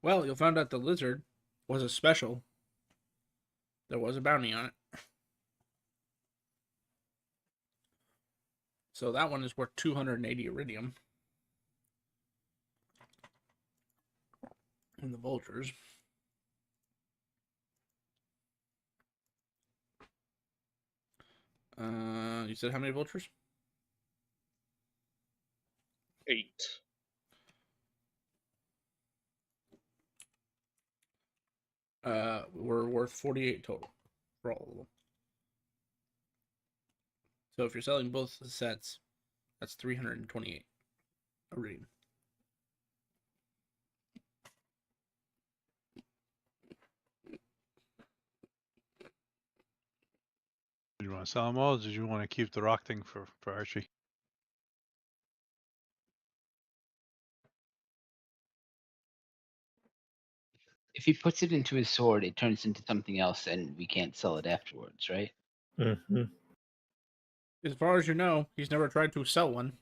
Well, you'll find out the lizard was a special. There was a bounty on it. So that one is worth 280 iridium. And the vultures. You said how many vultures? 8. Were worth 48 total for all of them. So if you're selling both the sets, that's 328 iridium. Did you want to sell them all, or did you want to keep the rock thing for Archie? If he puts it into his sword, it turns into something else, and we can't sell it afterwards, right? Mm-hmm. As far as you know, he's never tried to sell one.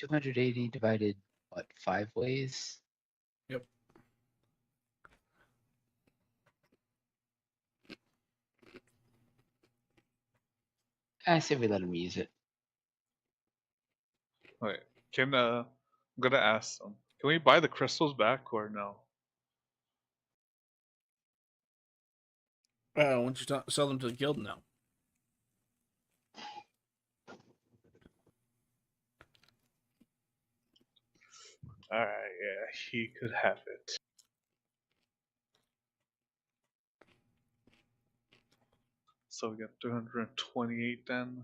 $280 divided, what, 5 ways? Yep. I say we let him use it. Wait, I'm gonna ask them. Can we buy the crystals back or no? Once you sell them to the guild, no. Alright, yeah, he could have it. So we got 328 then.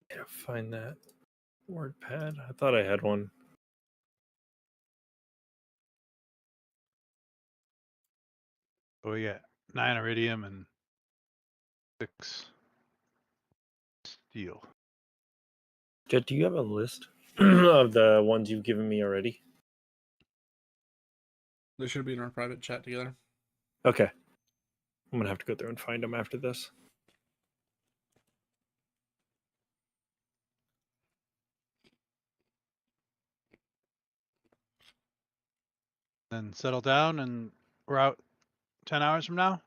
Yeah, find that word pad. I thought I had one. So we got 9 iridium and 6 steel. Jet, do you have a list of the ones you've given me already? They should be in our private chat together. Okay. I'm gonna have to go through and find them after this. Then settle down, and we're out 10 hours from now.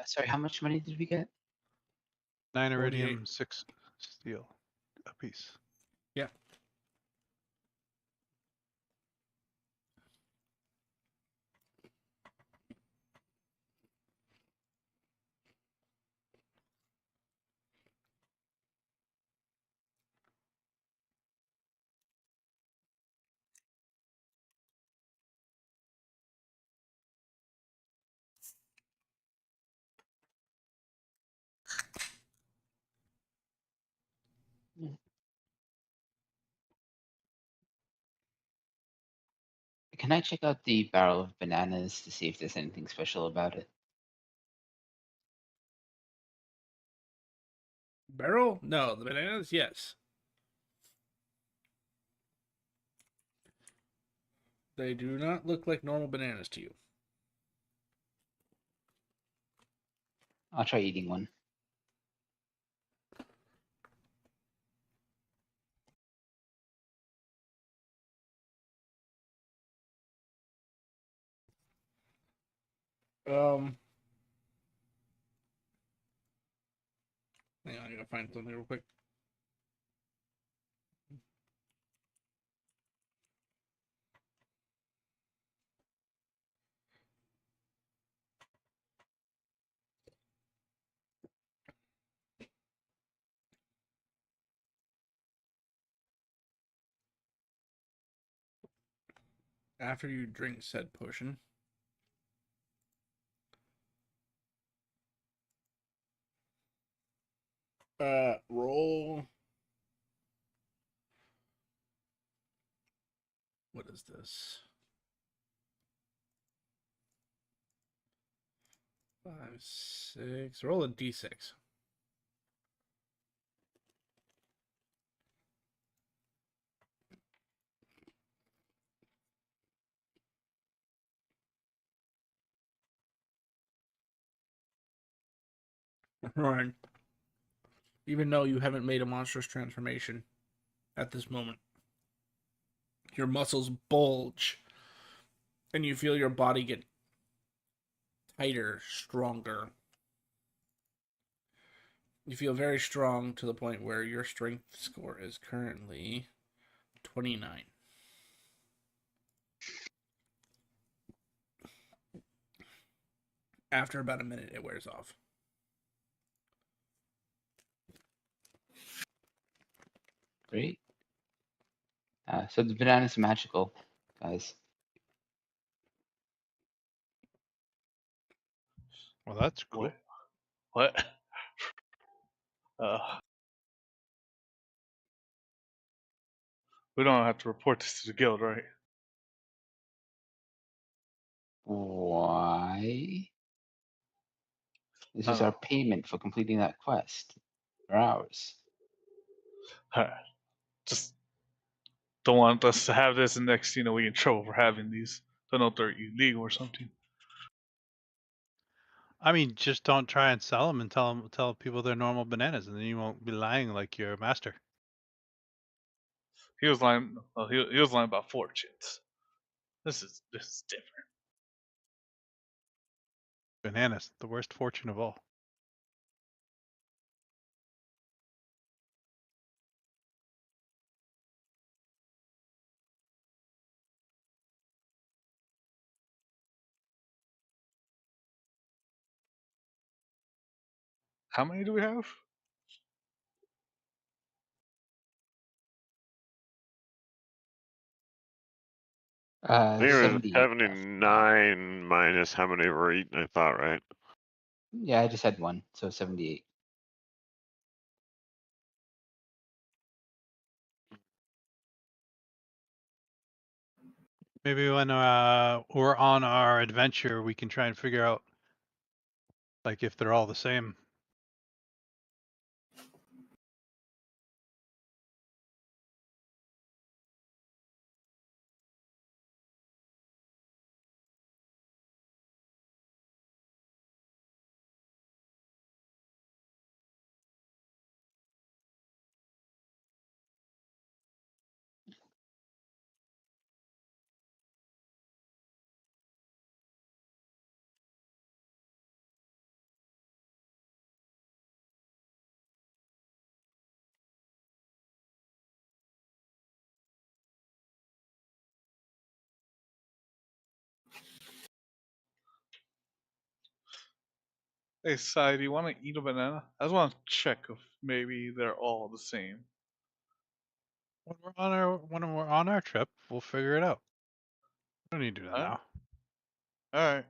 Sorry, how much money did we get? 9 48. iridium, 6 steel a piece. Yeah. Can I check out the barrel of bananas to see if there's anything special about it? Barrel? No. The bananas? Yes. They do not look like normal bananas to you. I'll try eating one. Hang on, I gotta find something real quick. After you drink said potion, roll. What is this? 5, 6. Roll a d6. Right. Even though you haven't made a monstrous transformation at this moment, your muscles bulge and you feel your body get tighter, stronger. You feel very strong to the point where your strength score is currently 29. After about a minute, it wears off. Great. So the banana's magical, guys. Well, that's cool. What? We don't have to report this to the guild, right? Why? This is our Oh. payment for completing that quest. For ours. Just don't want us to have this, and next, we get in trouble for having these. Don't know if they're illegal or something. I mean, just don't try and sell them and tell people they're normal bananas, and then you won't be lying like your master. He was lying. He was lying about fortunes. This is different. Bananas, the worst fortune of all. How many do we have? I think it was 78 left. 79 minus how many were eaten, I thought, right? Yeah, I just had one, so 78. Maybe when we're on our adventure, we can try and figure out like if they're all the same. Hey, Sai, do you want to eat a banana? I just want to check if maybe they're all the same. When we're on our trip, we'll figure it out. We don't need to do that Huh? now. All right.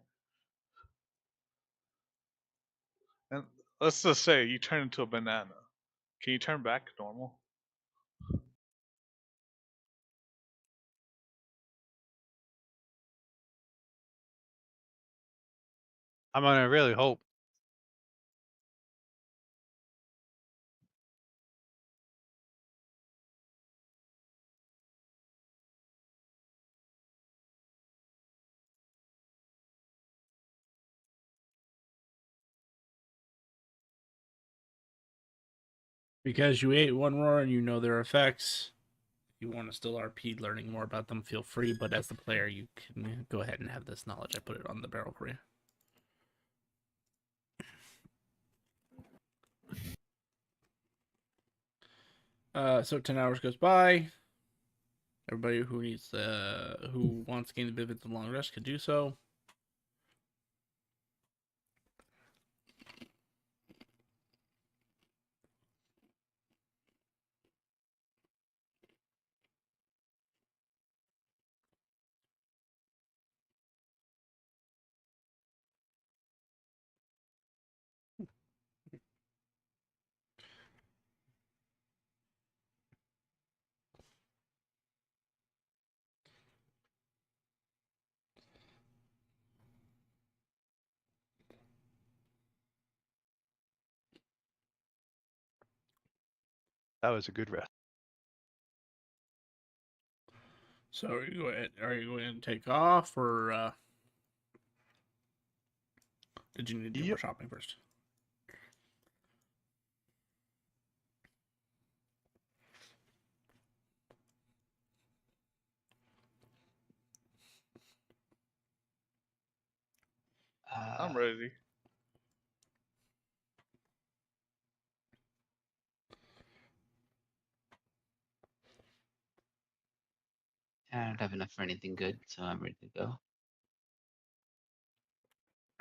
And let's just say you turn into a banana. Can you turn back normal? I'm gonna really hope. Because you ate one roar and you know their effects, if you want to still RP learning more about them, feel free. But as the player, you can go ahead and have this knowledge. I put it on the barrel for you. So 10 hours goes by. Everybody who needs who wants to gain the benefits of long rest could do so. That was a good rest. So are you going to take off, or did you need to do more Yep. shopping first? I'm ready. I don't have enough for anything good, so I'm ready to go.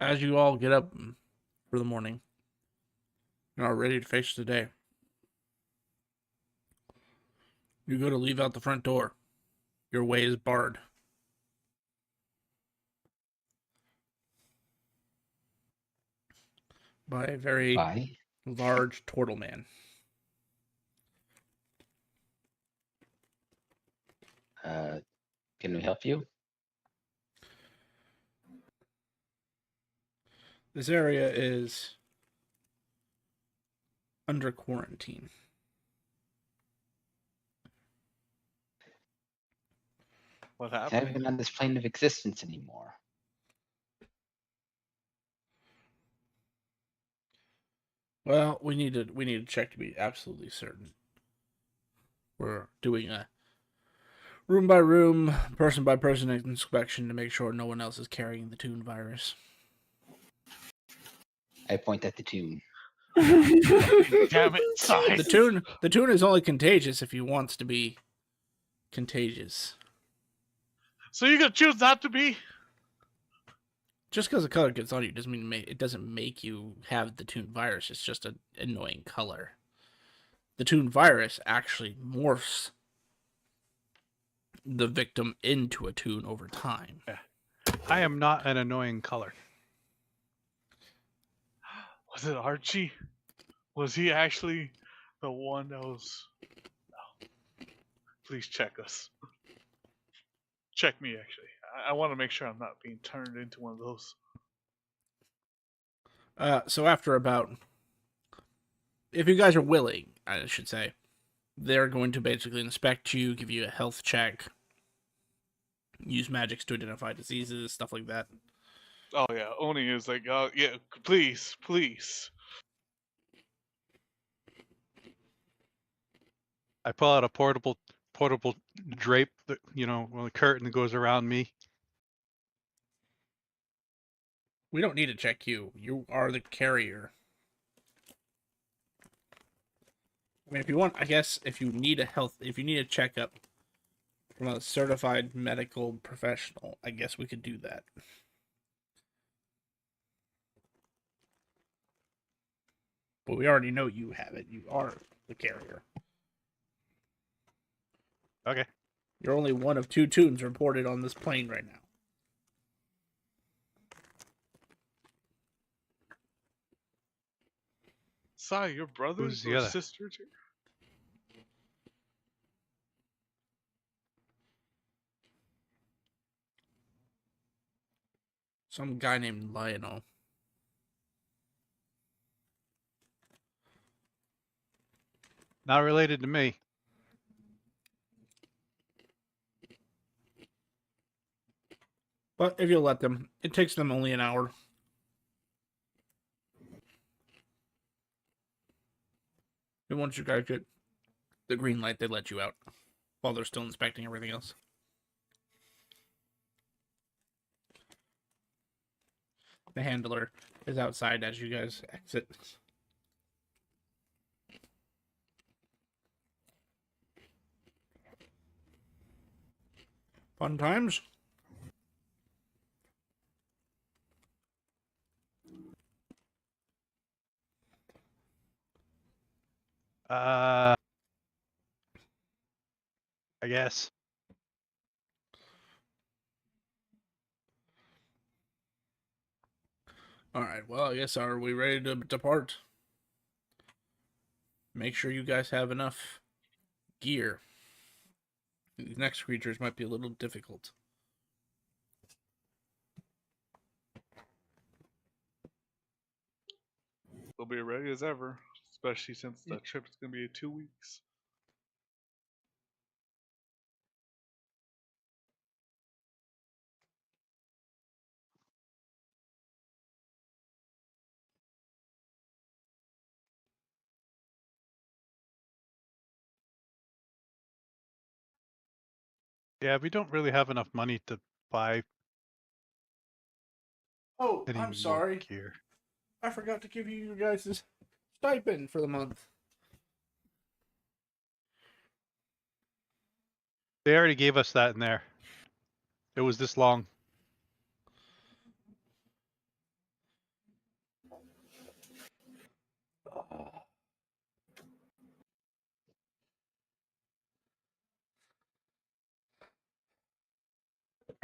As you all get up for the morning and are ready to face the day, you go to leave out the front door. Your way is barred by a very Bye. large turtle man. Can we help you? This area is under quarantine. What It's not happened? even on this plane of existence anymore. Well, we need to check to be absolutely certain. We're doing a room by room, person by person inspection to make sure no one else is carrying the Toon virus. I point at the tomb. Damn it, Sai. The Toon is only contagious if he wants to be contagious. So you're gonna choose not to be? Just because the color gets on you doesn't mean it doesn't make you have the Toon virus. It's just an annoying color. The Toon virus actually morphs the victim into a Toon over time. I am not an annoying color. Was it Archie? Was he actually the one that was? No. Please check us. Check me, actually. I want to make sure I'm not being turned into one of those. So after about, if you guys are willing, I should say, they're going to basically inspect you, give you a health check, use magics to identify diseases, stuff like that. Oh yeah, Oni is like, oh yeah, please, please. I pull out a portable drape that a curtain that goes around me. We don't need to check you. You are the carrier. I mean, if you want, I guess, if you need a checkup from a certified medical professional, I guess we could do that. But we already know you have it. You are the carrier. Okay. You're only one of 2 Toons reported on this plane right now. Sai, your brothers the or other? sisters here? Some guy named Lionel. Not related to me. But if you'll let them, it takes them only an hour. And once you guys get the green light, they let you out while they're still inspecting everything else. The handler is outside as you guys exit. Fun times. I guess. All right. Well, I guess are we ready to depart? Make sure you guys have enough gear. These next creatures might be a little difficult. We'll be ready as ever, especially since the trip is going to be 2 weeks. Yeah, we don't really have enough money to buy Oh, any I'm more sorry. gear. I forgot to give you guys' stipend for the month. They already gave us that in there. It was this long.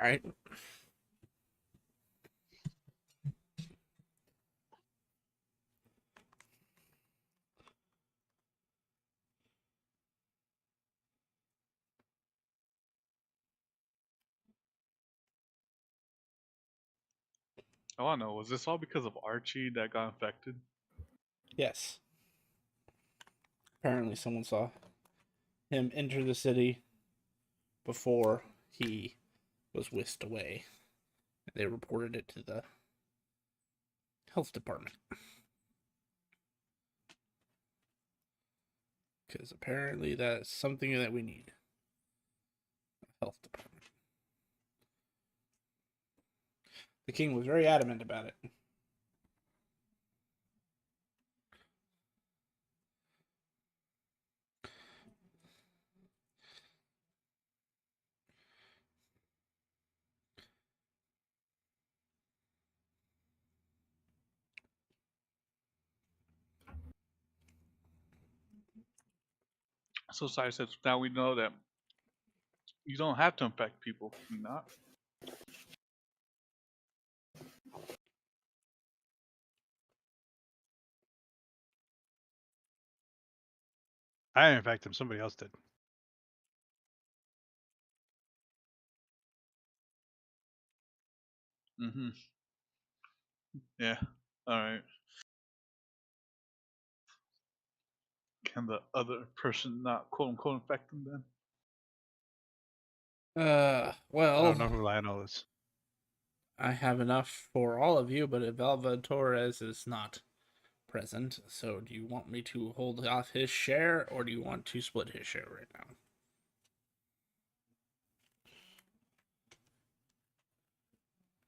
All right. I want to know, was this all because of Archie that got infected? Yes. Apparently, someone saw him enter the city before he was whisked away. They reported it to the health department. Because apparently that's something that we need. Health department. The king was very adamant about it. So Sai says, now we know that you don't have to infect people. Can you not? I didn't infect him. Somebody else did. Mm-hmm. Yeah. All right. Can the other person not quote unquote infect them then? I Well, don't know who Lionel is. I have enough for all of you, but Evalva Torres is not present. So, do you want me to hold off his share, or do you want to split his share right now?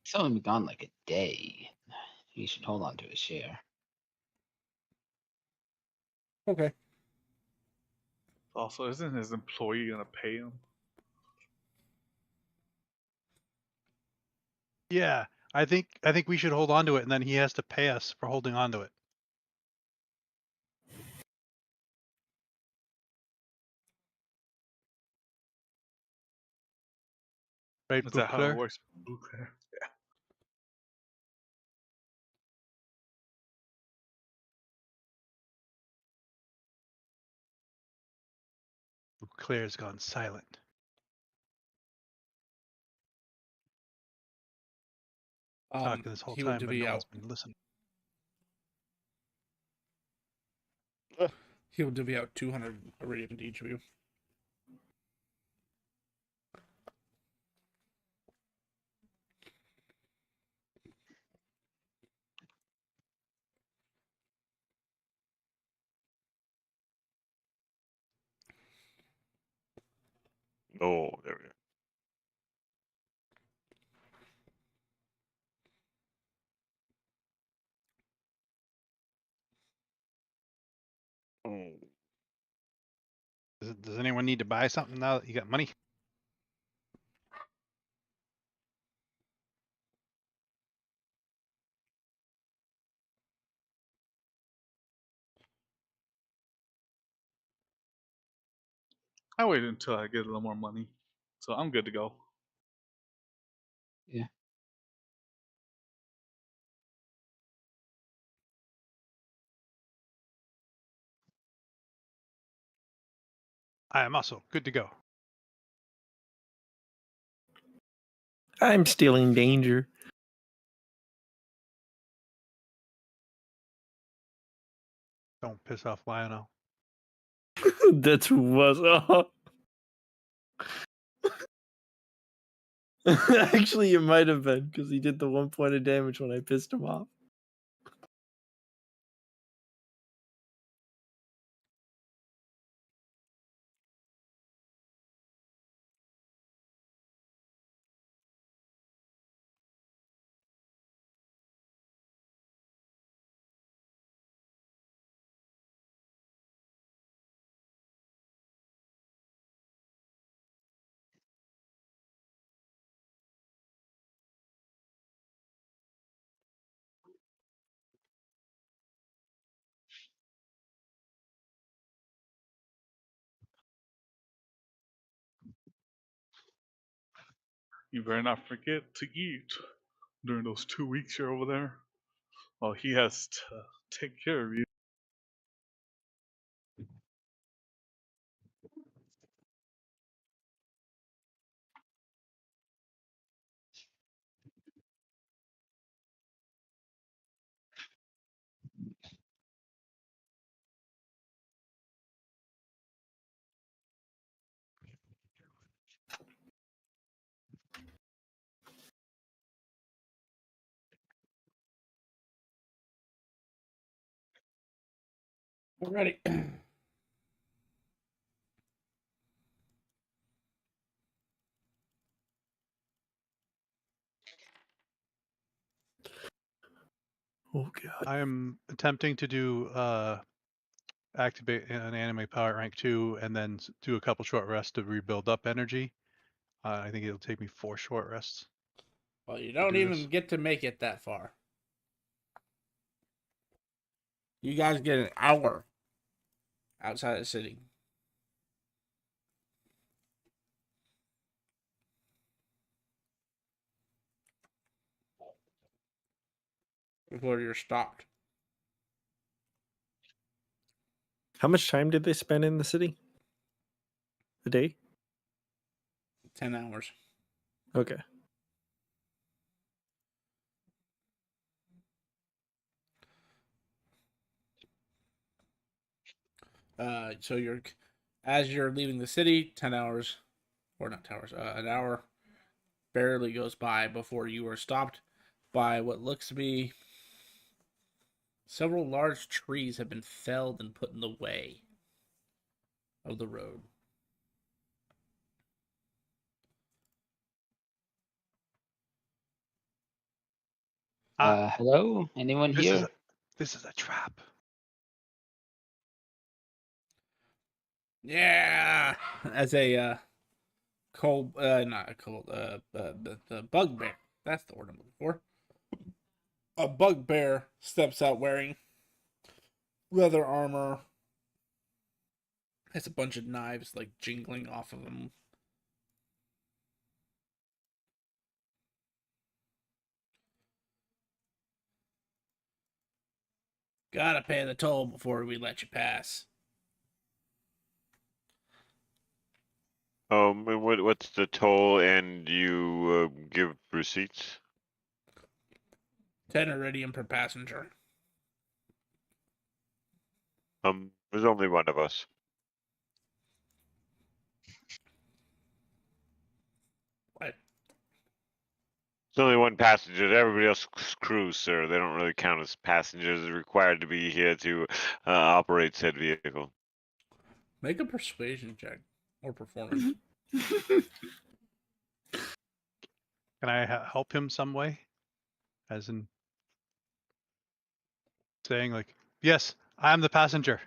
He's only been gone like a day. He should hold on to his share. Okay. Also, isn't his employee gonna pay him? Yeah, I think we should hold on to it, and then he has to pay us for holding on to it. Right, Is that how it Bouclair? works? Okay. Bouclair's gone silent. Talking this whole He would time, but be no one's out. been listening. He would divvy out 200 iridium to each of you. Oh, there we go. Oh. Does anyone need to buy something now that you got money? I waited until I get a little more money, so I'm good to go. Yeah. I am also good to go. I'm still in danger. Don't piss off Lionel. That's who was. Actually, it might have been because he did the 1 point of damage when I pissed him off. You better not forget to eat during those 2 weeks you're over there. Well, he has to take care of you. Alrighty. Oh god. I am attempting to do activate an anime power rank 2 and then do a couple short rests to rebuild up energy. I think it'll take me 4 short rests. Well, you don't do even this. get to make it that far. You guys get an hour outside the city. Before you're stopped. How much time did they spend in the city? A day? 10 hours. Okay. So as you're leaving the city, 10 hours, or not 10 hours, an hour barely goes by before you are stopped by what looks to be several large trees have been felled and put in the way of the road. Hello? Anyone This is here? this is a trap. Yeah, as a cold, not a cold, the bugbear. That's the word I'm looking for. A bugbear steps out wearing leather armor. Has a bunch of knives like jingling off of him. Gotta pay the toll before we let you pass. What's the toll? And you give receipts? 10 iridium per passenger. There's only one of us. What? There's only one passenger. Everybody else crews, sir. They don't really count as passengers. They're required to be here to operate said vehicle. Make a persuasion check or performance. Can I help him some way? As in saying like, yes, I'm the passenger.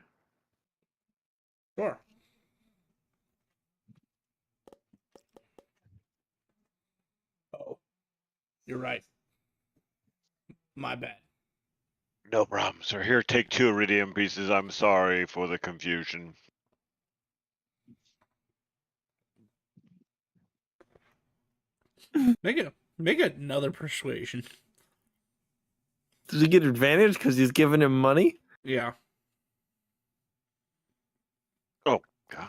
Sure. Oh, you're right. My bad. No problem, sir. Here, take 2 iridium pieces. I'm sorry for the confusion. Make another persuasion. Does he get advantage because he's giving him money? Yeah. Oh God.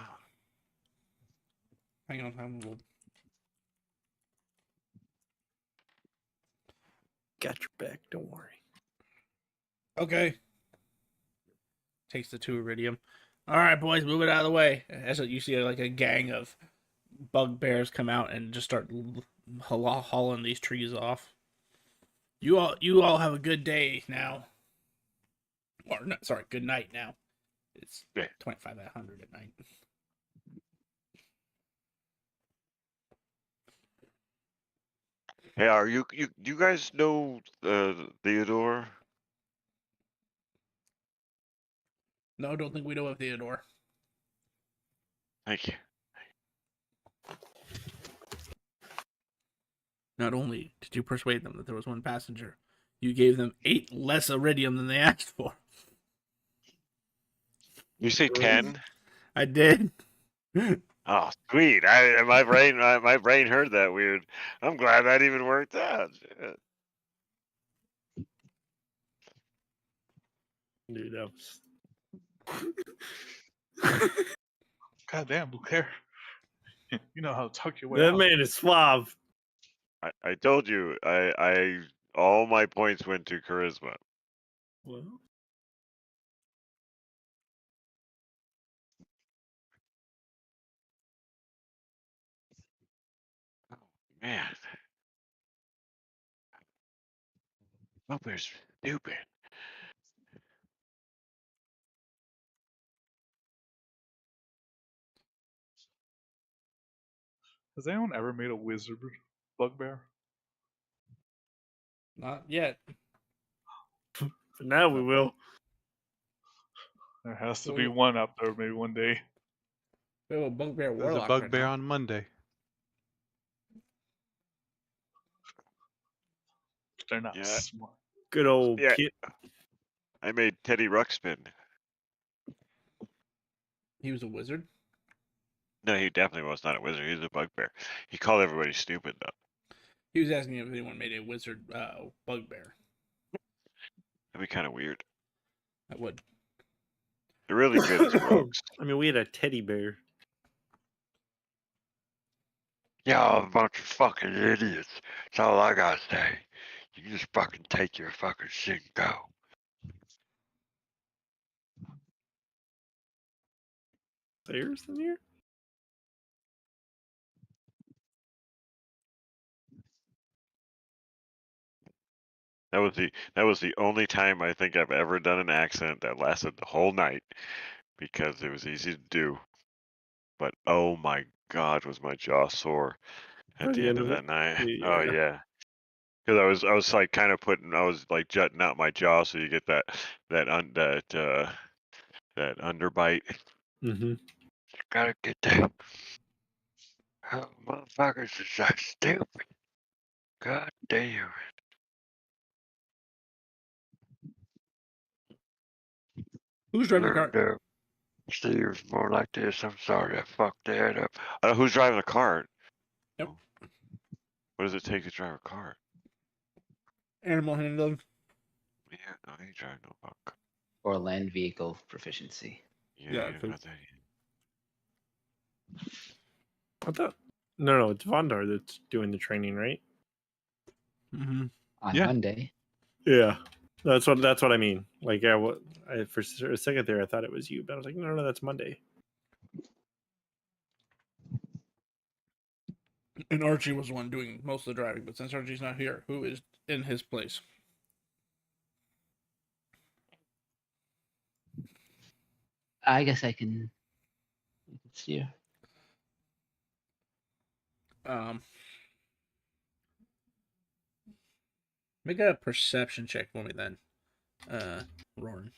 Hang on. Got your back. Don't worry. Okay. Takes the 2 iridium. All right, boys, move it out of the way. As you see, like a gang of bugbears come out and just start hauling these trees off. You all have a good day now. Or not, sorry, good night now. It's Yeah. 25 at 100 at night. Hey, are you guys know Theodore? No, don't think we know of Theodore. Thank you. Not only did you persuade them that there was 1 passenger, you gave them 8 less iridium than they asked for. You say 10? I did. Oh, sweet. My brain heard that weird. I'm glad that even worked out. Shit. Dude, that was. God damn, Blue Claire. You know how to tuck your way That out. man is suave. I told you. I all my points went to charisma. Well, Man, Bugbear's stupid. Has anyone ever made a wizard bugbear? Not yet. but now we will. There has to So be one out there maybe one day. we have a bugbear There's warlock a right bugbear now. on Monday. They're not Yeah. smart. Good old Yeah. Kit. I made Teddy Ruxpin. He was a wizard. No, he definitely was not a wizard. He was a bugbear. He called everybody stupid though. He was asking if anyone made a wizard bugbear. That'd be kind of weird. I would. They're really good as rogues. I mean, we had a teddy bear. Y'all a bunch of fucking idiots. That's all I gotta say. You can just fucking take your fucking shit and go. Stairs in here? That was the only time I think I've ever done an accent that lasted the whole night because it was easy to do. But oh my god, was my jaw sore By at the the end end of of that it? night. Yeah. Oh yeah. Because I was like kind of I was like jutting out my jaw so you get that underbite. Mm-hmm. Gotta get that. Oh, motherfuckers is so stupid. God damn. Who's driving the car? Learned Steve's more like this. I'm sorry I fucked that up. Who's driving the cart? Yep. What does it take to drive a cart? Animal handling. Yeah, no, I ain't driving no fuck. Or land vehicle proficiency. Yeah, Yeah, you don't got that yet. I thought. No, it's Vondar that's doing the training, right? Mm-hmm. On Yeah. Monday. Yeah. That's what I mean. Like, for a second there, I thought it was you, but I was like, no, that's Monday. And Archie was the one doing most of the driving, but since Archie's not here, who is in his place? I guess I can steer. Um, make a perception check for me then. Roran.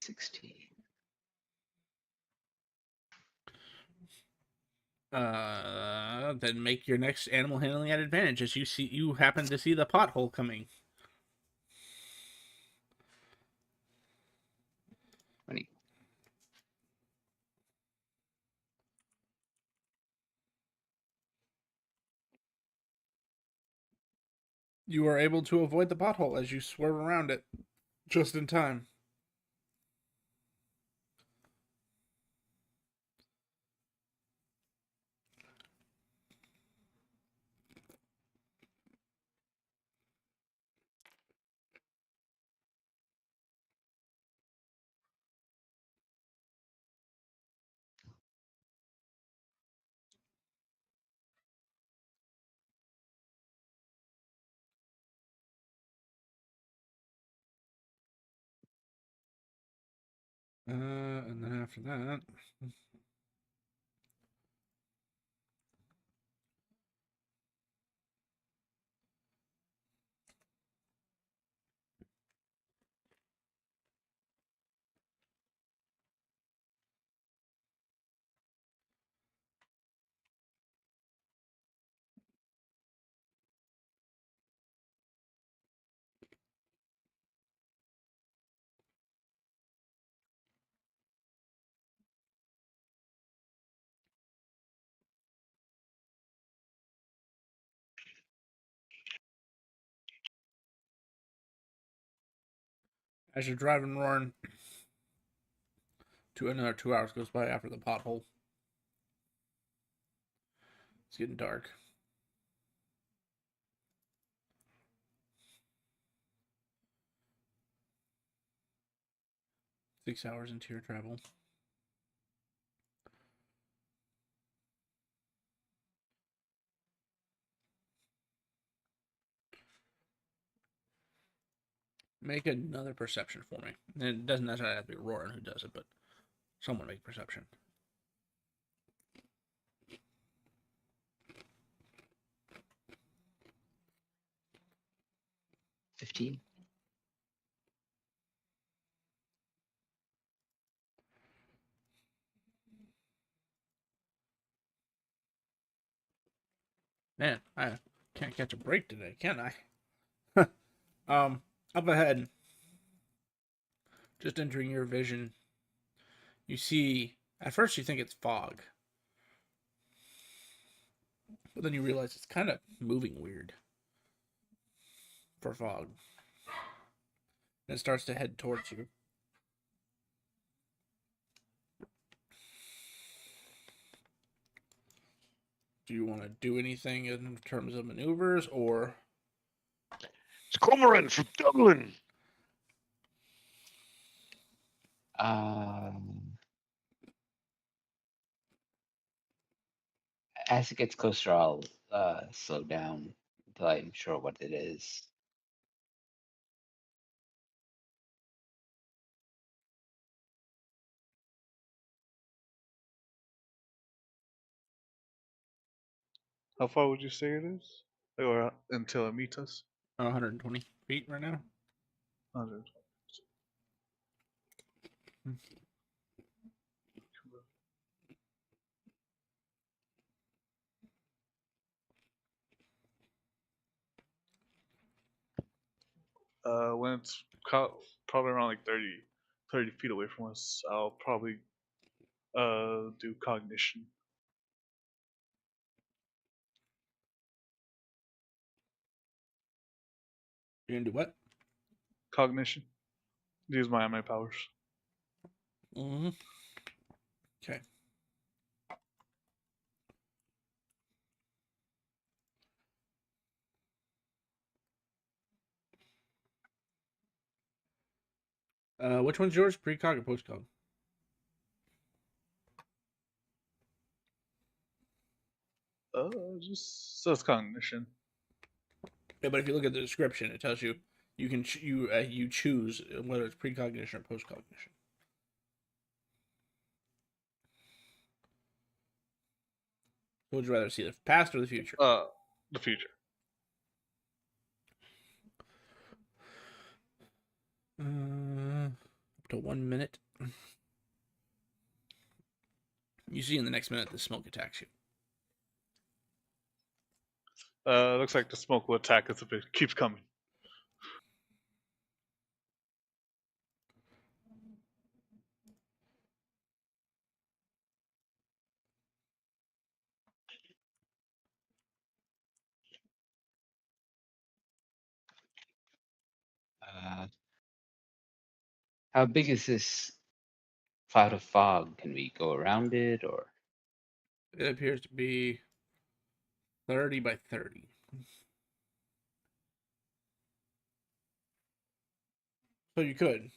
16. Then make your next animal handling at advantage as you happen to see the pothole coming. 20. You are able to avoid the pothole as you swerve around it just in time. And then after that, as you're driving Roran, another 2 hours goes by after the pothole. It's getting dark. Six hours into your travel. Make another perception for me. And it doesn't necessarily have to be Roran who does it, but someone make perception. 15. Man, I can't catch a break today, can I? Up ahead, just entering your vision, you see, at first you think it's fog. But then you realize it's kind of moving weird for fog. And it starts to head towards you. Do you want to do anything in terms of maneuvers, or It's Cormoran from Dublin. As it gets closer, I'll slow down until I'm sure what it is. How far would you say it is? Or until it meets us? 120 feet right now? 100. When it's probably around like 30 feet away from us, I'll probably do cognition. You're gonna do what? Cognition. Use my powers. Mm-hmm. Okay. Which one's yours? Precog or postcog? Just says cognition. Yeah, but if you look at the description, it tells you you can you choose whether it's precognition or postcognition. Would you rather see the past or the future? The future. Up to 1 minute. You see in the next minute the smoke attacks you. Looks like the smoke will attack us if it keeps coming. How big is this cloud of fog? Can we go around it, or It appears to be 30 by 30. So you could.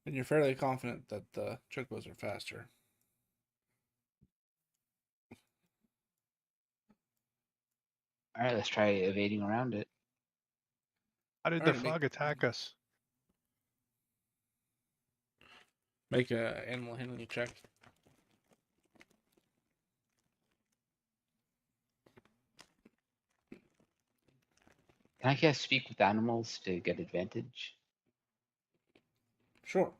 And you're fairly confident that the chocobos are faster. all right? Let's try evading around it. How did the Alright, fog attack us? Make a animal handling check. Can I cast speak with animals to get advantage? Sure.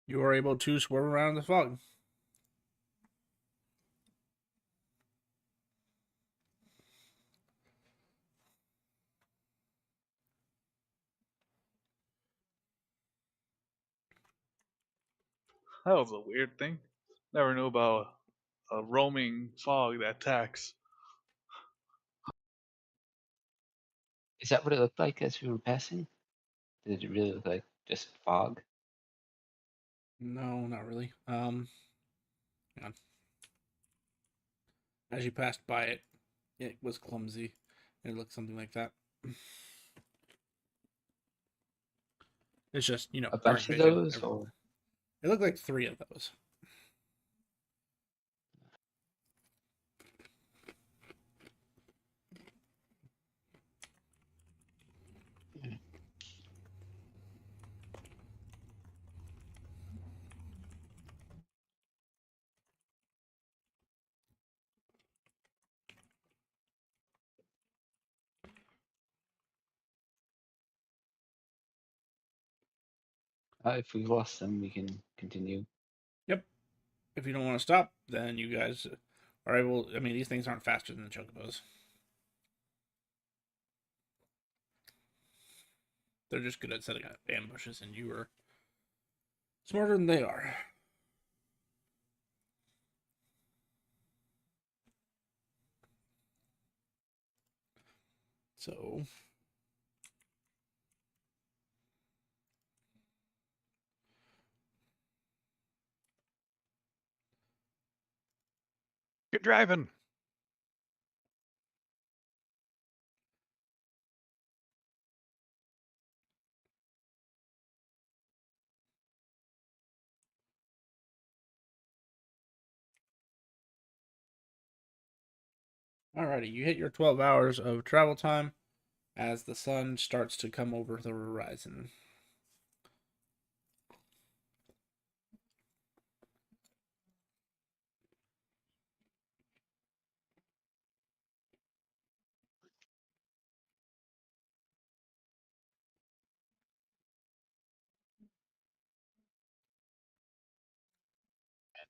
You are able to swerve around the fog. That was a weird thing. Never knew about a roaming fog that attacks. Is that what it looked like as we were passing? Did it really look like just fog? No, not really. Hang on. As you passed by it, it was clumsy. It looked something like that. It's just, A dark bunch of vision. those, or It looked like 3 of those. if we lost them, we can continue. Yep. If you don't want to stop, then you guys are able. I mean, these things aren't faster than the chocobos. They're just good at setting up ambushes, and you are smarter than they are. So, Get driving. alrighty, you hit your 12 hours of travel time as the sun starts to come over the horizon.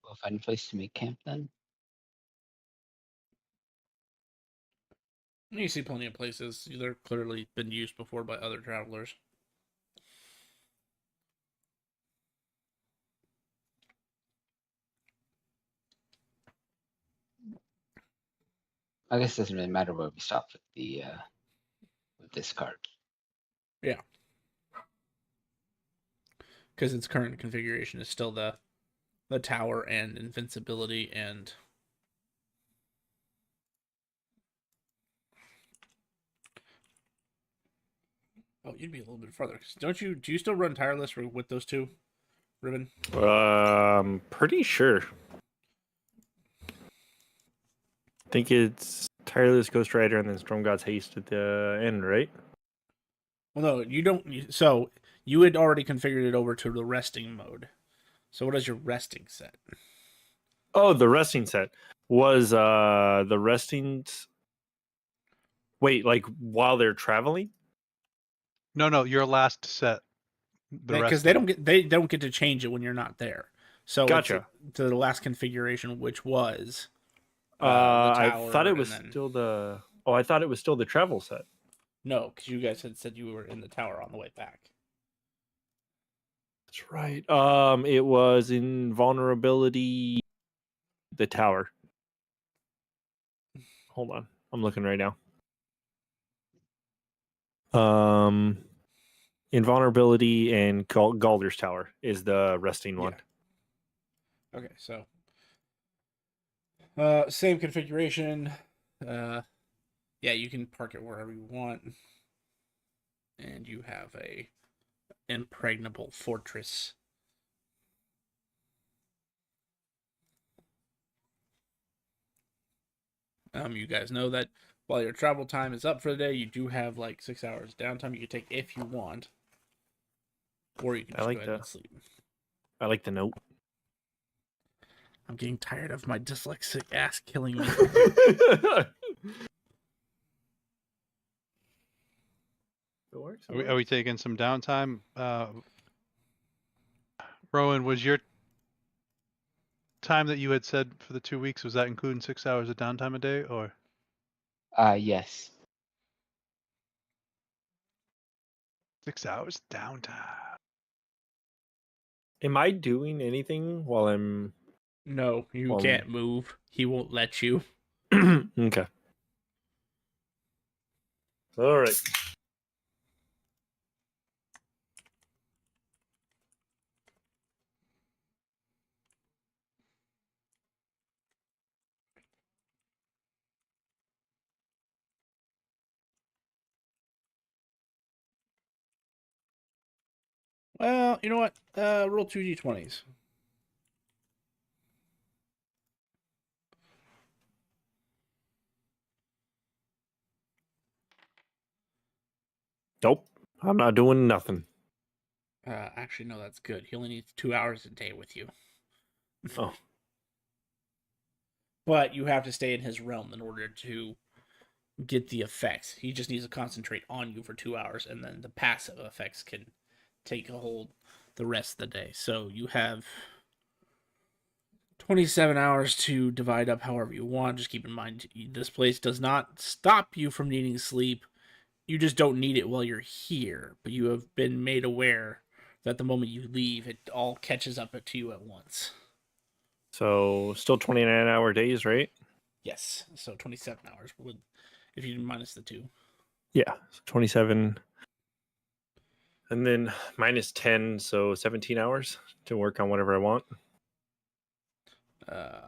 We'll find a place to make camp then. You see plenty of places. They're clearly been used before by other travelers. I guess it doesn't really matter where we stop with this cart. Yeah. Because its current configuration is still the tower and invincibility and Oh, you'd be a little bit farther. 'Cause don't you? Do you still run tireless with those two, Ribbon? Pretty sure. I think it's Tireless Ghost Rider and then Storm God's Haste at the end, right? Well, no, you don't. So you had already configured it over to the resting mode. So what is your resting set? Oh, the resting set was the resting. Wait, like while they're traveling? No, your last set. The Because rest. they don't get to change it when you're not there. So Gotcha. it's to the last configuration, which was the I tower. thought it and was then- still the. Oh, I thought it was still the travel set. No, because you guys had said you were in the tower on the way back. That's right. It was invulnerability. The tower. Hold on, I'm looking right now. Invulnerability and Galder's Tower is the resting one. Yeah. Okay, so same configuration. Yeah, you can park it wherever you want, and you have a impregnable fortress. You guys know that while your travel time is up for the day, you do have like 6 hours downtime you can take if you want, or you can just like go ahead and that. sleep. I like the note. I'm getting tired of my dyslexic ass killing me. It works. Are we taking some downtime? Rowan, was your time that you had said for the 2 weeks, was that including 6 hours of downtime a day, or? Yes. 6 hours downtime. Am I doing anything while I'm No, you Well, can't move. He won't let you. okay? All right. Well, you know what? Roll 2d20s. Nope. I'm not doing nothing. Actually, no, that's good. He only needs 2 hours a day with you. Oh. But you have to stay in his realm in order to get the effects. He just needs to concentrate on you for 2 hours, and then the passive effects can take a hold the rest of the day. So you have 27 hours to divide up however you want. Just keep in mind, this place does not stop you from needing sleep. You just don't need it while you're here. But you have been made aware that the moment you leave, it all catches up to you at once. So still 29-hour days, right? Yes, so 27 hours if you minus the 2. Yeah, so 27. And then minus 10, so 17 hours to work on whatever I want. Yeah.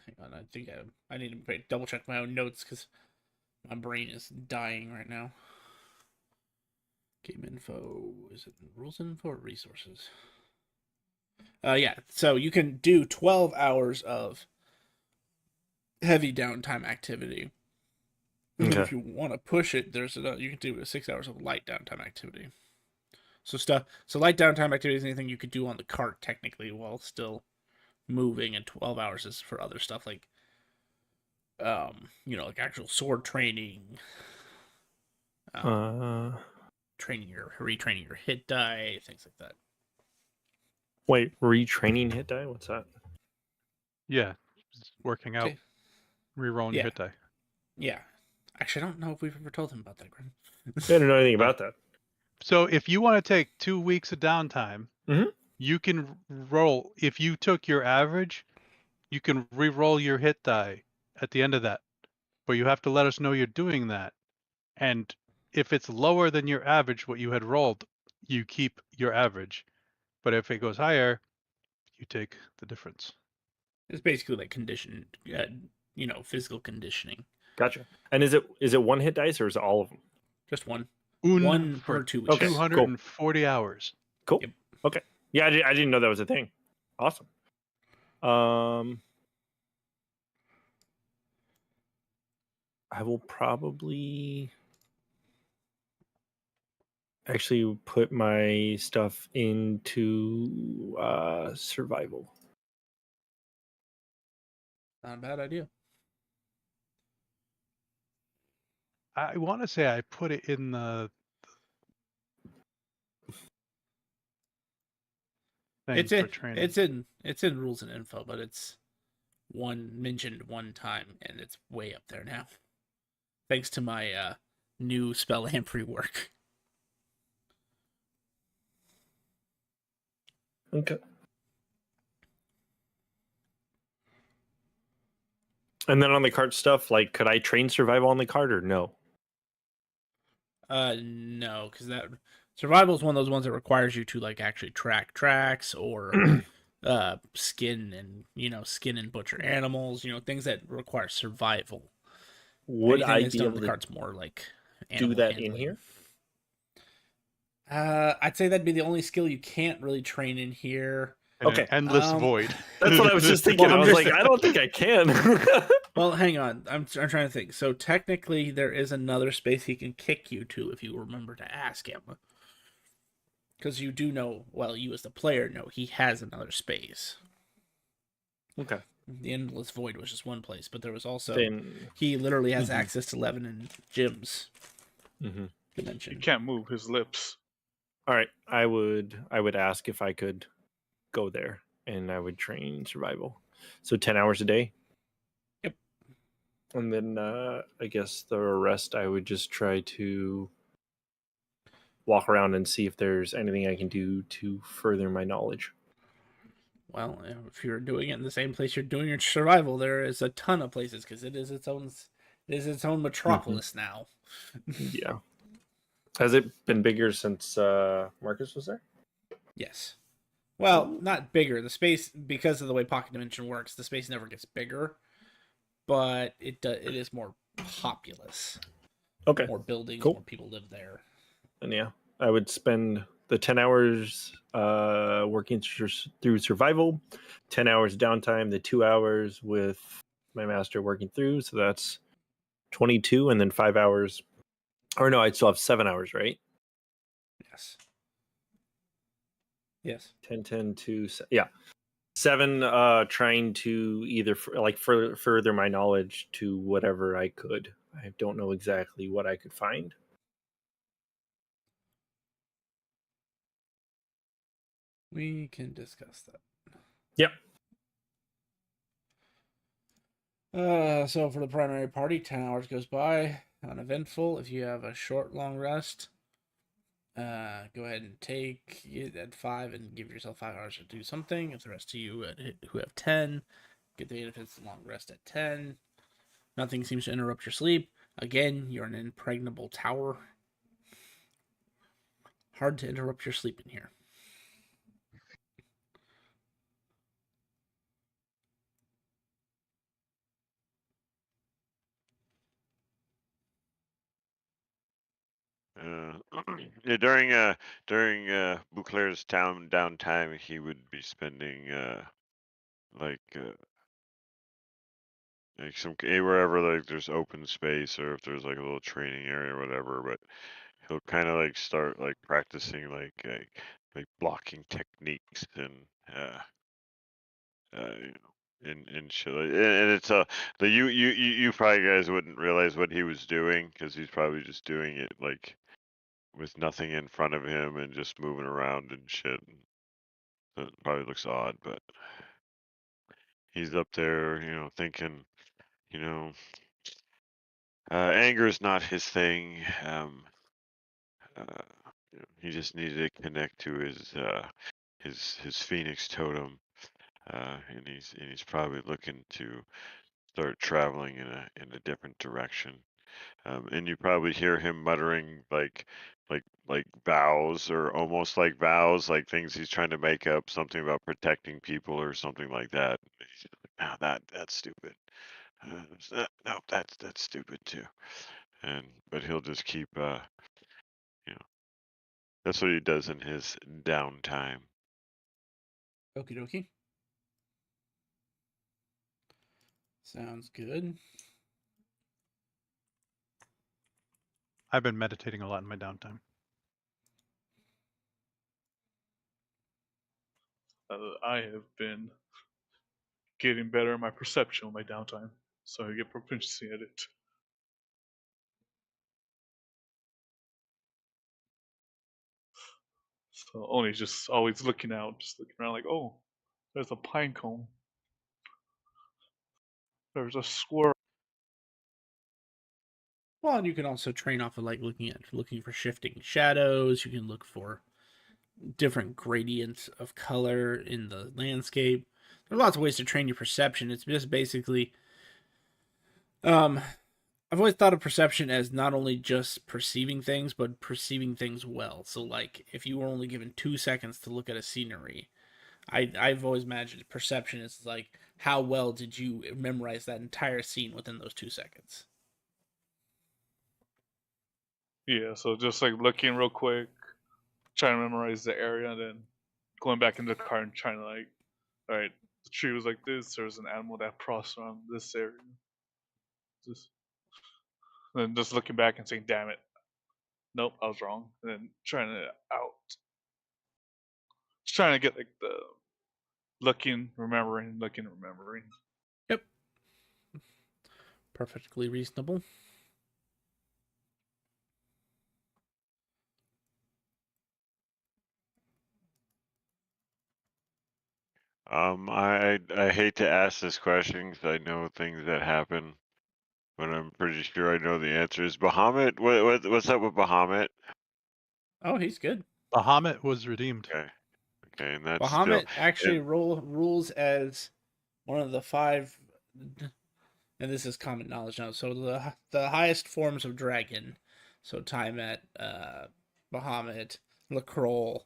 Hang on, I think I need to double check my own notes because my brain is dying right now. Game info, is it rules info or resources? Yeah, so you can do 12 hours of heavy downtime activity. And then Okay. if you want to push it, you can do 6 hours of light downtime activity. So light downtime activity is anything you could do on the cart technically while still moving, and 12 hours is for other stuff like like actual sword training, retraining your hit die, things like that. Wait, retraining hit die? What's that? Yeah, just working out, Okay. rerolling Yeah. your hit die. Yeah. Actually, I don't know if we've ever told him about that, Grim. I don't know anything about that. So if you want to take 2 weeks of downtime, Mhm. you can roll. If you took your average, you can re-roll your hit die at the end of that. But you have to let us know you're doing that. And if it's lower than your average, what you had rolled, you keep your average. But if it goes higher, you take the difference. It's basically like physical conditioning. Gotcha. And is it one hit dice or is it all of them? Just one. One for per 2 weeks. Okay, cool. 240 hours. Cool. Yep. Okay. Yeah, I didn't know that was a thing. Awesome. I will probably actually put my stuff into survival. Not a bad idea. I want to say I put it in the thing It's for in training. it's in rules and info, but it's mentioned one time and it's way up there now. Thanks to my new spell amp rework. Okay. And then on the cart stuff, like, could I train survival on the cart or no? No, because that survival is one of those ones that requires you to like actually track tracks or skin and butcher animals, things that require survival. Would Anything I that's be done on able the to cart's more like do animal that in handling. here? I'd say that'd be the only skill you can't really train in here. In Okay. an endless Um, void. That's what I was just thinking. Well, I I'm was just- like, I don't think I can. Well, hang on. I'm trying to think. So technically, there is another space he can kick you to if you remember to ask him. Because you do know, well, you as the player know, he has another space. Okay. The Endless Void was just one place, but there was also Then. he literally has Mhm. access to Levin and Jim's Mhm. He dimension. can't move his lips. All right. I would ask if I could go there, and I would train survival. So 10 hours a day. Yep. And then I guess the rest I would just try to walk around and see if there's anything I can do to further my knowledge. Well, if you're doing it in the same place you're doing your survival, there is a ton of places because it is its own metropolis now. Yeah. Has it been bigger since Marcus was there? Yes. Well, not bigger. The space, because of the way Pocket Dimension works, the space never gets bigger, but it is more populous. Okay. More buildings, Cool. more people live there. And yeah, I would spend the 10 hours working through survival, 10 hours downtime, the 2 hours with my master working through. So that's 22, and then 5 hours. Or no, I'd still have 7 hours, right? Yes. Yes. 10, 10, 2, yeah. 7 trying to either further my knowledge to whatever I could. I don't know exactly what I could find. We can discuss that. Yep. So for the primary party, 10 hours goes by, uneventful. If you have a short, long rest, go ahead and take it at 5 and give yourself 5 hours to do something. If the rest of you who have 10, get the benefits of long rest at 10. Nothing seems to interrupt your sleep. Again, you're in an impregnable tower. Hard to interrupt your sleep in here. Yeah, during Bouclair's downtime, he would be spending like wherever like there's open space or if there's like a little training area or whatever. But he'll kind of like start like practicing like blocking techniques and and shit. And it's the you probably guys wouldn't realize what he was doing because he's probably just doing it like with nothing in front of him and just moving around and shit. It probably looks odd, but he's up there, thinking, you know, anger is not his thing. He just needed to connect to his phoenix totem, and he's probably looking to start traveling in a different direction. And you probably hear him muttering like vows or almost like vows, like things he's trying to make up, something about protecting people or something like that. He's just like, no, that's stupid. No, that's stupid too. But he'll just keep That's what he does in his downtime. Okie dokie. Sounds good. I've been meditating a lot in my downtime. I have been getting better at my perception on my downtime, so I get proficiency at it. So only just always looking out, just looking around like, oh, there's a pine cone. There's a squirrel. Well, and you can also train off of like looking for shifting shadows. You can look for different gradients of color in the landscape. There are lots of ways to train your perception. It's just basically, I've always thought of perception as not only just perceiving things, but perceiving things well. So, like, if you were only given 2 seconds to look at a scenery, I've always imagined perception is like how well did you memorize that entire scene within those 2 seconds. Yeah, so just like looking real quick, trying to memorize the area, and then going back into the car and trying to like, all right, the tree was like this. There's an animal that crossed around this area. Just, then just looking back and saying, "Damn it, nope, I was wrong." And then trying to out, just trying to get like the looking, remembering, looking, remembering. Yep. Perfectly reasonable. I hate to ask this question because I know things that happen, but I'm pretty sure I know the answers. Bahamut, what's up with Bahamut? Oh, he's good. Bahamut was redeemed. Okay, okay, and that's Bahamut still actually rules as one of the 5, and this is common knowledge now. So the highest forms of dragon, so Tiamat, Bahamut, Lacroix,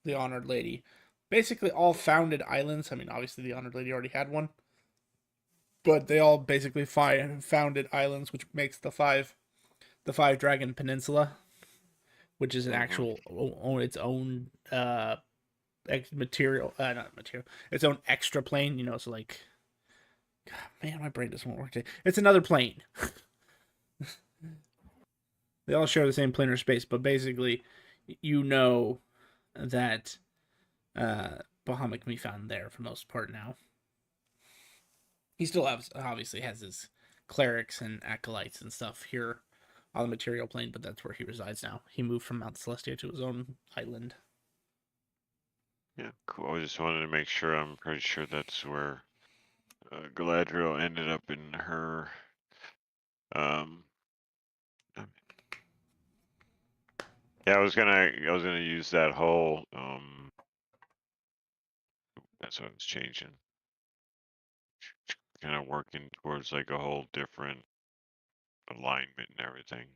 the Honored Lady, basically all founded islands. I mean, obviously the Honored Lady already had one, but they all basically founded islands, which makes the five dragon peninsula, which is an actual its own material, not material, its own extra plane. You know, so like, God, man, my brain doesn't work today. It's another plane. They all share the same planar space, but basically, you know that Bahamut can be found there for the most part now. He still obviously has his clerics and acolytes and stuff here on the material plane, but that's where he resides now. He moved from Mount Celestia to his own island. yeah, cool. I just wanted to make sure. I'm pretty sure that's where Galadriel ended up in her. Um, yeah, I was gonna use that whole. That's what I was changing. Kind of working towards like a whole different alignment and everything.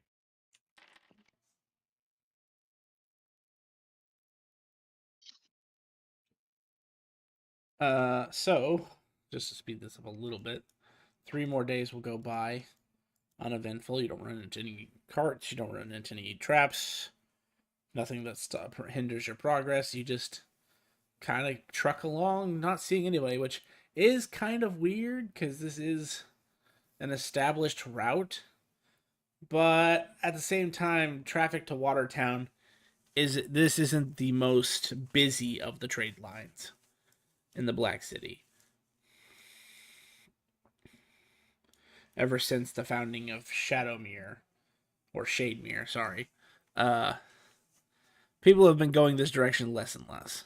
So just to speed this up a little bit, 3 more days will go by uneventful. You don't run into any carts, you don't run into any traps, nothing that hinders your progress. You just kind of truck along, not seeing anybody, which is kind of weird because this is an established route. But at the same time, traffic to Watertown isn't the most busy of the trade lines in the Black City. Ever since the founding of Shadowmere, or Shademere, sorry, people have been going this direction less and less.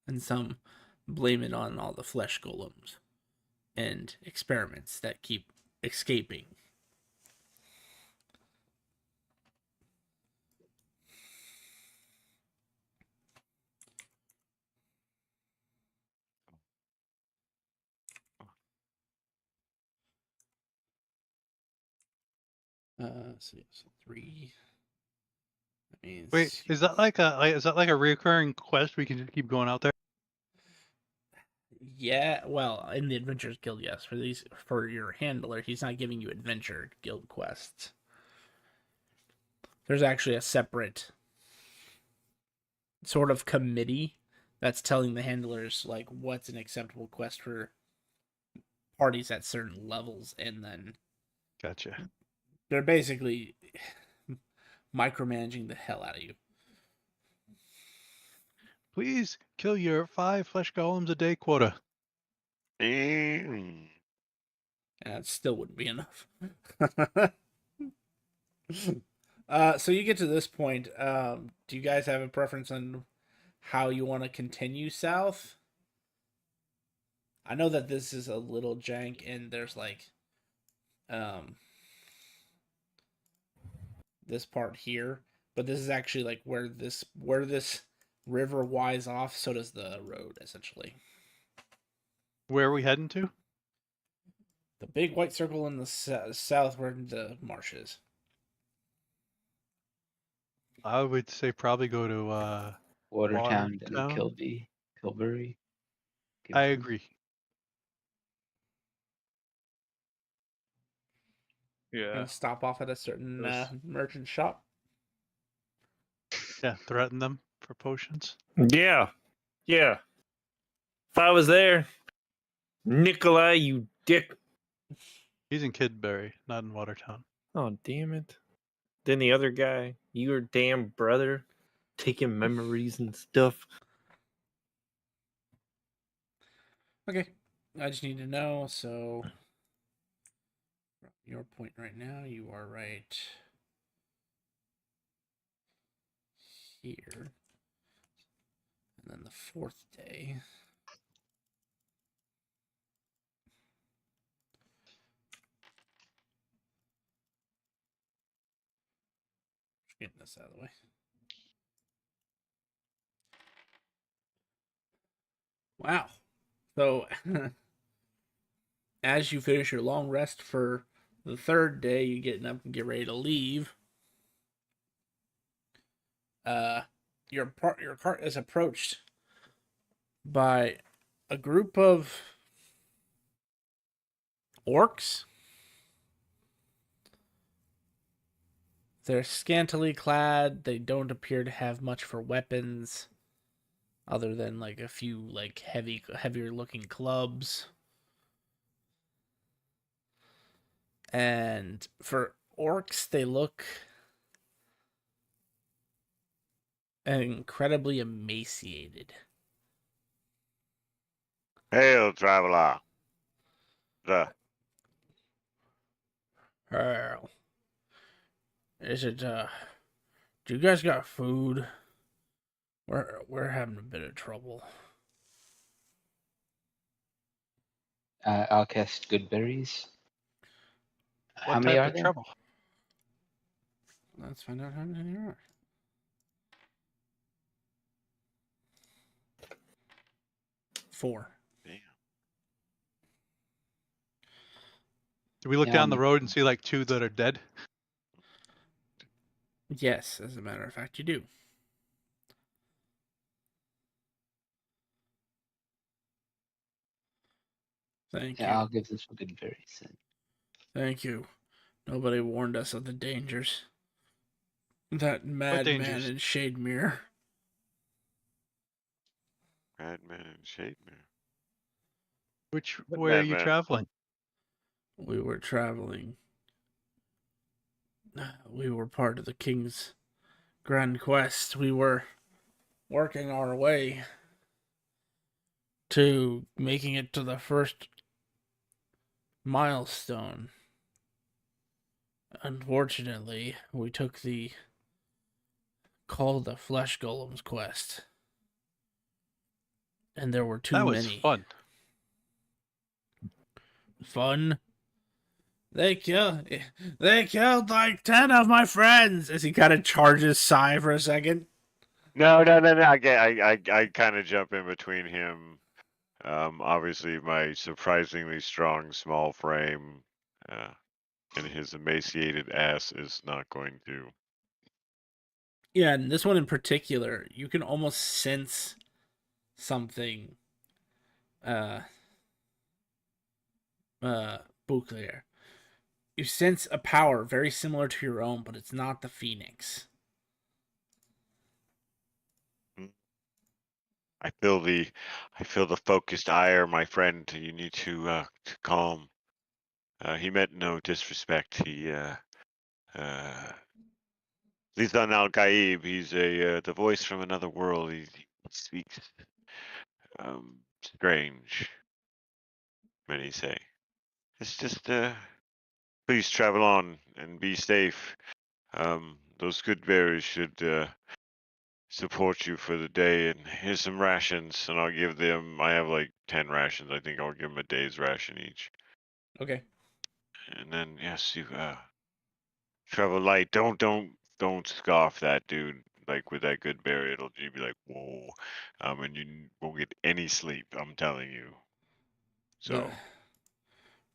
And some blame it on all the flesh golems and experiments that keep escaping. So 3. That means Wait, is that like a reoccurring quest? We can just keep going out there. yeah, well, in the Adventurers Guild, yes. For your handler, he's not giving you Adventure Guild quests. there's actually a separate sort of committee that's telling the handlers like what's an acceptable quest for parties at certain levels, and then Gotcha. they're basically micromanaging the hell out of you. Please kill your 5 flesh golems a day quota. Mm. And it still wouldn't be enough. So you get to this point. Do you guys have a preference on how you want to continue south? I know that this is a little jank, and there's like, this part here, but this is actually like where this river winds off. So does the road, essentially. Where are we heading to? The big white circle in the south, where the marsh is. I would say probably go to Watertown, then Watertown. Kilbury. I agree. Yeah. And stop off at a certain Those- merchant shop. Yeah, threaten them for potions. Yeah. Yeah. If I was there, Nikolai, you dick. He's in Kidbury, not in Watertown. Oh, damn it. Then the other guy, your damn brother, taking memories and stuff. Okay, I just need to know. So, your point right now, you are right here, and then the fourth day. Just getting this out of the way. Wow. So, as you finish your long rest for the third day, you getting up and get ready to leave. Your cart is approached by a group of orcs. They're scantily clad. They don't appear to have much for weapons, other than like a few like heavier looking clubs. And for orcs, they look incredibly emaciated. Hail, traveler. Hell, is it do you guys got food? We're having a bit of trouble. I'll cast good berries. What How many type are of there? trouble? Let's find out how many there are. Four. Damn. Do we look Yeah, down the road and see like 2 that are dead? Yes, as a matter of fact, you do. Thank you. Yeah, I'll give this one good berries. Then. Thank you. Nobody warned us of the dangers. That madman dangers? in Shademere. Madman and Shademere. What Where are you madman? traveling? We were traveling. We were part of the king's grand quest. We were working our way to making it to the first milestone. Unfortunately, we took the Flesh Golems quest. And there were too That was many. fun. Fun? They killed like 10 of my friends as he kind of charges Sai for a second. No. I kind of jump in between him. Obviously, my surprisingly strong small frame and his emaciated ass is not going to. Yeah, and this one in particular, you can almost sense something Bouclier. You sense a power very similar to your own, but it's not the Phoenix. I feel the focused ire, my friend. You need to calm. He meant no disrespect. Lisan Al Gaib. He's the voice from another world. He speaks strange. Many say. It's just please travel on and be safe. Those good berries should support you for the day. And here's some rations, and I'll give them. I have like 10 rations. I think I'll give them a day's ration each. Okay. And then yes, you travel light. Don't scoff that, dude. Like with that good berry, it'll you'll be like, whoa, and you won't get any sleep. I'm telling you. So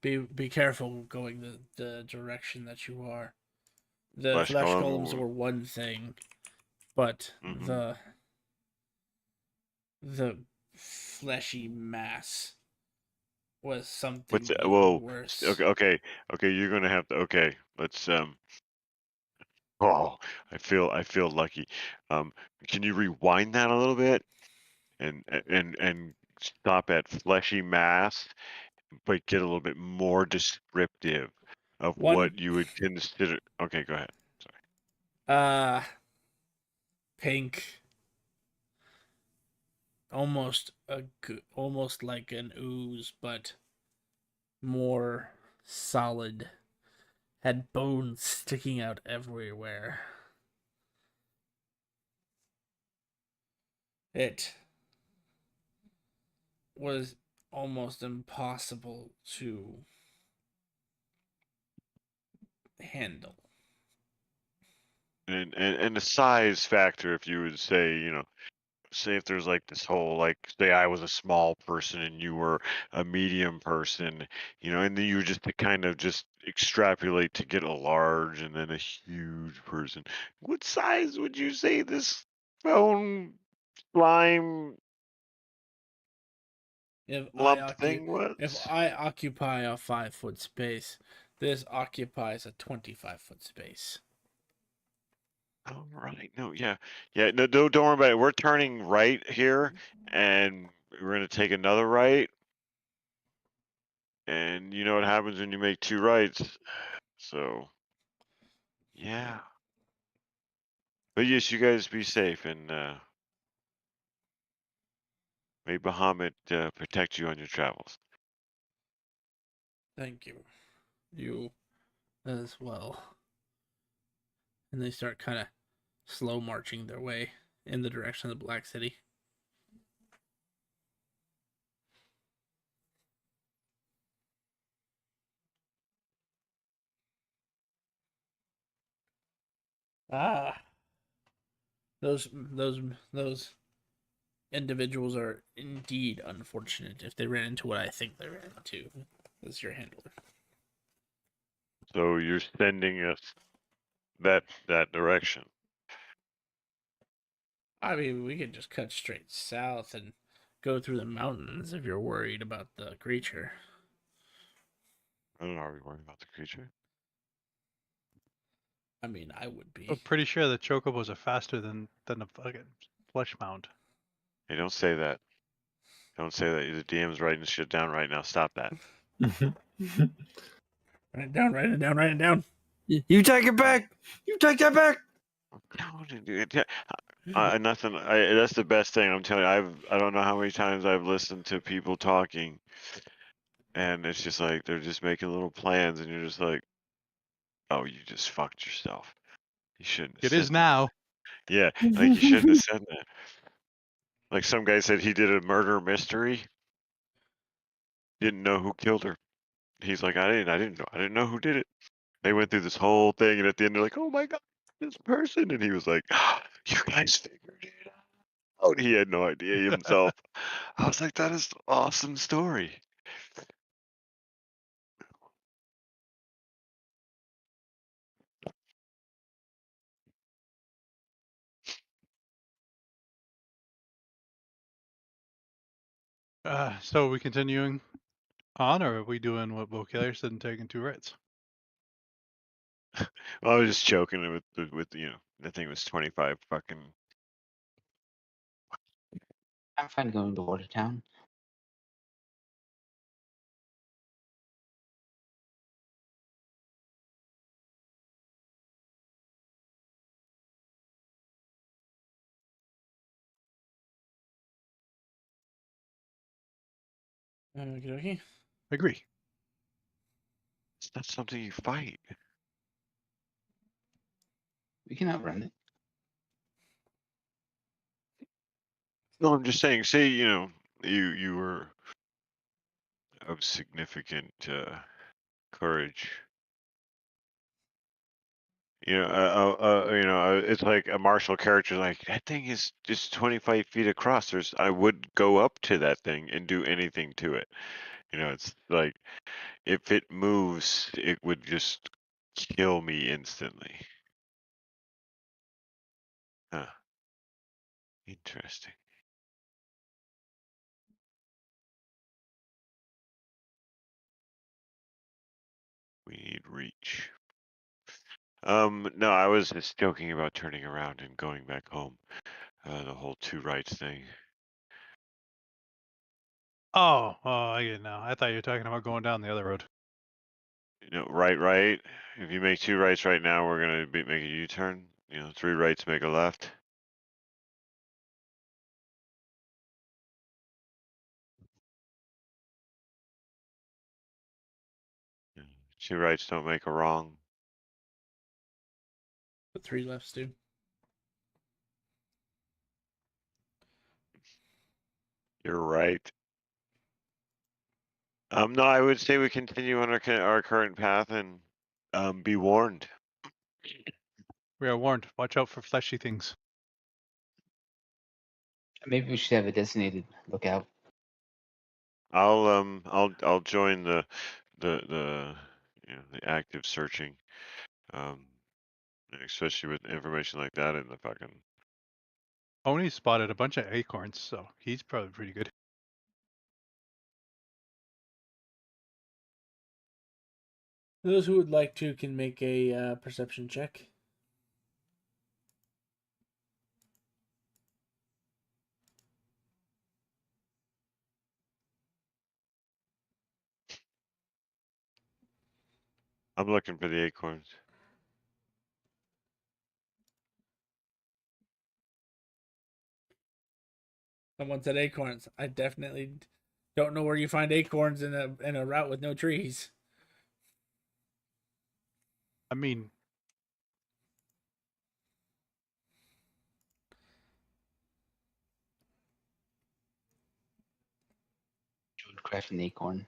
Be careful going the direction that you are. The flesh flesh golem. golems were one thing, but Mhm. the fleshy mass was something What's even whoa? worse. Okay. You're gonna have to. Okay, let's. Oh, I feel lucky. Um, can you rewind that a little bit and stop at fleshy mass, but get a little bit more descriptive of One, what you would consider. Okay, go ahead. Sorry. uh, pink, almost like an ooze, but more solid. Had bones sticking out everywhere. It was almost impossible to handle. And the size factor, if you would say, say if there's like this whole like say I was a small person and you were a medium person, and then you just to kind of just extrapolate to get a large and then a huge person. What size would you say this bone slime If I lump occu- thing if was? I occupy a 5 foot space, this occupies a 25 foot space. All right. No, yeah. Yeah, no, don't worry about it. We're turning right here and we're gonna take another right. And you know what happens when you make two rights. So yeah. But yes, you guys be safe and may Bahamut protect you on your travels. Thank you. You as well. And they start kind of slow marching their way in the direction of the Black City. Ah, those individuals are indeed unfortunate if they ran into what I think they ran into. As your handler. So you're sending us that direction. I mean, we could just cut straight south and go through the mountains if you're worried about the creature. I don't know, are we worrying about the creature? I mean, I would I'm be. pretty sure the chocobos are faster than a fucking flesh mound. Hey, don't say that. Don't say that. The DM's writing shit down right now. Stop that. Write it down, write it down, write it down. You take it back. You take that back. No, dude, nothing. That's the best thing. I'm telling you. I don't know how many times I've listened to people talking, and it's just like they're just making little plans, and you're just like, oh, you just fucked yourself. You shouldn't have It said is that. now. Yeah, like you shouldn't have said that. Like some guy said he did a murder mystery, didn't know who killed her. He's like, I didn't know who did it. They went through this whole thing, and at the end they're like, oh my god, this person, and he was like, you guys figured it out. He had no idea himself. I was like, that is an awesome story. So are we continuing on, or are we doing what Vocalier said and taking two rights? Well, I was just joking with the thing was 25 fucking. I'm fine going to Watertown. Okay. Agree. It's not something you fight. We can outrun it. No, I'm just saying. Say you were of significant courage. It's like a martial character. Like that thing is just 25 feet across. I would go up to that thing and do anything to it. It's like if it moves, it would just kill me instantly. Huh. Interesting. We need reach. No, I was just joking about turning around and going back home. The whole two rights thing. Oh, I get it now. I thought you were talking about going down the other road. Right. If you make two rights right now, we're gonna make a U-turn. Three rights make a left. Yeah. Two rights don't make a wrong. But 3 lefts do. You're right. No, I would say we continue on our current path and be warned. We are warned. Watch out for fleshy things. Maybe we should have a designated lookout. I'll join the the active searching. Um, especially with information like that in the fucking. Oni spotted a bunch of acorns, so he's probably pretty good. Those who would like to can make a perception check. I'm looking for the acorns. Someone said acorns. I definitely don't know where you find acorns in a route with no trees. I mean, You would craft an acorn.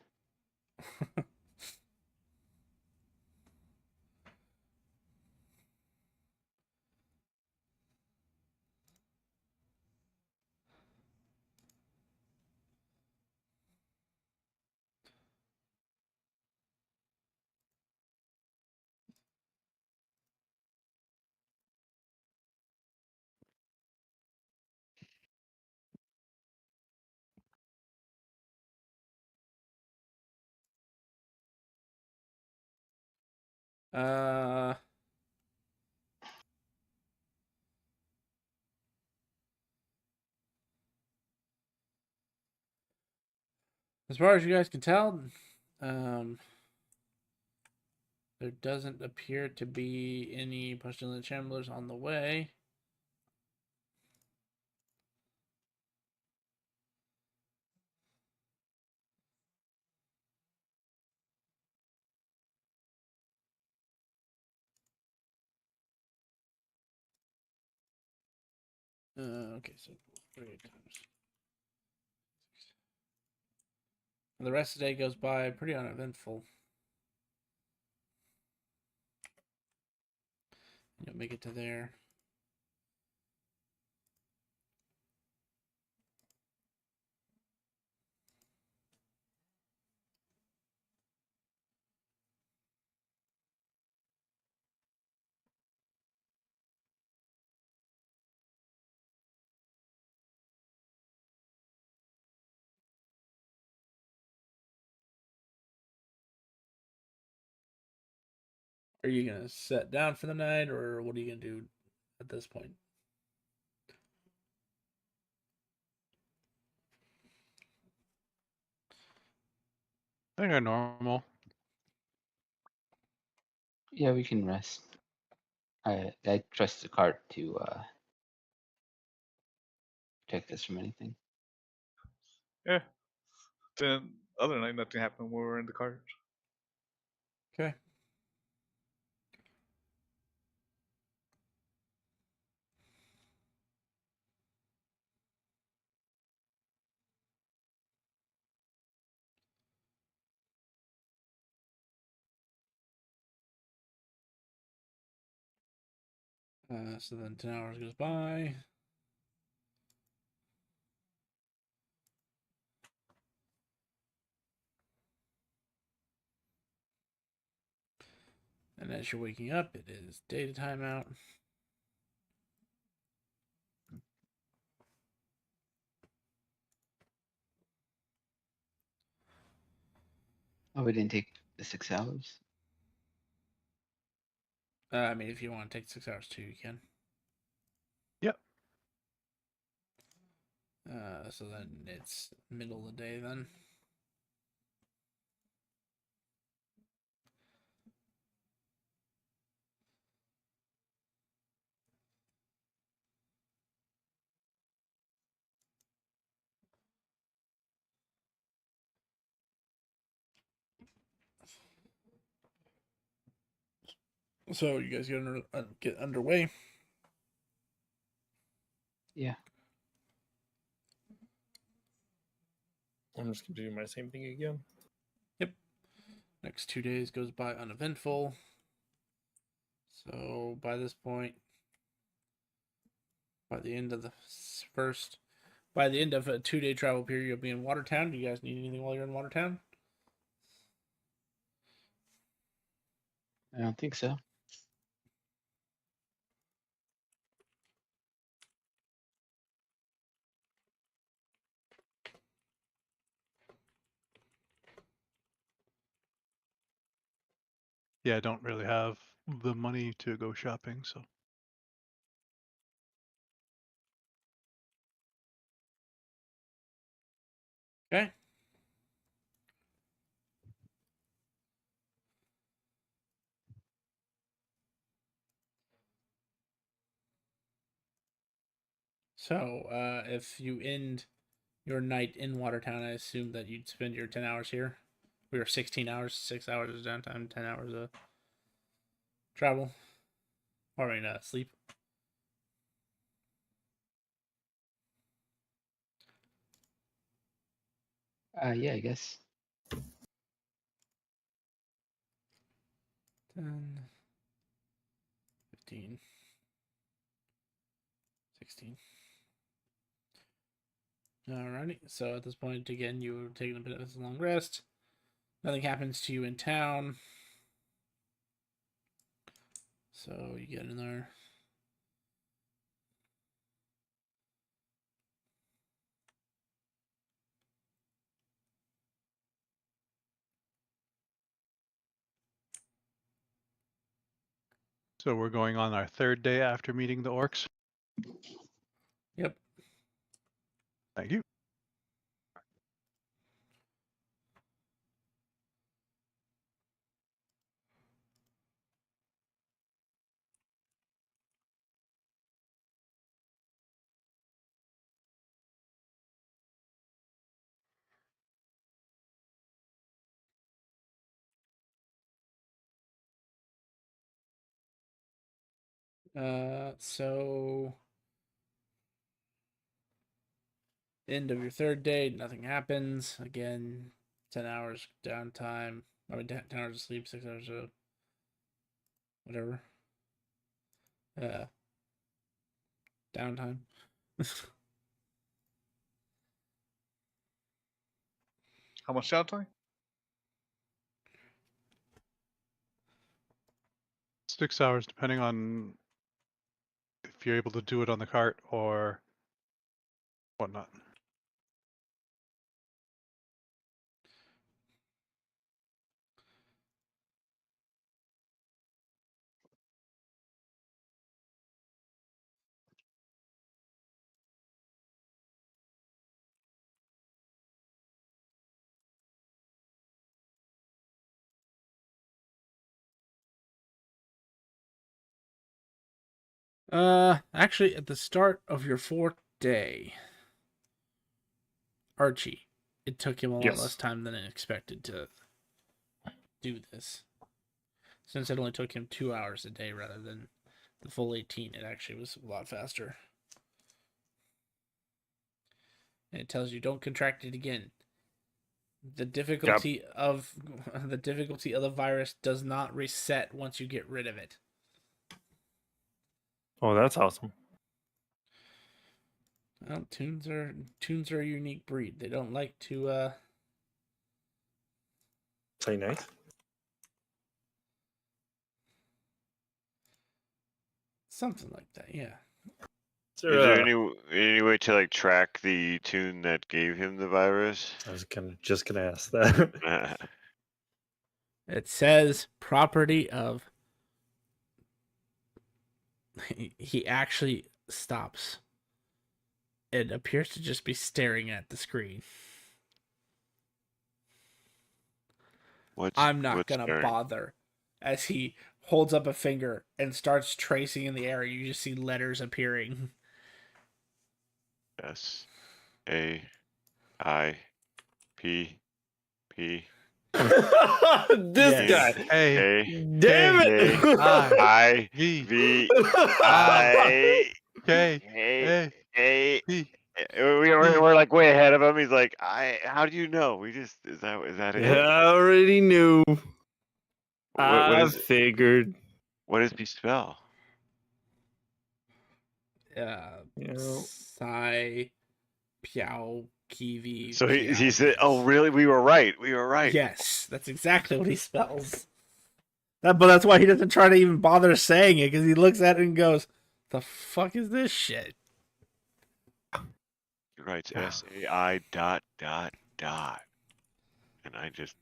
Uh, as far as you guys can tell, there doesn't appear to be any pestilent chamblers on the way. Okay, so 3 times. The rest of the day goes by pretty uneventful. You'll make it to there. Are you gonna set down for the night, or what are you gonna do at this point? I think are normal. Yeah, we can rest. I trust the cart to protect us from anything. Yeah. Then other night, nothing happened when we were in the cart. Okay. So then 10 hours goes by. And as you're waking up, it is data timeout. Oh, we didn't take the 6 hours. I mean, if you want to take 6 hours too, you can. Yep. So then it's middle of the day then. So you guys get underway. Yeah. I'm just gonna do my same thing again. Yep. Next 2 days goes by uneventful. So by this point, by the end of by the end of a 2-day travel period, you'll be in Watertown. Do you guys need anything while you're in Watertown? I don't think so. Yeah, I don't really have the money to go shopping, so. Okay. So, if you end your night in Watertown, I assume that you'd spend your 10 hours here. We were 16 hours, 6 hours of downtime, 10 hours of travel. Or, I mean, sleep. Yeah, I guess. 10, 15, 16. Alrighty. So at this point, again, you're taking a bit of a long rest. Nothing happens to you in town. So you get in there. So we're going on our third day after meeting the orcs. Yep. Thank you. So end of your third day, nothing happens. Again, 10 hours downtime. I mean, 10 hours of sleep, 6 hours of whatever. Downtime. How much downtime? 6 hours, depending on if you're able to do it on the cart or whatnot. Actually, at the start of your 4th day, Archie, it took him a lot Yes. less time than expected to do this. Since it only took him 2 hours a day rather than the full 18, it actually was a lot faster. And it tells you don't contract it again. The difficulty of the virus does not reset once you get rid of it. Oh, that's awesome. Well, tunes are a unique breed. They don't like to Say nice. something like that, yeah. Is Is there any way to like track the tune that gave him the virus? I was just gonna ask that. It says property of. He actually stops. It appears to just be staring at the screen. I'm not gonna bother. As he holds up a finger and starts tracing in the air, you just see letters appearing. S-A-I-P-P. This Yes. guy. Hey, Damn K, it! I-V-I. K, Hey, A, hey, P. we're like way ahead of him. He's like, how do you know? Is that it? I already knew. What I is figured. what does he spell? Sai Piao Kiwi. So he Piao, said, yes. "Oh, really? We were right. We were right." Yes, that's exactly what he spells. But that's why he doesn't try to even bother saying it, because he looks at it and goes, "The fuck is this shit?" He writes S-A-I ... And I just,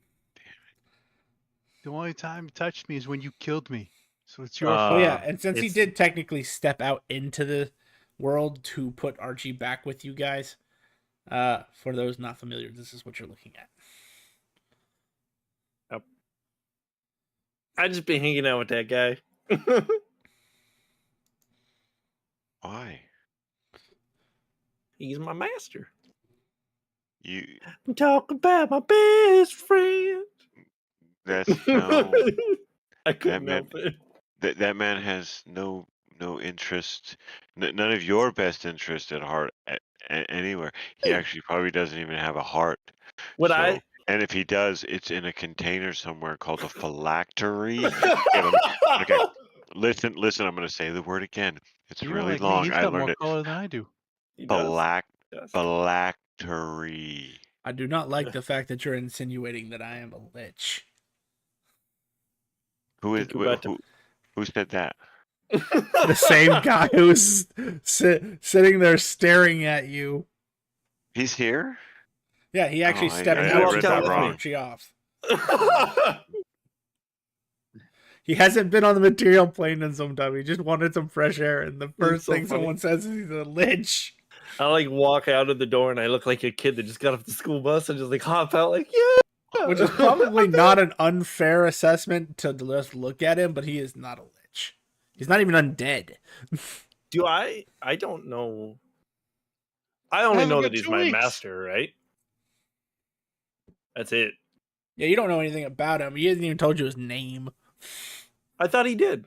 The only time you touched me is when you killed me. So it's your Oh fault. yeah, and since he it's- did technically step out into the world to put Archie back with you guys, for those not familiar, this is what you're looking at. I just been hanging out with that guy. why? He's my master. You I'm talking about my best friend. that's no. I couldn't man- help it. That man has no interest, none of your best interest at heart anywhere. He actually probably doesn't even have a heart. What So, and if he does, it's in a container somewhere called a phylactery. Okay, listen. I'm going to say the word again. It's You're really like me. long. He's I got learned more it. color than I do. He does. Phylactery. I do not like the fact that you're insinuating that I am a lich. Who is Think about who said that? The same guy who's sitting there staring at you. He's here. Yeah, he actually Oh, stepped I out read to that drop wrong. Archie off. He hasn't been on the material plane in some time. He just wanted some fresh air, and the first so thing funny. someone says is he's a lich. I like walk out of the door and I look like a kid that just got off the school bus and just like hop out like, yeah. Which is probably not an unfair assessment to just look at him, but he is not a lich. He's not even undead. Do I don't know. I only Hasn't know been that he's 2 my weeks. master, right? That's it. Yeah, you don't know anything about him. He hasn't even told you his name. I thought he did.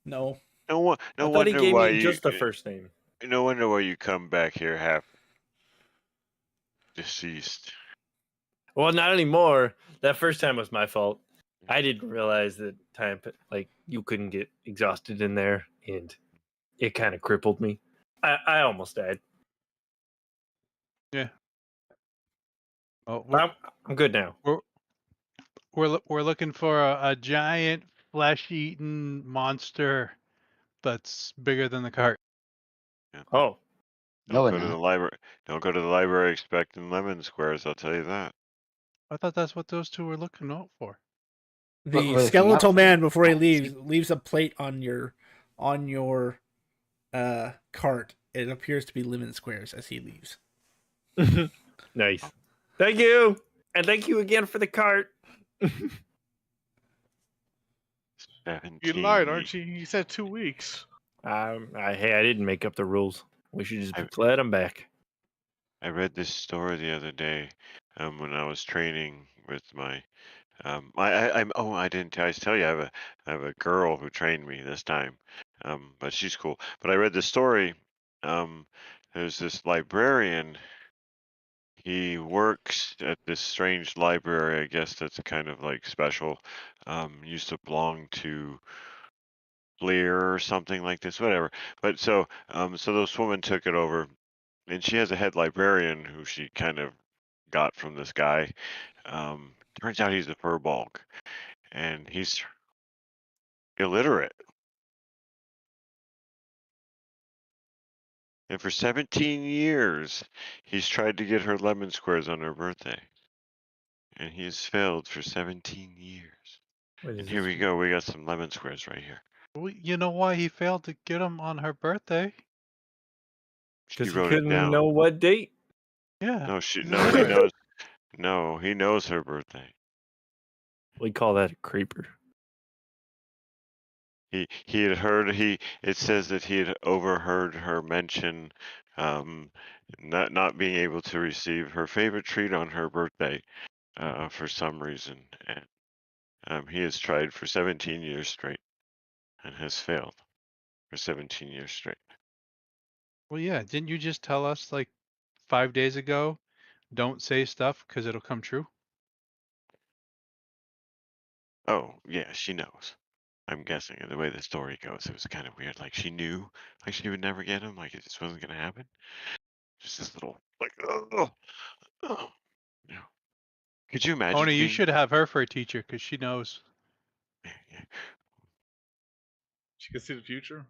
No. No I thought wonder he gave why me you. just the first name. No wonder why you come back here half deceased. Well, not anymore. That first time was my fault. I didn't realize that time like you couldn't get exhausted in there, and it kind of crippled me. I almost died. Oh, But I'm good now. we're looking for a giant flesh-eating monster that's bigger than the cart. Oh, No, Don't we're go to the not. library. Don't go to the library expecting lemon squares. I'll tell you that. I thought that's what those two were looking out for. The We're looking skeletal out for man him. before he Oh, leaves a plate on your cart. It appears to be lemon squares as he leaves. nice. Thank you, and thank you again for the cart. 17. You lied, Archie. You said 2 weeks. Hey, I didn't make up the rules. We should just be I- glad I'm back. I read this story the other day, when I was training with my, I didn't tell you I have a girl who trained me this time, but she's cool. But I read the story. Um, there's this librarian. He works at this strange library. I guess that's kind of like special. Used to belong to Lear or something like this, whatever. But so this woman took it over, and she has a head librarian who she kind of got from this guy. Turns out he's a furball, and he's illiterate. And for 17 years, he's tried to get her lemon squares on her birthday, and he has failed for 17 years. Wait, And here we go. We got some lemon squares right here. Well, you know why he failed to get them on her birthday? She Because he wrote it couldn't down. know what date. Yeah. No, he's he illiterate. knows. No, he knows her birthday. We call that a creeper. He had heard it says that he had overheard her mention not being able to receive her favorite treat on her birthday for some reason, and he has tried for 17 years straight and has failed for 17 years straight. Well, yeah. Didn't you just tell us like 5 days ago? Don't say stuff because it'll come true. Oh yeah, she knows. I'm guessing the way the story goes, it was kind of weird. Like she knew, like she would never get him. Like it just wasn't gonna happen. Just this little like, oh. Yeah. Could you imagine Oni, you being? should have her for a teacher because she knows. She can see the future.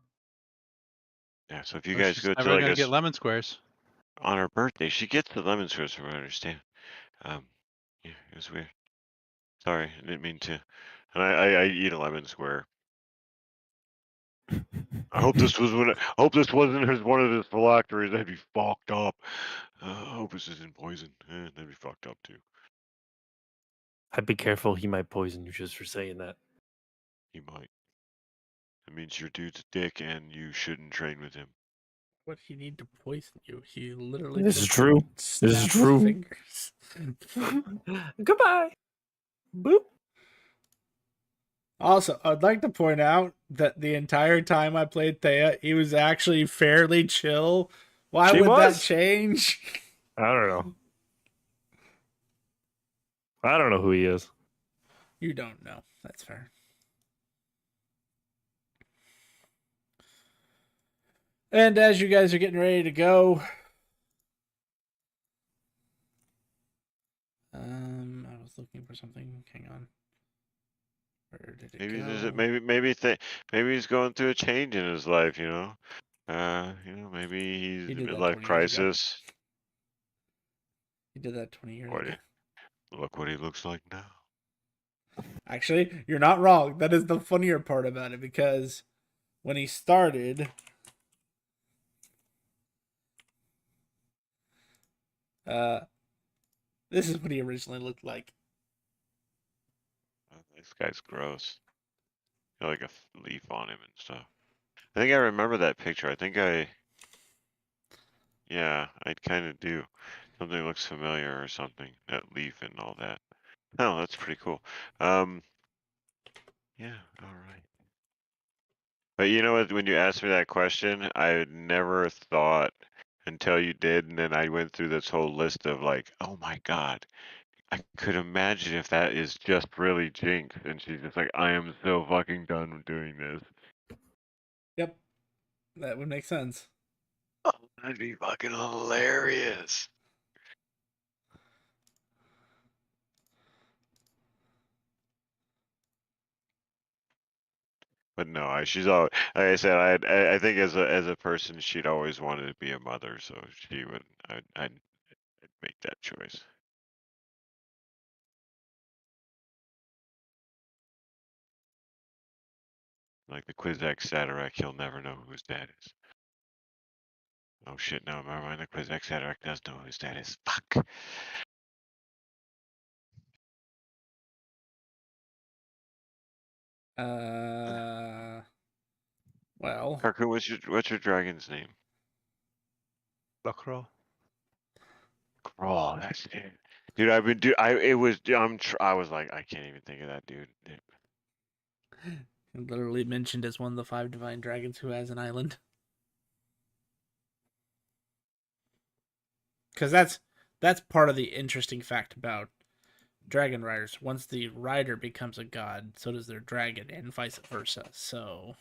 Yeah, so if you Or guys she's go to never like gonna get lemon squares. on her birthday, she gets the lemon squares from what I understand. Yeah, it was weird. Sorry, I didn't mean to. And I eat a lemon square. I hope this wasn't one of his phylacteries. That'd be fucked up. I hope this isn't poison. That'd be fucked up too. I'd be careful. He might poison you just for saying that. He might. That means your dude's a dick and you shouldn't train with him. What he need to poison you? He literally. This is just true. This is snaps true. Fingers. Goodbye. Boop. Also, I'd like to point out that the entire time I played Thea, he was actually fairly chill. Why She would that was? change? I don't know. I don't know who he is. You don't know. That's fair. And as you guys are getting ready to go, I was looking for something. Hang on. Where did it Maybe go? there's a, maybe he's going through a change in his life. Maybe he's He a did that midlife 20 years ago. crisis. He did that 20 years Or ago. look what he looks like now. Actually, you're not wrong. That is the funnier part about it because when he started, this is what he originally looked like. This guy's gross. Got like a leaf on him and stuff. I think I remember that picture. Yeah, I kind of do. Something looks familiar or something. That leaf and all that. Oh, that's pretty cool. Yeah, all right. But you know what? When you asked me that question, I had never thought until you did, and then I went through this whole list of like, oh my God, I could imagine if that is just really Jinx, and she's just like, I am so fucking done with doing this. Yep. That would make sense. Oh, that'd be fucking hilarious. But no, she's all like I said. I think as a person, she'd always wanted to be a mother, so I'd make that choice. Like the Quizak Satarak, he'll never know who his dad is. Oh shit! No, never mind. The Quizak Satarak does know who his dad is. Fuck. Well, Carcoon, what's your dragon's name? Lacroix. Crawl. That's it. Dude, I've been dude. It was. I was like, I can't even think of that dude. literally mentioned as one of the 5 divine dragons who has an island. Because that's part of the interesting fact about dragon riders. Once the rider becomes a god, so does their dragon, and vice versa. So,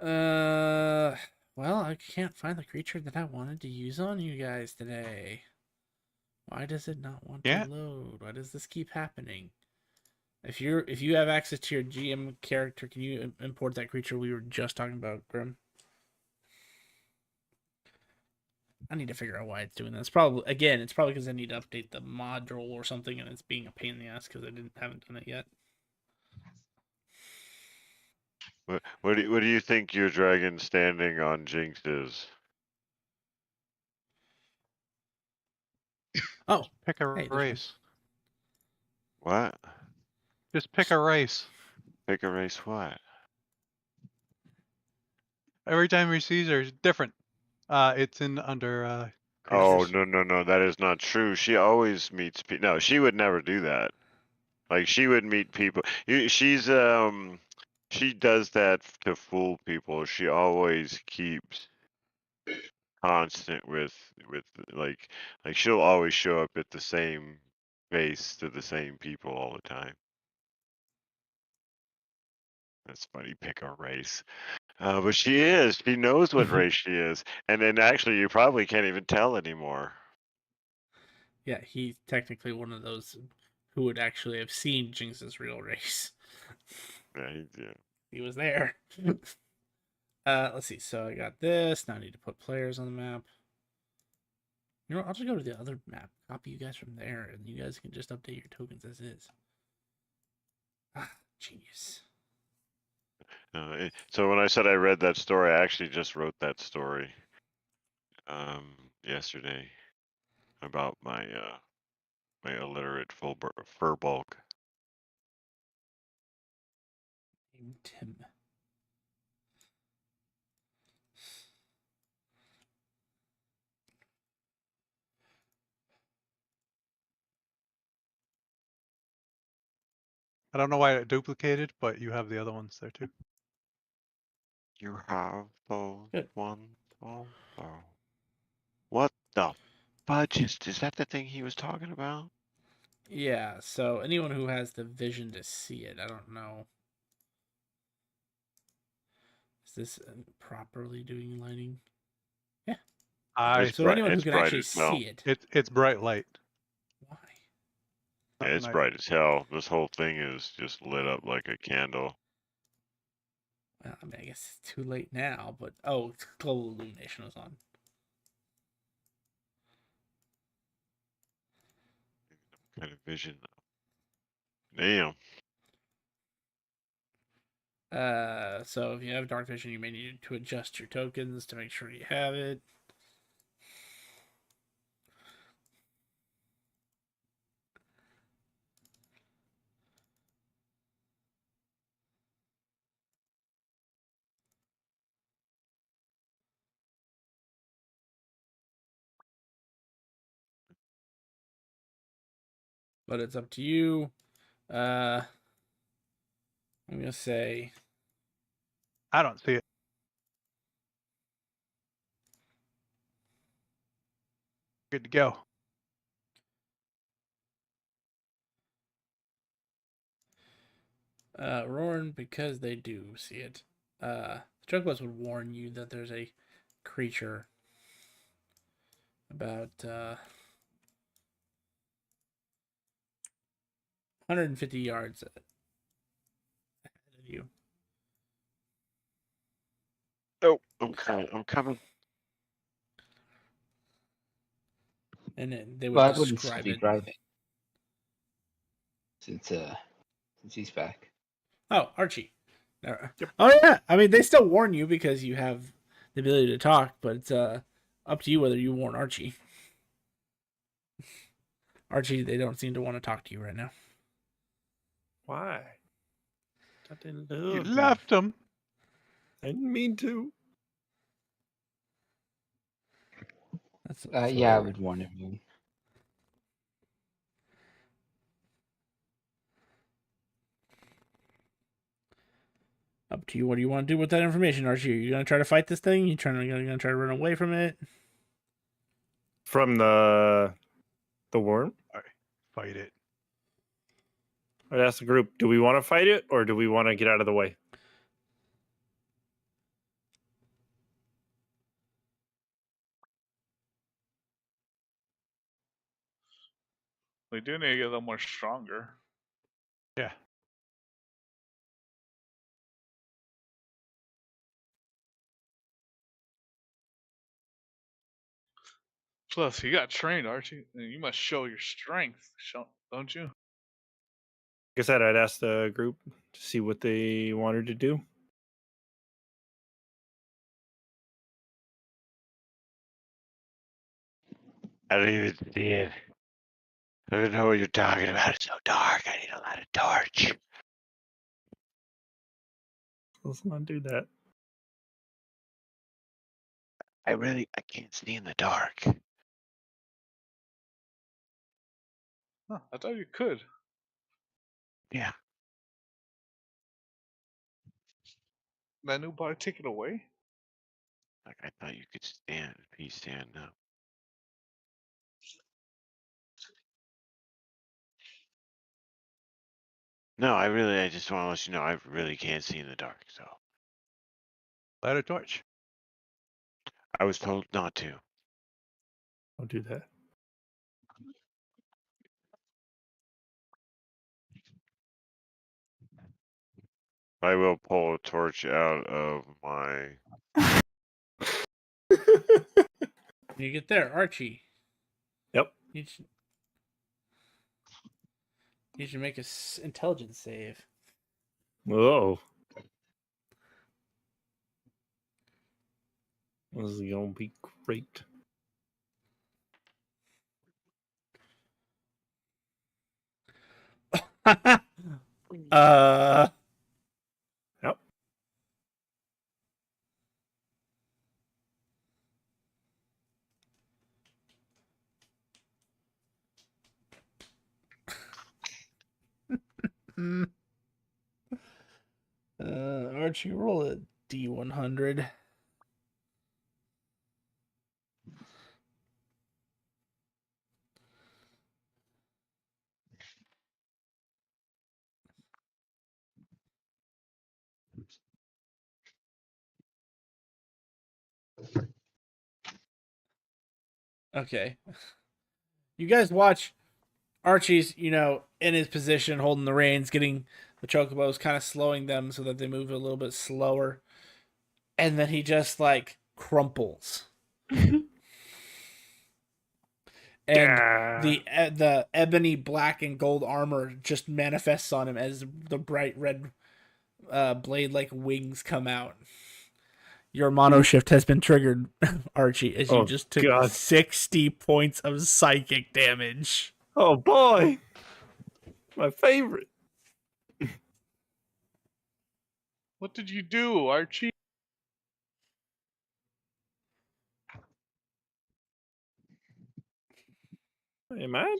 well, I can't find the creature that I wanted to use on you guys today. Why does it not want Yeah. to load? Why does this keep happening? If you have access to your GM character, can you import that creature we were just talking about, Grim? I need to figure out why it's doing that. It's probably because I need to update the module or something, and it's being a pain in the ass because I haven't done it yet. What do you think your dragon standing on Jinx is? Oh, Pick a hey, there's one. race. What? Just pick a race. Pick a race. What? Every time he sees her, it's different. It's in under Oh creatures. no, that is not true. She always meets people. No, she would never do that. Like she would meet people. She does that to fool people. She always keeps constant with like she'll always show up at the same base to the same people all the time. That's funny. Pick a race. But she is. She knows what race she is, and then actually you probably can't even tell anymore. Yeah, he's technically one of those who would actually have seen Jinx's real race. Yeah, yeah. He was there. Let's see. So I got this. Now I need to put players on the map. You know what? I'll just go to the other map. Copy you guys from there, and you guys can just update your tokens as is. Ah, genius. So when I said I read that story, I actually just wrote that story yesterday about my my illiterate fur bulk. Named Tim. I don't know why it duplicated, but you have the other ones there too. You have those Good. ones also. What the fudge is that the thing he was talking about? Yeah, so anyone who has the vision to see it, I don't know. Is this properly doing lighting? Yeah. It's So bright. anyone who It's can bright actually as hell. see it. It's bright light. Why? Yeah, it's Night. bright as hell. This whole thing is just lit up like a candle. Well, I mean, I guess it's too late now, but oh, global illumination was on. Kind of vision. Damn. So if you have dark vision, you may need to adjust your tokens to make sure you have it. But it's up to you. I'm gonna say I don't see it. Good to go. Roran because they do see it. The Chocobos would warn you that there's a creature about 150 yards ahead of you. Oh, I'm coming. And then they would Well, I wouldn't still describe be it. driving since he's back. Oh, Archie. Oh yeah. I mean, they still warn you because you have the ability to talk, but it's up to you whether you warn Archie. Archie, they don't seem to want to talk to you right now. Why? I didn't You love him. left him. I didn't mean to. That's Yeah, I would warn everyone. up to you. What do you want to do with that information, Archie? Are you gonna try to fight this thing? You gonna try to run away from it? From the worm? Fight it. I'd ask the group, do we want to fight it or do we want to get out of the way? We do need to get a little more stronger. Yeah. Plus, you got trained, Archie. You must show your strength, don't you? Like I said, I'd ask the group to see what they wanted to do. I don't even see it. I don't know what you're talking about. It's so dark. I need a light of torch. Let's not do that. I can't see in the dark. Huh, I thought you could. Yeah. That new body take it away? Like I thought you could stand up. No, I just want to let you know I really can't see in the dark, so Light a torch. I was told not to. Don't do that. I will pull a torch out of my. When you get there, Archie. Yep. You should make a intelligence save. Whoa. This is gonna be great. uh. Yep. Archie, roll a D100. Okay. You guys watch Archie's, in his position, holding the reins, getting the chocobos, kind of slowing them so that they move a little bit slower. And then he just, crumples. And the ebony black and gold armor just manifests on him as the bright red blade-like wings come out. Your mono shift has been triggered, Archie, as you just took 60 points of psychic damage. Oh boy, my favorite. What did you do, Archie? Am I?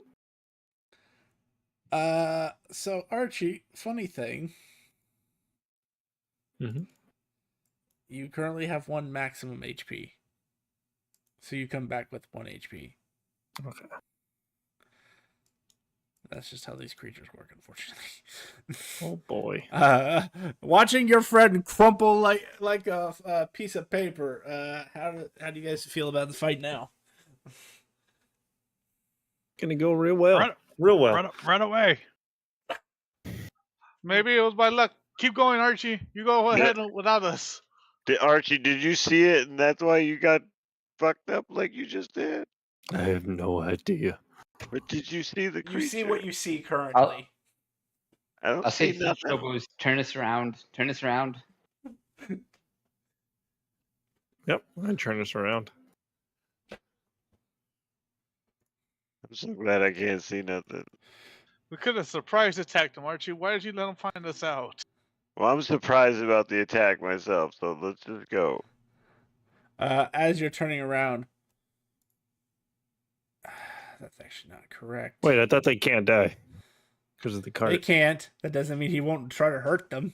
So Archie, funny thing. Mm-hmm. You currently have 1 maximum HP. So you come back with 1 HP. Okay. That's just how these creatures work, unfortunately. Oh boy. Watching your friend crumple like a piece of paper. How do you guys feel about the fight now? Gonna go real well. Real well. Run away. Maybe it was by luck. Keep going, Archie. You go ahead without us. Archie, did you see it and that's why you got fucked up like you just did? I have no idea. But did you see the creature? You see what you see currently. I don't I'll say see to the nothing. chocobos, turn us around. Turn us around. Yep, I turn this around. I'm so glad I can't see nothing. We could have surprise attacked him, Archie. Why did you let him find us out? Well, I'm surprised about the attack myself, so let's just go. As you're turning around, that's actually not correct. Wait, I thought they can't die because of the They cart. can't. That doesn't mean he won't try to hurt them.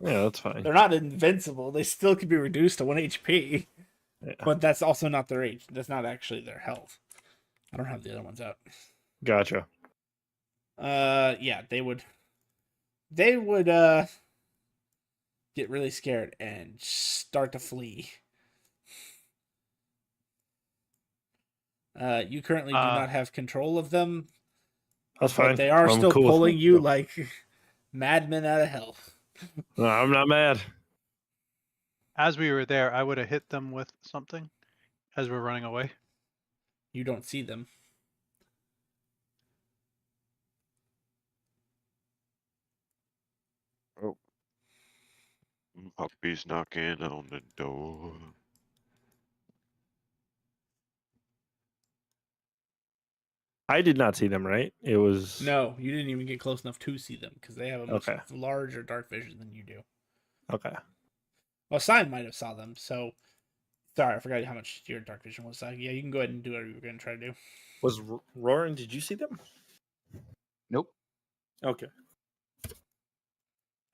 Yeah, that's fine. They're not invincible. They still can be reduced to 1 HP. Yeah. But that's also not their age. That's not actually their health. I don't have the other ones out. Gotcha. Yeah, they would get really scared and start to flee. You currently do not have control of them, That's fine. but they are I'm still cool with pulling it. you like madmen out of hell. No, I'm not mad. As we were there, I would have hit them with something as we're running away. You don't see them. Oh. Puppy's knocking on the door. I did not see them, right? It was... No, you didn't even get close enough to see them because they have a much Okay. larger dark vision than you do. Okay. Well, Simon might have saw them, so sorry, I forgot how much your dark vision was. Yeah, you can go ahead and do whatever you were going to try to do. Was Roran, did you see them? Nope. Okay.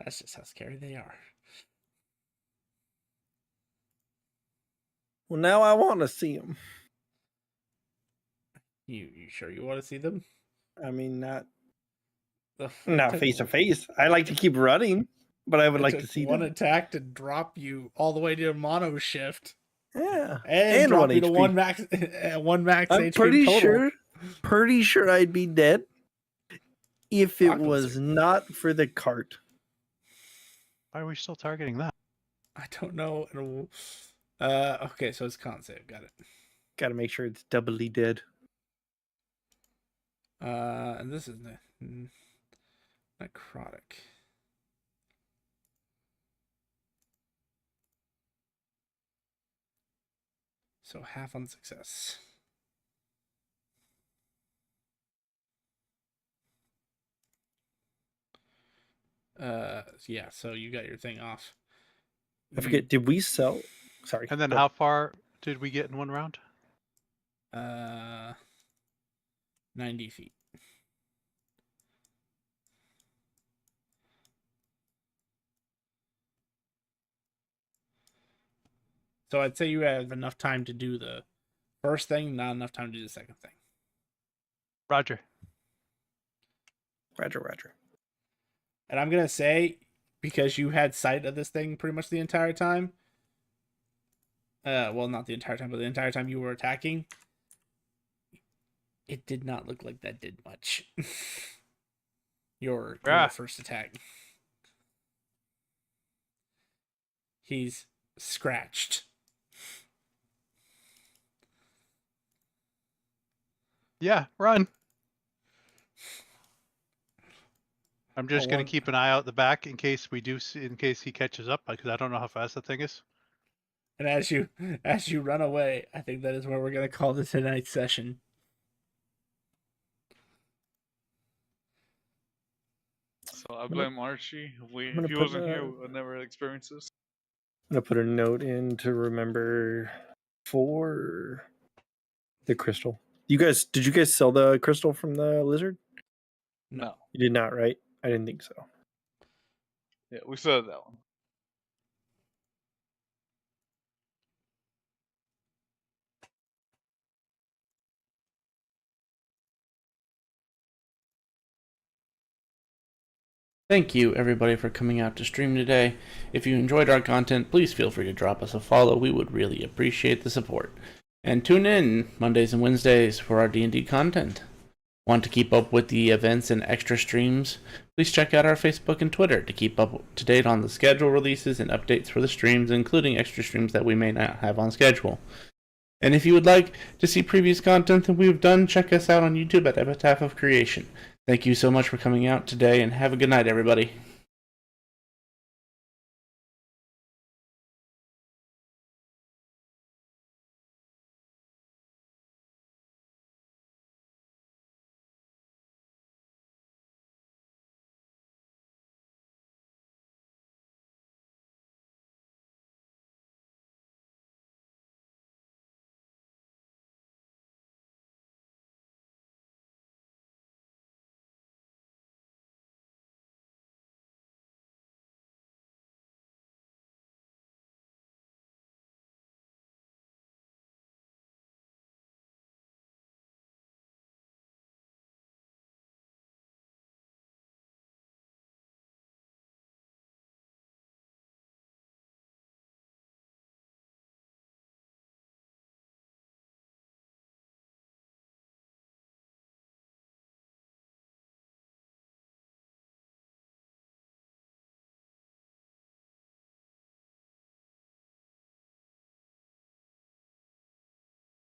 That's just how scary they are. Well, now I want to see them. You sure you want to see them? I mean, not Not face to face. I like to keep running, but I would like to see one them. attack to drop you all the way to a mono shift Yeah. and drop 1 you to HP. one max I'm HP pretty sure I'd be dead if it Fuck, was not for the cart. Why are we still targeting that? I don't know. Okay, so it's con save. Got it. Got to make sure it's doubly dead. And this is necrotic. So half on success. Yeah, so you got your thing off. I forget, did we sell? Sorry. And then go. how far did we get in one round? 90 feet. So I'd say you have enough time to do the first thing, not enough time to do the second thing. Roger. Roger. And I'm going to say, because you had sight of this thing pretty much the entire time, well, not the entire time, but the entire time you were attacking, it did not look like that did much. your first attack. He's scratched. Yeah, run. I'm just going one- to keep an eye out the back in case in case he catches up, because I don't know how fast that thing is. And as you run away, I think that is where we're going to call this tonight's session. So I blame Archie. gonna If he put wasn't here, a- we would never experience this. I'm going to put a note in to remember for the crystal. Did you guys sell the crystal from the lizard? No. You did not, right? I didn't think so. Yeah, we said that one. Thank you, everybody, for coming out to stream today. If you enjoyed our content, please feel free to drop us a follow. We would really appreciate the support. And tune in Mondays and Wednesdays for our D&D content. Want to keep up with the events and extra streams? Please check out our Facebook and Twitter to keep up to date on the schedule releases and updates for the streams, including extra streams that we may not have on schedule. And if you would like to see previous content that we've done, check us out on YouTube at Epitaph of Creation. Thank you so much for coming out today, and have a good night, everybody.